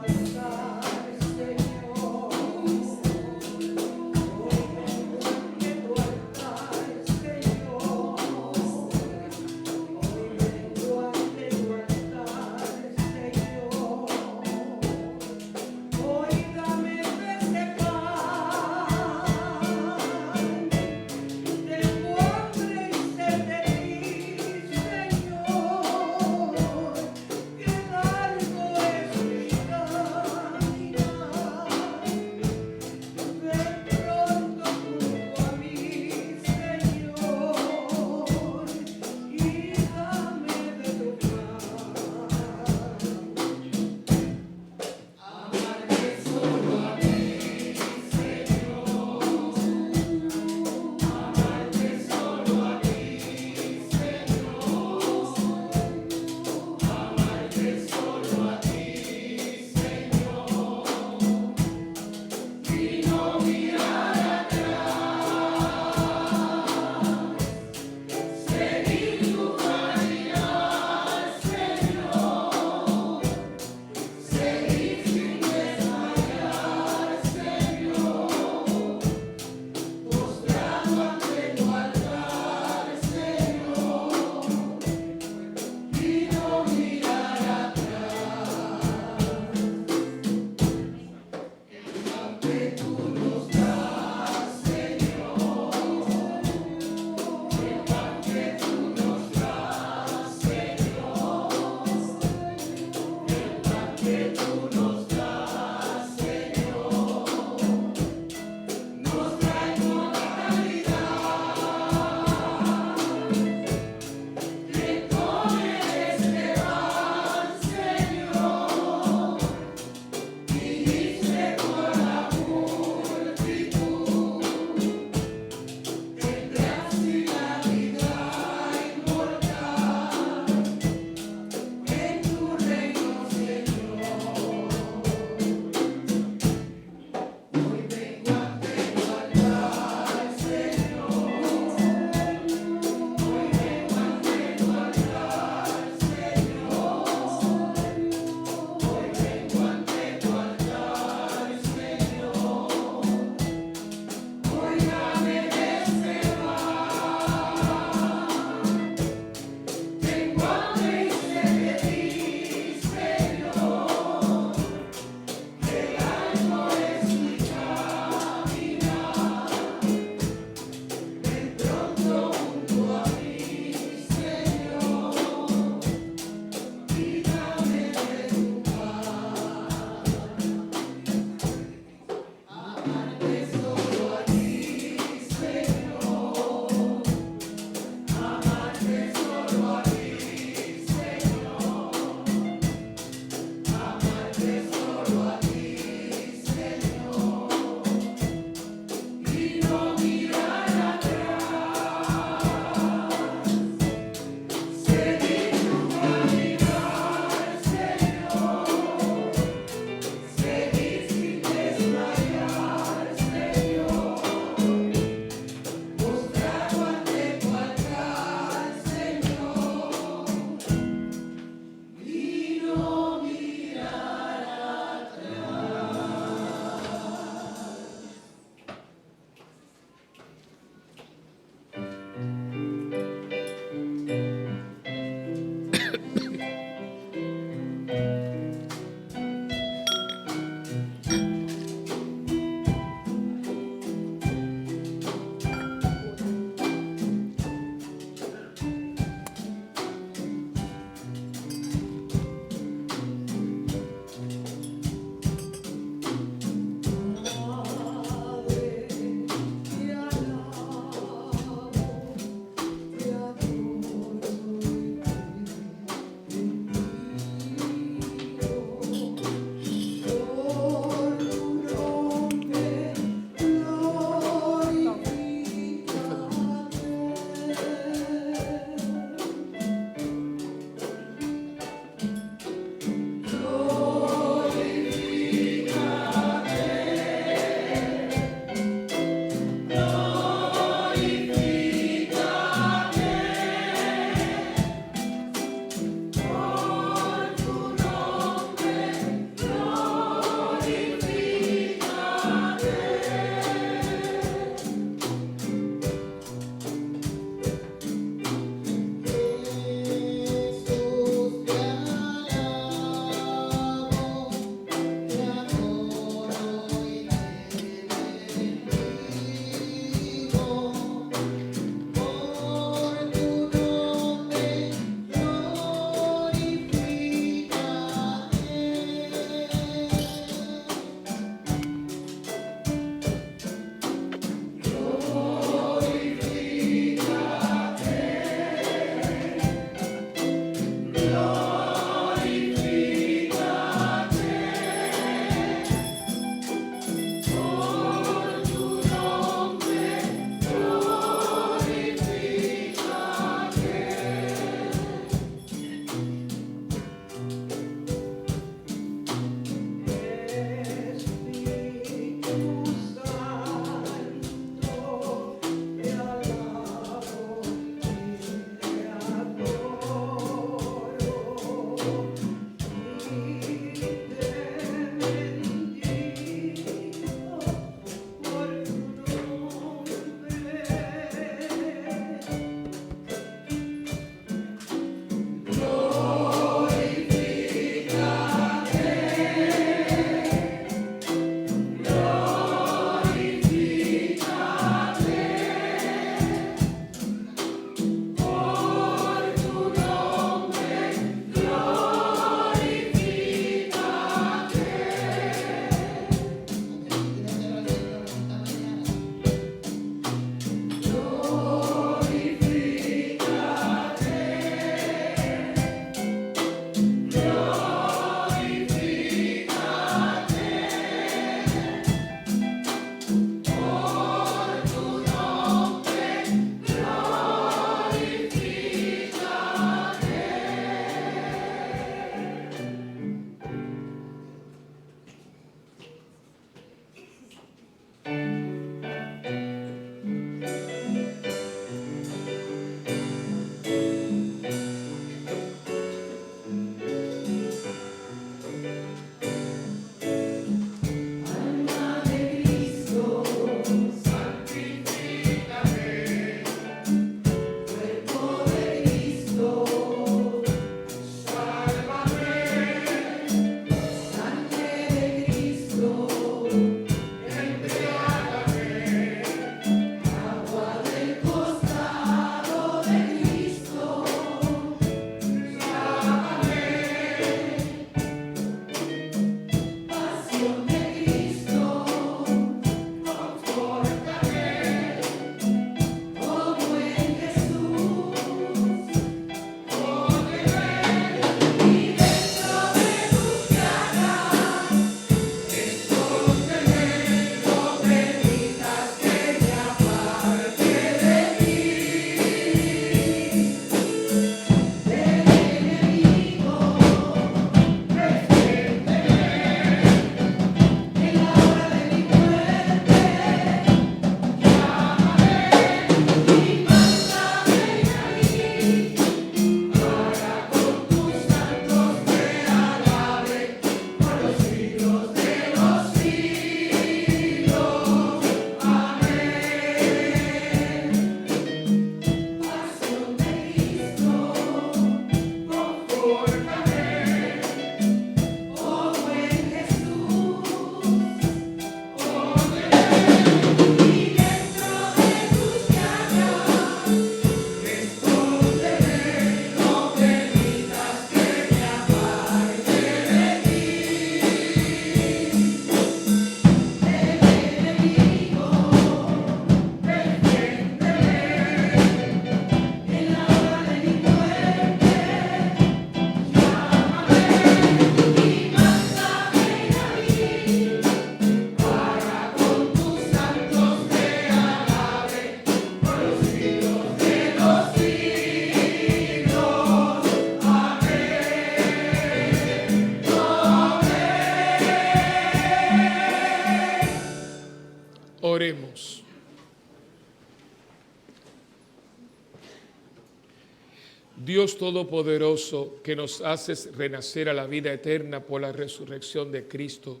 Dios Todopoderoso, que nos haces renacer a la vida eterna por la resurrección de Cristo,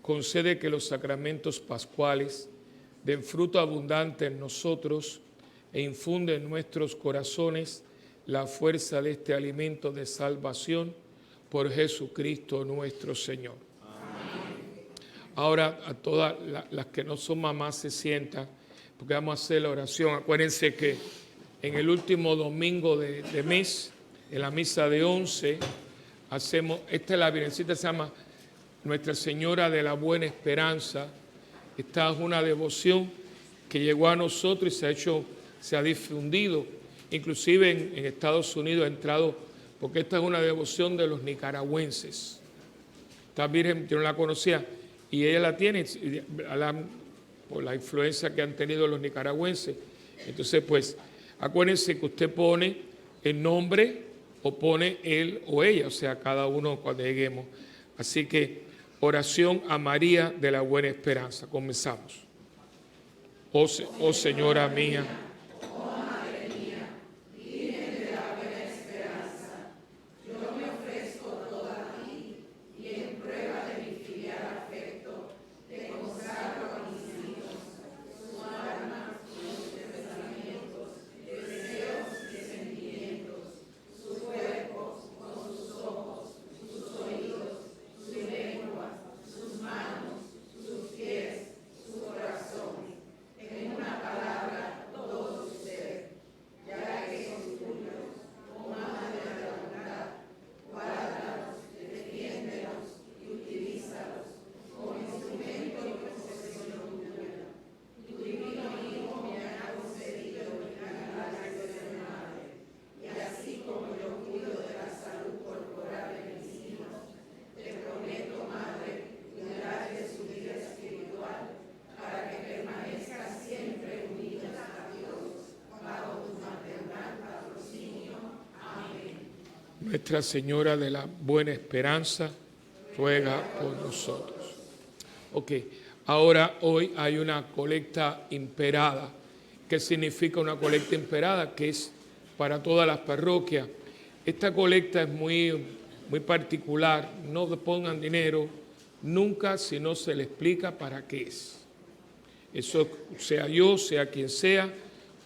concede que los sacramentos pascuales den fruto abundante en nosotros e infunde en nuestros corazones la fuerza de este alimento de salvación por Jesucristo nuestro Señor. Amén. Ahora a todas las que no son mamás se sientan, porque vamos a hacer la oración. Acuérdense que en el último domingo de mes, en la misa de 11, hacemos, esta es la virgencita, se llama Nuestra Señora de la Buena Esperanza. Esta es una devoción que llegó a nosotros y se ha difundido, inclusive en Estados Unidos ha entrado, porque esta es una devoción de los nicaragüenses. Esta virgen yo no la conocía y ella la tiene por la influencia que han tenido los nicaragüenses. Entonces, pues, acuérdense que usted pone el nombre o pone él o ella, o sea, cada uno cuando lleguemos. Así que, oración a María de la Buena Esperanza. Comenzamos. Oh Señora mía, Nuestra Señora de la Buena Esperanza, ruega por nosotros. Ok, ahora hoy hay una colecta imperada. ¿Qué significa una colecta imperada? Que es para todas las parroquias. Esta colecta es muy particular. No pongan dinero nunca si no se le explica para qué es. Eso sea yo, sea quien sea,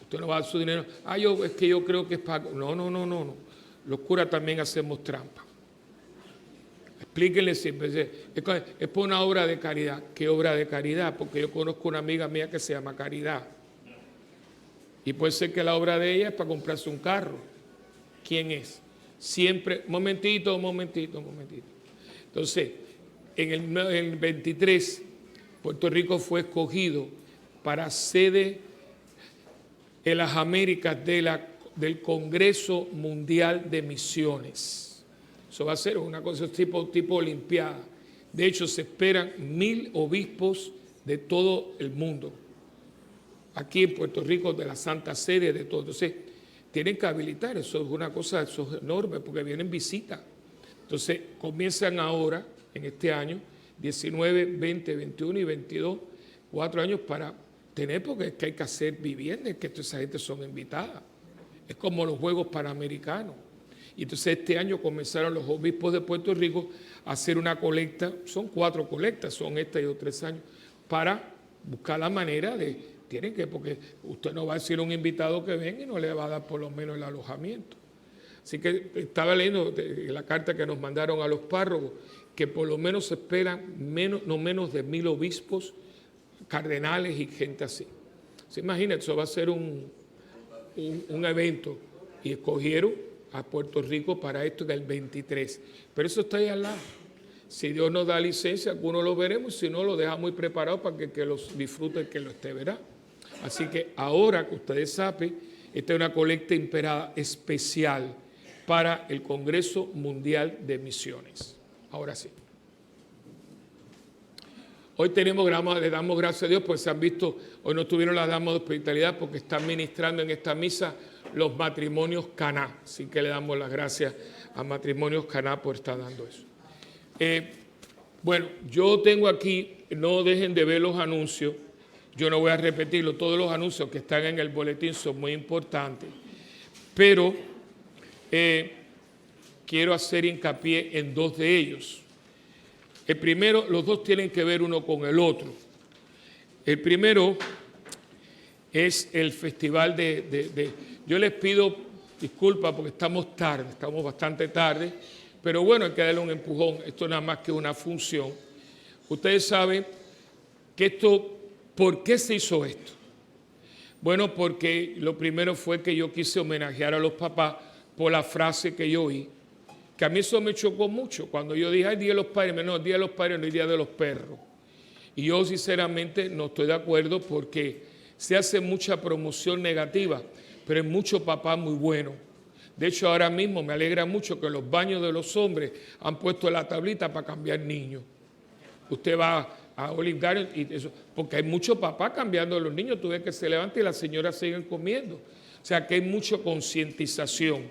usted no va a dar su dinero. Es que yo creo que es para... No. Los curas también hacemos trampa. Explíquenle siempre. Es por una obra de caridad. ¿Qué obra de caridad? Porque yo conozco una amiga mía que se llama Caridad. Y puede ser que la obra de ella es para comprarse un carro. ¿Quién es? Siempre, momentito. Entonces, en el 23, Puerto Rico fue escogido para sede en las Américas del Congreso Mundial de Misiones. Eso va a ser una cosa tipo olimpiada. De hecho, se esperan 1000 obispos de todo el mundo. Aquí en Puerto Rico, de la Santa Sede, de todo. Entonces, tienen que habilitar. Eso es una cosa, eso es enorme, porque vienen visitas. Entonces, comienzan ahora, en este año, 19, 20, 21 y 22, 4 años para tener, porque es que hay que hacer viviendas, que toda esa gente son invitadas. Es como los Juegos Panamericanos. Y entonces este año comenzaron los obispos de Puerto Rico a hacer una colecta, son 4 colectas, son esta y otros 3 años, para buscar la manera porque usted no va a decir a un invitado que venga y no le va a dar por lo menos el alojamiento. Así que estaba leyendo la carta que nos mandaron a los párrocos, que por lo menos se esperan no menos de 1000 obispos, cardenales y gente así. ¿Se imagina? Eso va a ser un evento, y escogieron a Puerto Rico para esto del 23, pero eso está ahí al lado. Si Dios nos da licencia, algunos lo veremos, si no lo deja muy preparado para que los disfrute, que lo esté, verá. Así que ahora que ustedes saben, esta es una colecta imperada especial para el Congreso Mundial de Misiones. Ahora sí. Hoy le damos gracias a Dios, pues se han visto, hoy no tuvieron las damas de hospitalidad porque están ministrando en esta misa los matrimonios Caná. Así que le damos las gracias a Matrimonios Caná por estar dando eso. Bueno, yo tengo aquí, no dejen de ver los anuncios, yo no voy a repetirlo, todos los anuncios que están en el boletín son muy importantes, pero quiero hacer hincapié en dos de ellos. El primero, los dos tienen que ver uno con el otro. El primero es el festival yo les pido disculpas porque estamos tarde, estamos bastante tarde, pero bueno, hay que darle un empujón. Esto nada más que una función. Ustedes saben que ¿por qué se hizo esto? Bueno, porque lo primero fue que yo quise homenajear a los papás por la frase que yo oí, que a mí eso me chocó mucho. Cuando yo dije, Día de los Padres, no, Día de los Padres no es Día de los Perros. Y yo sinceramente no estoy de acuerdo porque se hace mucha promoción negativa, pero hay muchos papás muy buenos. De hecho, ahora mismo me alegra mucho que en los baños de los hombres han puesto la tablita para cambiar niños. Usted va a Olive Garden y eso, porque hay muchos papás cambiando a los niños. Tú ves que se levantan y las señoras siguen comiendo. O sea que hay mucha concientización,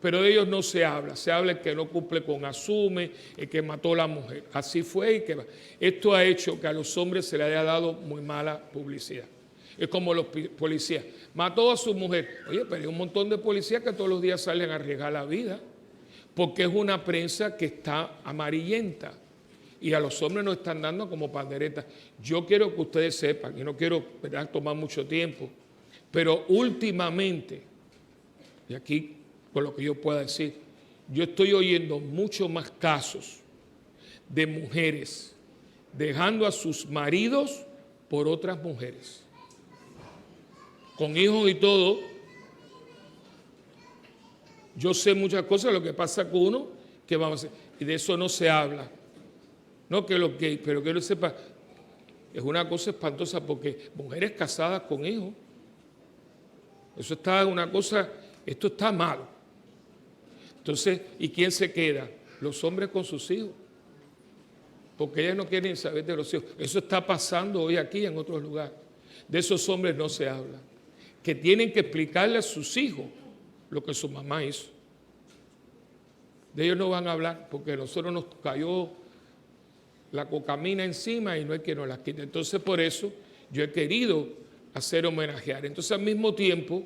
pero de ellos no se habla. Se habla el que no cumple con asume, el que mató a la mujer. Así fue y que esto ha hecho que a los hombres se les haya dado muy mala publicidad. Es como los policías. Mató a su mujer. Oye, pero hay un montón de policías que todos los días salen a arriesgar la vida, porque es una prensa que está amarillenta y a los hombres nos están dando como panderetas. Yo quiero que ustedes sepan, y no quiero, ¿verdad?, tomar mucho tiempo, pero últimamente, y aquí con lo que yo pueda decir, yo estoy oyendo mucho más casos de mujeres dejando a sus maridos por otras mujeres, con hijos y todo. Yo sé muchas cosas, lo que pasa con uno, que vamos a hacer, y de eso no se habla. No que los gays, pero que no sepa, es una cosa espantosa porque mujeres casadas con hijos, eso está una cosa, esto está malo. Entonces, ¿y quién se queda? Los hombres con sus hijos, porque ellas no quieren saber de los hijos. Eso está pasando hoy aquí en otros lugares. De esos hombres no se habla, que tienen que explicarle a sus hijos lo que su mamá hizo. De ellos no van a hablar porque a nosotros nos cayó la cocamina encima y no hay quien nos la quite. Entonces, por eso yo he querido hacer homenajear. Entonces, al mismo tiempo,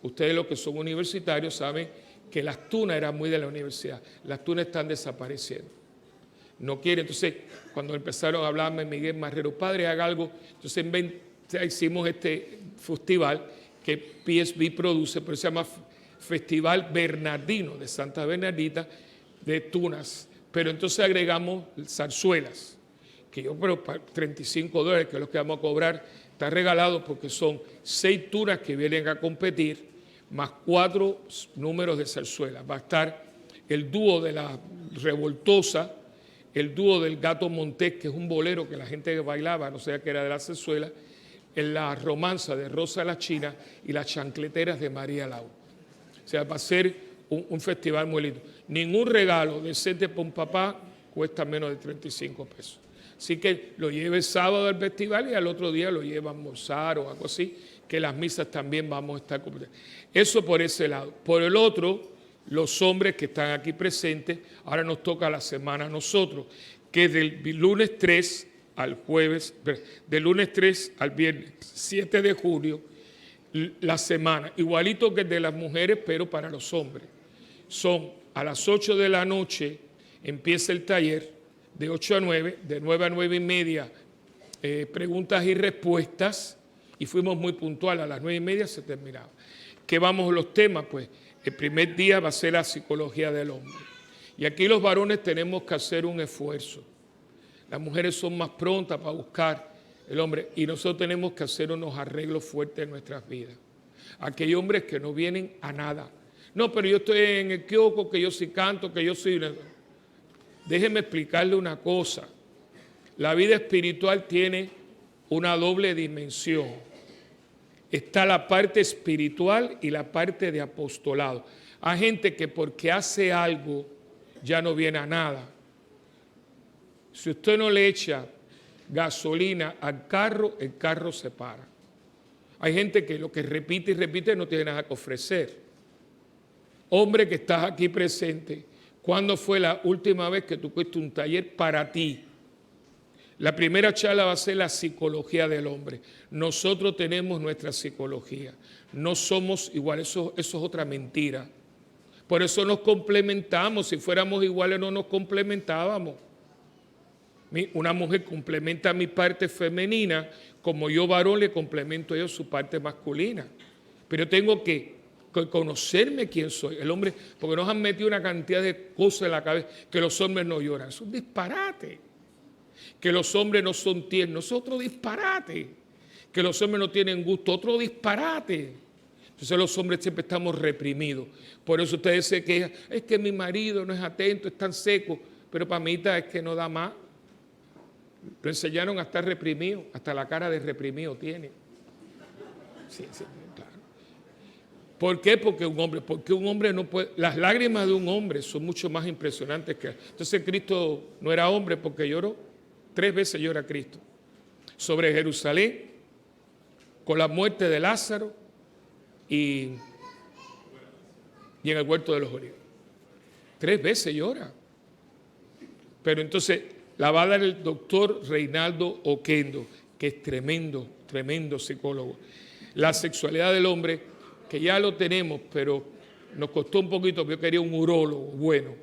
ustedes los que son universitarios saben que las tunas eran muy de la universidad. Las tunas están desapareciendo. No quieren. Entonces, cuando empezaron a hablarme Miguel Marrero, padre, haga algo. Entonces, hicimos este festival que PSB produce, pero se llama Festival Bernardino, de Santa Bernardita, de tunas. Pero entonces agregamos zarzuelas, que yo creo para $35, que es lo que vamos a cobrar, está regalado porque son 6 tunas que vienen a competir, más 4 números de zarzuela. Va a estar el dúo de la Revoltosa, el dúo del Gato Montés, que es un bolero que la gente bailaba, no sé qué era de la zarzuela, en la romanza de Rosa la China y las chancleteras de María Lau. O sea, va a ser un festival muy lindo. Ningún regalo decente para un papá cuesta menos de 35 pesos. Así que lo lleve el sábado al festival y al otro día lo lleva a almorzar o algo así, que las misas también vamos a estar completando. Eso por ese lado. Por el otro, los hombres que están aquí presentes, ahora nos toca la semana a nosotros, que es del lunes 3 al jueves, del lunes 3 al viernes 7 de julio, la semana, igualito que el de las mujeres, pero para los hombres. Son a las 8 de la noche, empieza el taller, de 8 a 9, de 9 a 9 y media, preguntas y respuestas, y fuimos muy puntuales, a las 9 y media se terminaba. ¿Qué vamos a los temas? Pues el primer día va a ser la psicología del hombre. Y aquí los varones tenemos que hacer un esfuerzo. Las mujeres son más prontas para buscar el hombre, y nosotros tenemos que hacer unos arreglos fuertes en nuestras vidas. Aquí hay hombres que no vienen a nada. No, pero yo estoy en el kiosco, que yo sí canto, que yo soy... Déjeme explicarle una cosa. La vida espiritual tiene una doble dimensión. Está la parte espiritual y la parte de apostolado. Hay gente que porque hace algo ya no viene a nada. Si usted no le echa gasolina al carro, el carro se para. Hay gente que lo que repite y repite no tiene nada que ofrecer. Hombre que estás aquí presente, ¿cuándo fue la última vez que tú fuiste un taller para ti? La primera charla va a ser la psicología del hombre. Nosotros tenemos nuestra psicología. No somos iguales, eso es otra mentira. Por eso nos complementamos. Si fuéramos iguales no nos complementábamos. Una mujer complementa mi parte femenina, como yo varón le complemento a ella su parte masculina. Pero tengo que conocerme quién soy. El hombre, porque nos han metido una cantidad de cosas en la cabeza, que los hombres no lloran. Es un disparate. Que los hombres no son tiernos, es otro disparate. Que los hombres no tienen gusto, otro disparate. Entonces los hombres siempre estamos reprimidos. Por eso ustedes se quejan, es que mi marido no es atento, es tan seco. Pero para mí es que no da más. Lo enseñaron a estar reprimido, hasta la cara de reprimido tiene. Sí, claro. ¿Por qué? Porque un hombre no puede. Las lágrimas de un hombre son mucho más impresionantes que. Entonces Cristo no era hombre porque lloró. 3 veces llora Cristo. Sobre Jerusalén, con la muerte de Lázaro y en el huerto de los Olivos. 3 veces llora. Pero entonces la va a dar el doctor Reinaldo Oquendo, que es tremendo, tremendo psicólogo. La sexualidad del hombre, que ya lo tenemos, pero nos costó un poquito, porque yo quería un urólogo bueno.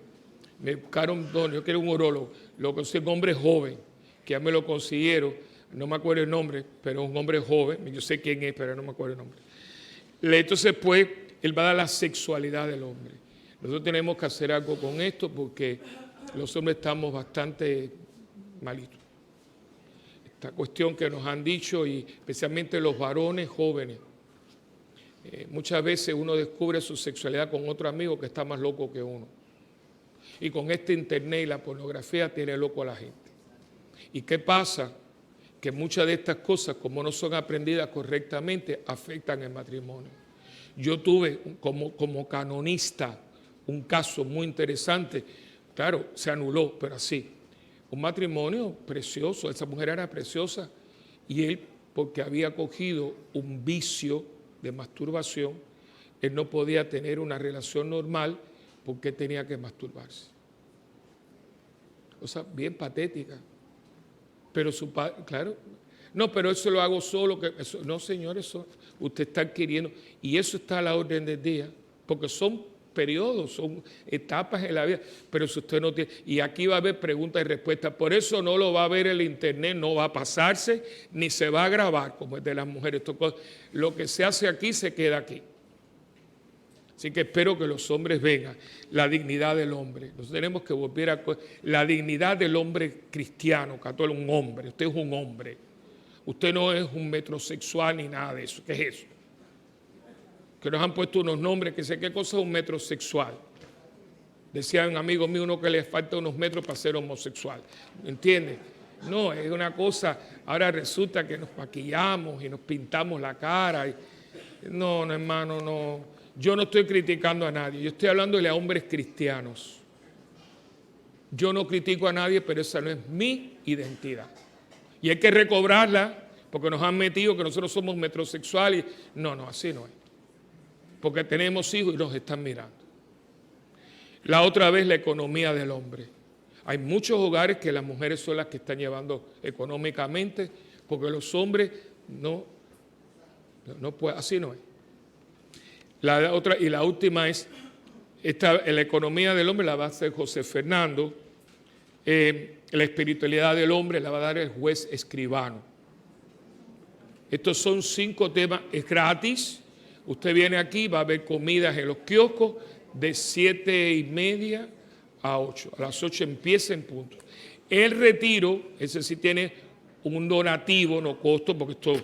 Me buscaron dos, yo quería un urólogo. Lo conseguí, un hombre joven, que ya me lo consiguieron, no me acuerdo el nombre, pero un hombre joven, yo sé quién es, pero no me acuerdo el nombre. Entonces, pues, él va a dar la sexualidad del hombre. Nosotros tenemos que hacer algo con esto porque los hombres estamos bastante malitos. Esta cuestión que nos han dicho, y especialmente los varones jóvenes, muchas veces uno descubre su sexualidad con otro amigo que está más loco que uno. Y con este internet y la pornografía tiene loco a la gente. ¿Y qué pasa? Que muchas de estas cosas, como no son aprendidas correctamente, afectan el matrimonio. Yo tuve como canonista un caso muy interesante, claro, se anuló, pero así. Un matrimonio precioso, esa mujer era preciosa y él, porque había cogido un vicio de masturbación, él no podía tener una relación normal porque tenía que masturbarse. Cosa bien patética. Pero su padre, claro, no, pero eso lo hago solo. No, señor, eso usted está adquiriendo. Y eso está a la orden del día, porque son periodos, son etapas en la vida, pero si usted no tiene, y aquí va a haber preguntas y respuestas, por eso no lo va a ver el internet, no va a pasarse, ni se va a grabar, como es de las mujeres, lo que se hace aquí se queda aquí. Así que espero que los hombres vengan, la dignidad del hombre, nosotros tenemos que volver a la dignidad del hombre cristiano, católico, un hombre, usted es un hombre, usted no es un metrosexual ni nada de eso, ¿qué es eso? Que nos han puesto unos nombres, que sé qué cosa es un metrosexual. Decía un amigo mío, uno que le falta unos metros para ser homosexual. ¿Entiendes? No, es una cosa, ahora resulta que nos maquillamos y nos pintamos la cara. No, hermano, no. Yo no estoy criticando a nadie, yo estoy hablándole a hombres cristianos. Yo no critico a nadie, pero esa no es mi identidad. Y hay que recobrarla, porque nos han metido que nosotros somos metrosexuales. No, así no es. Porque tenemos hijos y nos están mirando. La otra vez, la economía del hombre. Hay muchos hogares que las mujeres son las que están llevando económicamente, porque los hombres no pueden, así no es. La otra y la última es, la economía del hombre la va a hacer José Fernando, la espiritualidad del hombre la va a dar el juez escribano. Estos son 5 temas, es gratis. Usted viene aquí, va a ver comidas en los kioscos de 7:30 a 8. A las 8 empieza en punto. El retiro, ese sí tiene un donativo, no costo, porque esto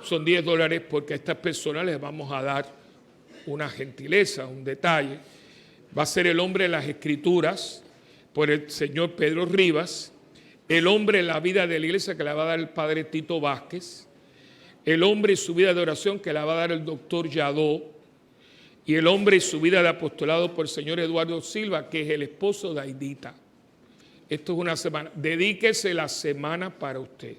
son $10, porque a estas personas les vamos a dar una gentileza, un detalle. Va a ser el hombre de las Escrituras, por el señor Pedro Rivas. El hombre en la vida de la iglesia, que la va a dar el padre Tito Vázquez. El hombre y su vida de oración, que la va a dar el doctor Yadó, y el hombre y su vida de apostolado por el señor Eduardo Silva, que es el esposo de Aidita. Esto es una semana. Dedíquese la semana para usted.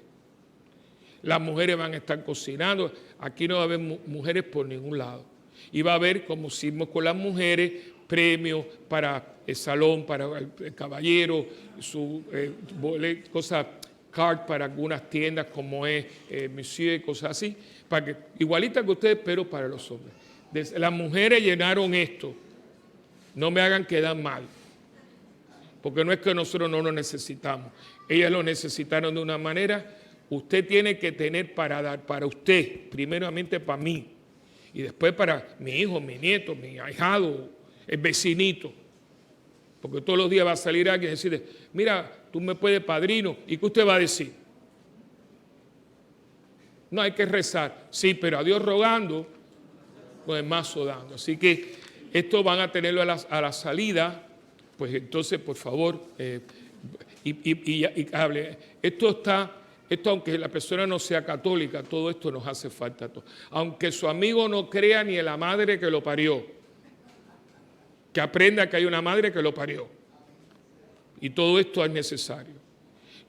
Las mujeres van a estar cocinando. Aquí no va a haber mujeres por ningún lado. Y va a haber, como hicimos con las mujeres, premios para el salón, para el caballero, su cosas, card para algunas tiendas como es Monsieur y cosas así, para que, igualita que ustedes, pero para los hombres. Las mujeres llenaron esto No me hagan quedar mal, porque no es que nosotros no lo necesitamos. Ellas lo necesitaron de una manera. Usted tiene que tener para dar, para usted, primeramente para mí, y después para mi hijo, mi nieto, mi ahijado, el vecinito. Porque todos los días va a salir alguien y decirle, mira, tú me puedes padrino. ¿Y qué usted va a decir? No, hay que rezar. Sí, pero a Dios rogando, con el mazo dando. Así que esto van a tenerlo a la salida. Pues entonces, por favor, hable. Esto, aunque la persona no sea católica, todo esto nos hace falta. Aunque su amigo no crea ni en la madre que lo parió, que aprenda que hay una madre que lo parió. Y todo esto es necesario.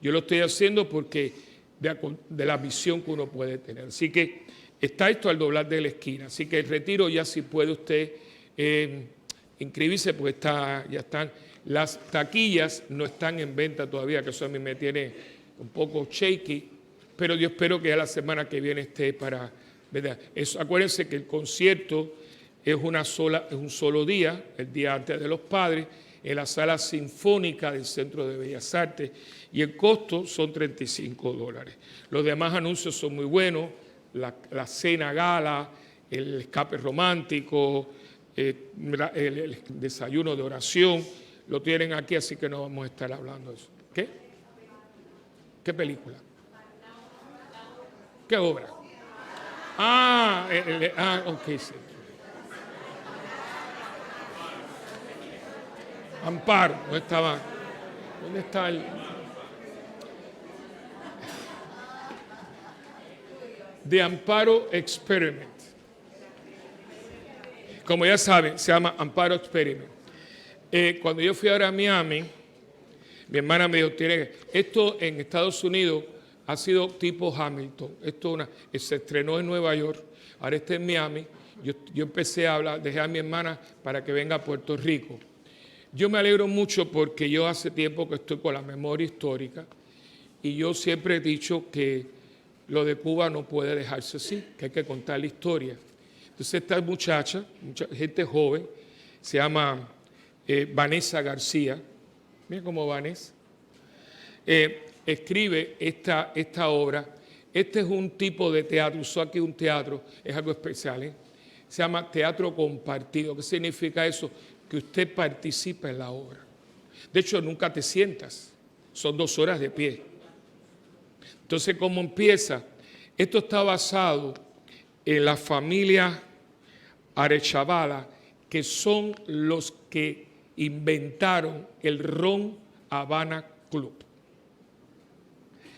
Yo lo estoy haciendo porque de la visión que uno puede tener. Así que está esto al doblar de la esquina. Así que el retiro ya si puede usted inscribirse, pues ya están. Las taquillas no están en venta todavía, que eso a mí me tiene un poco shaky, pero yo espero que ya la semana que viene esté para, ¿verdad? Acuérdense que el concierto es un solo día, el día antes de los padres, en la sala sinfónica del Centro de Bellas Artes, y el costo son $35. Los demás anuncios son muy buenos, la cena gala, el escape romántico, el desayuno de oración, lo tienen aquí, así que no vamos a estar hablando de eso. ¿Qué? ¿Qué película? ¿Qué obra? Ok, sí. Amparo, ¿dónde estaba? ¿Dónde está el...? The Amparo Experiment. Como ya saben, se llama Amparo Experiment. Cuando yo fui ahora a Miami, mi hermana me dijo, esto en Estados Unidos ha sido tipo Hamilton. Se estrenó en Nueva York, ahora está en Miami. Yo empecé a hablar, dejé a mi hermana para que venga a Puerto Rico. Yo me alegro mucho porque yo hace tiempo que estoy con la memoria histórica y yo siempre he dicho que lo de Cuba no puede dejarse así, que hay que contar la historia. Entonces esta muchacha, gente joven, se llama Vanessa García, mira cómo Vanessa, escribe esta obra. Este es un tipo de teatro, usó aquí un teatro, es algo especial, se llama teatro compartido. ¿Qué significa eso? Que usted participa en la obra. De hecho, nunca te sientas, son 2 horas de pie. Entonces, ¿cómo empieza? Esto está basado en la familia Arechavala, que son los que inventaron el Ron Habana Club.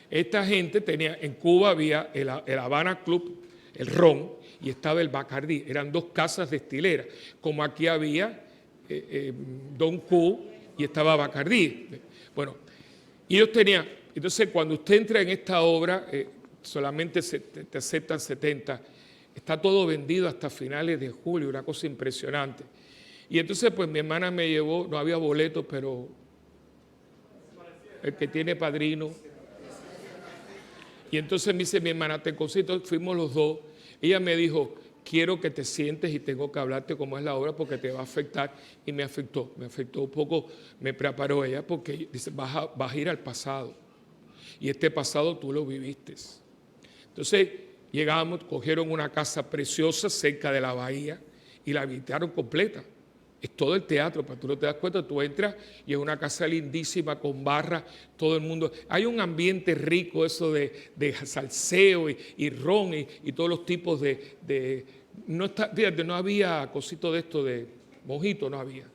Esta gente tenía, en Cuba había el Habana Club, el Ron, y estaba el Bacardí. Eran 2 casas destileras, como aquí había Don Q y estaba Bacardí. Bueno, y ellos tenían, entonces cuando usted entra en esta obra, solamente te aceptan 70, está todo vendido hasta finales de julio, una cosa impresionante. Y entonces pues mi hermana me llevó, no había boletos, pero el que tiene padrino. Y entonces me dice mi hermana, te consigo, fuimos los 2. Ella me dijo, quiero que te sientes y tengo que hablarte cómo es la obra porque te va a afectar. Y me afectó un poco, me preparó ella porque dice, vas a ir al pasado. Y este pasado tú lo viviste. Entonces llegamos, cogieron una casa preciosa cerca de la bahía y la habitaron completa. Es todo el teatro, pero tú no te das cuenta, tú entras y es una casa lindísima con barras, todo el mundo. Hay un ambiente rico, eso de salseo y ron y todos los tipos fíjate, no había cosito de esto de mojito, no había.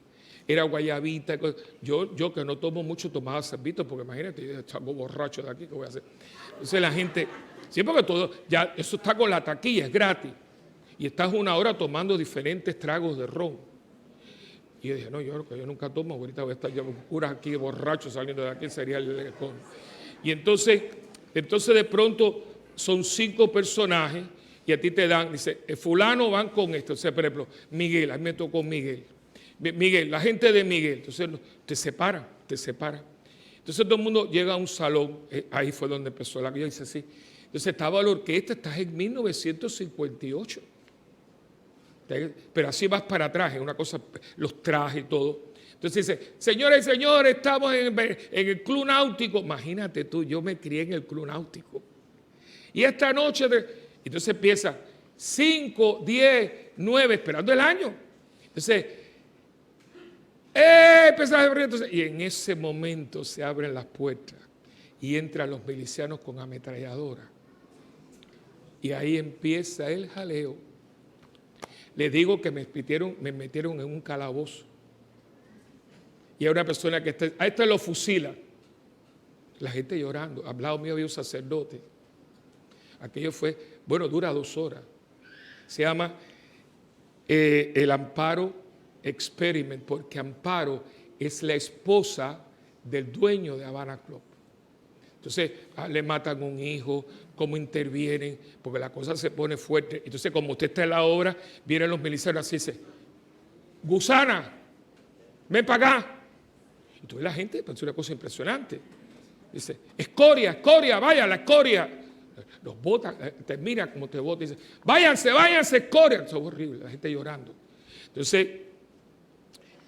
Era guayabita. Yo que no tomo mucho, tomaba cervito, porque imagínate, yo salgo borracho de aquí, ¿qué voy a hacer? Entonces la gente, siempre que todo, ya eso está con la taquilla, es gratis. Y estás 1 hora tomando diferentes tragos de ron. Y yo dije, no, yo nunca tomo, ahorita voy a estar ya curas aquí borrachos saliendo de aquí, sería el colmo. Y entonces de pronto son 5 personajes y a ti te dan, dice, fulano van con esto. O sea, por ejemplo, Miguel, a mí me tocó Miguel. Miguel, la gente de Miguel. Entonces te separan. Entonces todo el mundo llega a un salón, ahí fue donde empezó la que yo hice así. Entonces estaba la orquesta, estás en 1958. Pero así vas para atrás, es una cosa, los trajes y todo. Entonces dice, señores y señores, estamos en el club náutico. Imagínate tú, yo me crié en el club náutico. Y esta noche, entonces empieza 5, 10, 9, esperando el año. Entonces, y en ese momento se abren las puertas y entran los milicianos con ametralladoras. Y ahí empieza el jaleo. Les digo que me metieron en un calabozo. Y hay una persona que a este lo fusila. La gente llorando. Al lado mío había un sacerdote. Aquello fue, dura 2 horas. Se llama el Amparo Experiment, porque Amparo es la esposa del dueño de Havana Club. Entonces, le matan un hijo, cómo intervienen, porque la cosa se pone fuerte. Entonces, como usted está en la obra, vienen los milicianos así, dice, gusana, ven para acá. Y tú ves la gente, es una cosa impresionante. Dice, escoria, vaya, la escoria. Los botan, te mira como te botan, dice, váyanse, escoria. Eso es horrible, la gente llorando. Entonces,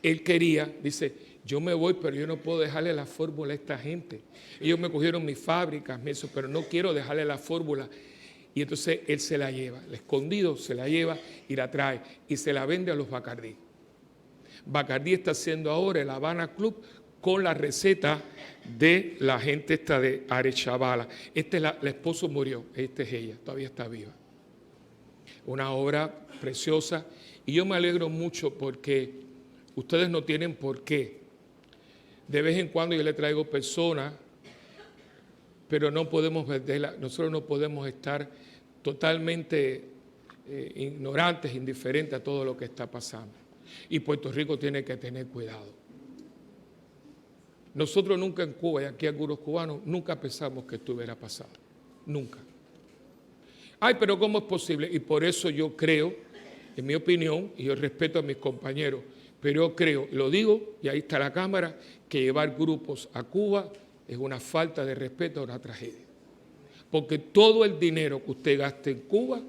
él quería, dice, yo me voy, pero yo no puedo dejarle la fórmula a esta gente. Ellos me cogieron mis fábricas, pero no quiero dejarle la fórmula. Y entonces él se la lleva, el escondido se la lleva y la trae y se la vende a los Bacardí. Bacardí está haciendo ahora el Havana Club con la receta de la gente esta de Arechavala. La esposa murió, esta es ella, todavía está viva. Una obra preciosa y yo me alegro mucho porque ustedes no tienen por qué. De vez en cuando yo le traigo personas, pero no podemos verla, nosotros no podemos estar totalmente ignorantes, indiferentes a todo lo que está pasando. Y Puerto Rico tiene que tener cuidado. Nosotros nunca en Cuba, y aquí algunos cubanos, nunca pensamos que esto hubiera pasado. Nunca. Ay, pero ¿cómo es posible? Y por eso yo creo, en mi opinión, y yo respeto a mis compañeros, pero yo creo, lo digo, y ahí está la cámara, que llevar grupos a Cuba es una falta de respeto, una tragedia. Porque todo el dinero que usted gaste en Cuba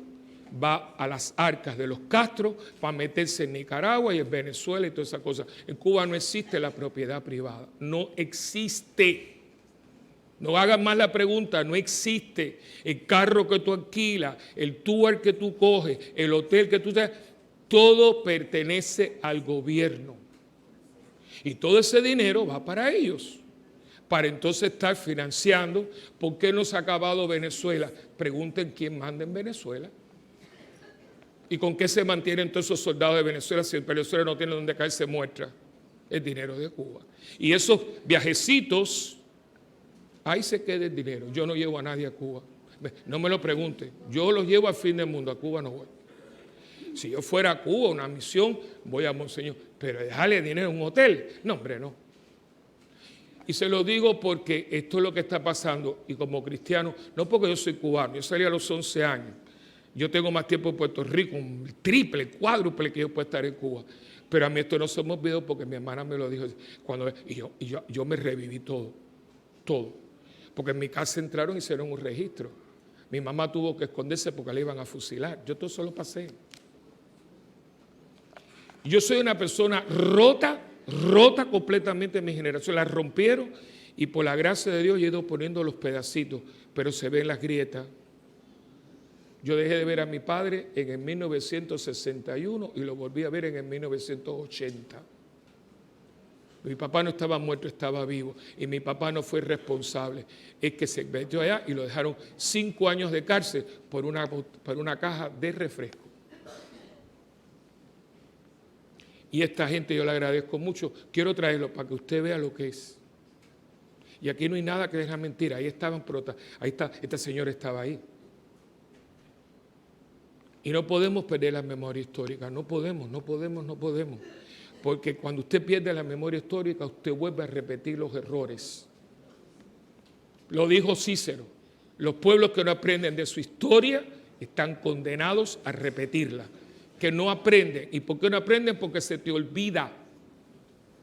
va a las arcas de los Castro para meterse en Nicaragua y en Venezuela y todas esas cosas. En Cuba no existe la propiedad privada, no existe. No hagan más la pregunta, no existe. El carro que tú alquilas, el tour que tú coges, el hotel que tú te... Todo pertenece al gobierno. Y todo ese dinero va para ellos, para entonces estar financiando. ¿Por qué no se ha acabado Venezuela? Pregunten quién manda en Venezuela. ¿Y con qué se mantienen todos esos soldados de Venezuela si el Venezuela no tiene donde caerse muestra? El dinero de Cuba. Y esos viajecitos, ahí se queda el dinero. Yo no llevo a nadie a Cuba. No me lo pregunten. Yo los llevo al fin del mundo. A Cuba no voy. Si yo fuera a Cuba, una misión, voy a Monseñor. Pero dejarle dinero en un hotel, no, hombre, no. Y se lo digo porque esto es lo que está pasando. Y como cristiano, no porque yo soy cubano, yo salí a los 11 años. Yo tengo más tiempo en Puerto Rico, un triple, cuádruple que yo puedo estar en Cuba. Pero a mí esto no se me olvidó porque mi hermana me lo dijo. Y yo me reviví todo. Porque en mi casa entraron y hicieron un registro. Mi mamá tuvo que esconderse porque la iban a fusilar. Yo todo eso lo pasé. Yo soy una persona rota completamente en mi generación. La rompieron y por la gracia de Dios yo he ido poniendo los pedacitos, pero se ven las grietas. Yo dejé de ver a mi padre en el 1961 y lo volví a ver en el 1980. Mi papá no estaba muerto, estaba vivo. Y mi papá no fue responsable. Es que se metió allá y lo dejaron 5 años de cárcel por una caja de refresco. Y esta gente yo le agradezco mucho. Quiero traerlo para que usted vea lo que es. Y aquí no hay nada que dejar mentira. Ahí estaban ahí está, esta señora estaba ahí. Y no podemos perder la memoria histórica. No podemos. Porque cuando usted pierde la memoria histórica, usted vuelve a repetir los errores. Lo dijo Cícero. Los pueblos que no aprenden de su historia están condenados a repetirla. Que no aprenden. ¿Y por qué no aprenden? Porque se te olvida.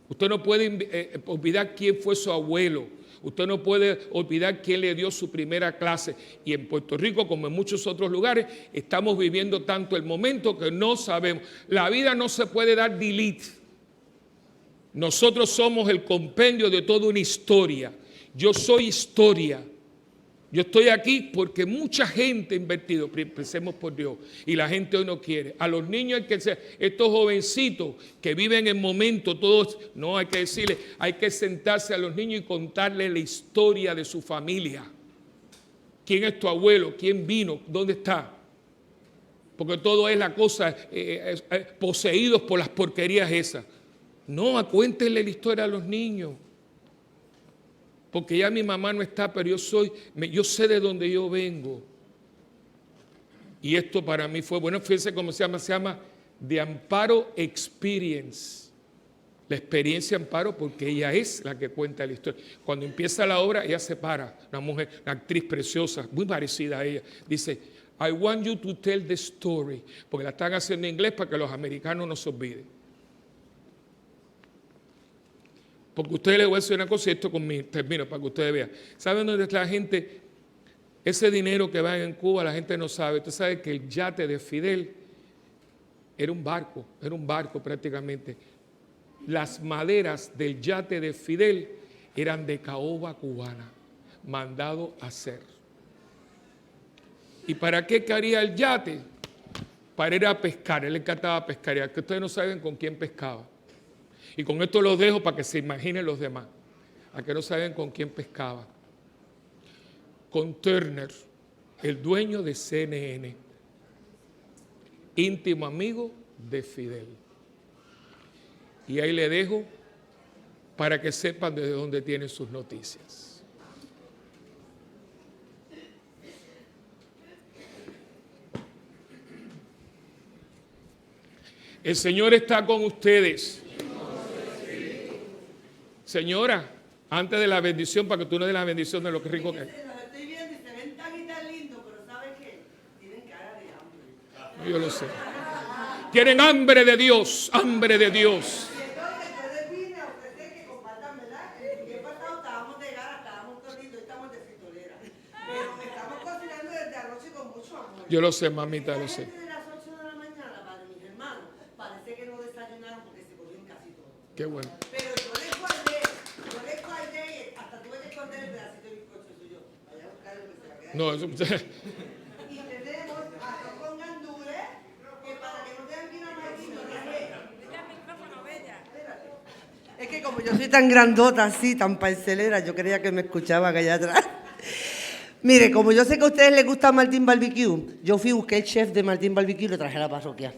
Usted no puede olvidar quién fue su abuelo. Usted no puede olvidar quién le dio su primera clase. Y en Puerto Rico, como en muchos otros lugares, estamos viviendo tanto el momento que no sabemos. La vida no se puede dar delete. Nosotros somos el compendio de toda una historia. Yo soy historia. Yo estoy aquí porque mucha gente ha invertido, pensemos por Dios, y la gente hoy no quiere. A los niños hay que ser, estos jovencitos que viven en momentos, todos, no hay que decirles, hay que sentarse a los niños y contarles la historia de su familia. ¿Quién es tu abuelo? ¿Quién vino? ¿Dónde está? Porque todo es la cosa, poseídos por las porquerías esas. No, cuéntenle la historia a los niños. Porque ya mi mamá no está, pero yo sé de dónde yo vengo. Y esto para mí fue, bueno, fíjense cómo se llama The Amparo Experience. La experiencia Amparo, porque ella es la que cuenta la historia. Cuando empieza la obra, ella se para, una mujer, una actriz preciosa, muy parecida a ella. Dice, I want you to tell the story. Porque la están haciendo en inglés para que los americanos no se olviden. Porque ustedes les voy a decir una cosa y esto termino para que ustedes vean. ¿Saben dónde está la gente? Ese dinero que va en Cuba la gente no sabe. Usted sabe que el yate de Fidel era un barco prácticamente. Las maderas del yate de Fidel eran de caoba cubana, mandado a hacer. ¿Y para qué quería el yate? Para ir a pescar. Él le encantaba pescar. Que ustedes no saben con quién pescaba. Y con esto los dejo para que se imaginen los demás. A que no saben con quién pescaba. Con Turner, el dueño de CNN, íntimo amigo de Fidel. Y ahí le dejo para que sepan desde dónde tienen sus noticias. El Señor está con ustedes. Señora, antes de la bendición, para que tú no des la bendición de lo que rico que es. Los estoy viendo y se ven tan y tan lindos, pero ¿saben qué? Tienen cara de hambre. Yo lo sé. Tienen hambre de Dios, hambre de Dios. Y entonces yo les vine a ofrecer que compartan, ¿verdad? El día pasado estábamos de gala, estábamos corriendo, estamos de fritolera. Pero estamos cocinando desde anoche con mucho amor. Yo lo sé, mamita, lo sé. Desde las 8 de la mañana, para mis hermanos, parece que no desayunaron porque se comieron casi todo. Qué bueno. Pero yo les guardé, hasta tuve que esconder el pedacito de bizcocho suyo. Vaya a buscar lo que se va a quedar. No, eso. Y tenemos arroz con gandules, que para que no tengan que ir a Marquito, es que como yo soy tan grandota así, tan parcelera, yo creía que me escuchaban allá atrás. Mire, como yo sé que a ustedes les gusta Martín Barbecue, yo fui y busqué el chef de Martín Barbecue y lo traje a la parroquia.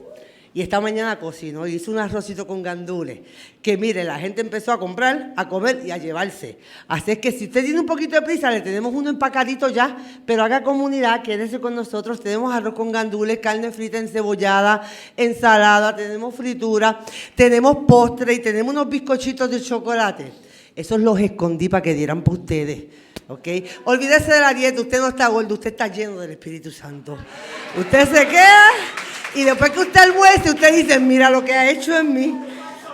Y esta mañana cocinó y hizo un arrocito con gandules, que mire, la gente empezó a comprar, a comer y a llevarse. Así es que si usted tiene un poquito de prisa, le tenemos uno empacadito ya, pero haga comunidad, quédese con nosotros. Tenemos arroz con gandules, carne frita encebollada, ensalada, tenemos fritura, tenemos postre y tenemos unos bizcochitos de chocolate. Esos los escondí para que dieran para ustedes. ¿Ok? Olvídese de la dieta, usted no está gordo, usted está lleno del Espíritu Santo. Usted se queda y después que usted almuerce, usted dice, mira lo que ha hecho en mí,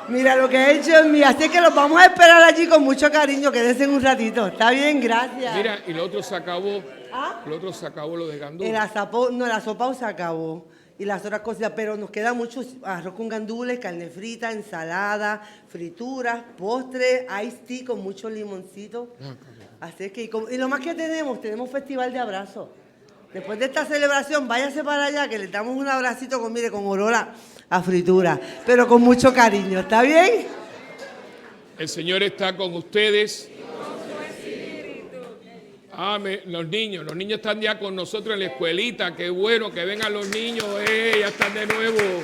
mira lo que ha hecho en mí. Así que los vamos a esperar allí con mucho cariño, quédense un ratito. ¿Está bien? Gracias. Mira, y lo otro se acabó. ¿Ah? Lo otro se acabó, lo de gandules. La sopa se acabó. Y las otras cosas, pero nos queda mucho arroz con gandules, carne frita, ensalada, frituras, postre, iced tea con mucho limoncito. Así que, y lo más que tenemos festival de abrazos. Después de esta celebración, váyase para allá que le damos un abracito con, mire, con olor a fritura, pero con mucho cariño. ¿Está bien? El Señor está con ustedes. Amén. Los niños están ya con nosotros en la escuelita. Qué bueno que vengan los niños. Ya están de nuevo.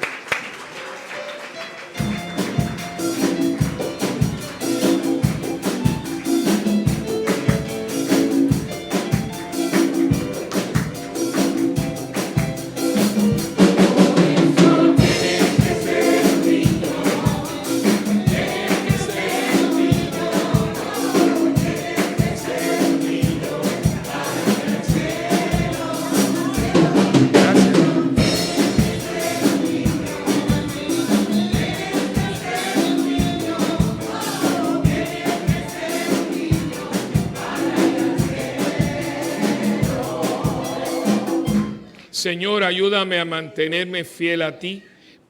Señor, ayúdame a mantenerme fiel a ti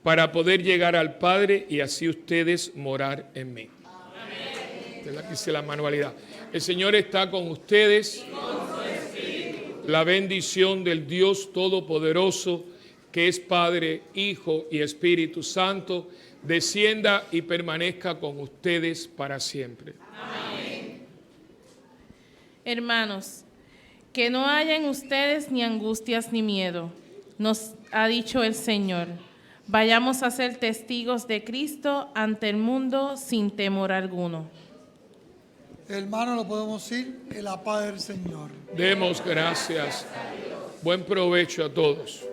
para poder llegar al Padre y así ustedes morar en mí. Amén. Dice la manualidad. El Señor está con ustedes. La bendición del Dios Todopoderoso, que es Padre, Hijo y Espíritu Santo, descienda y permanezca con ustedes para siempre. Amén. Hermanos, que no haya en ustedes ni angustias ni miedo, nos ha dicho el Señor. Vayamos a ser testigos de Cristo ante el mundo sin temor alguno. Hermano, lo podemos decir en la paz del Señor. Demos gracias. Buen provecho a todos.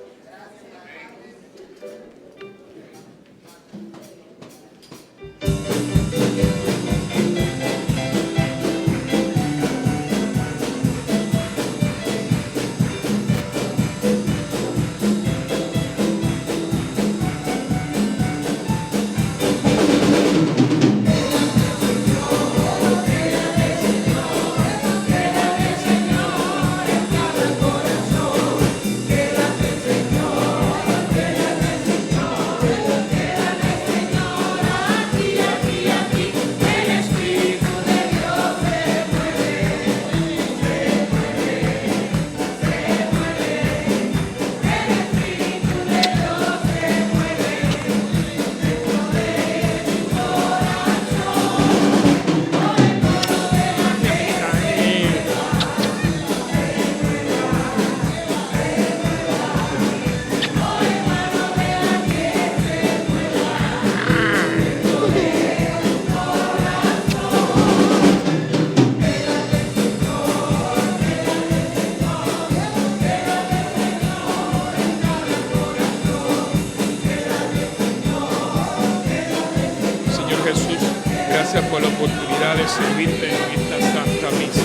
Gracias por la oportunidad de servirte en esta Santa Misa.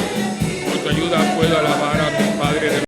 Con tu ayuda puedo alabar a mi Padre de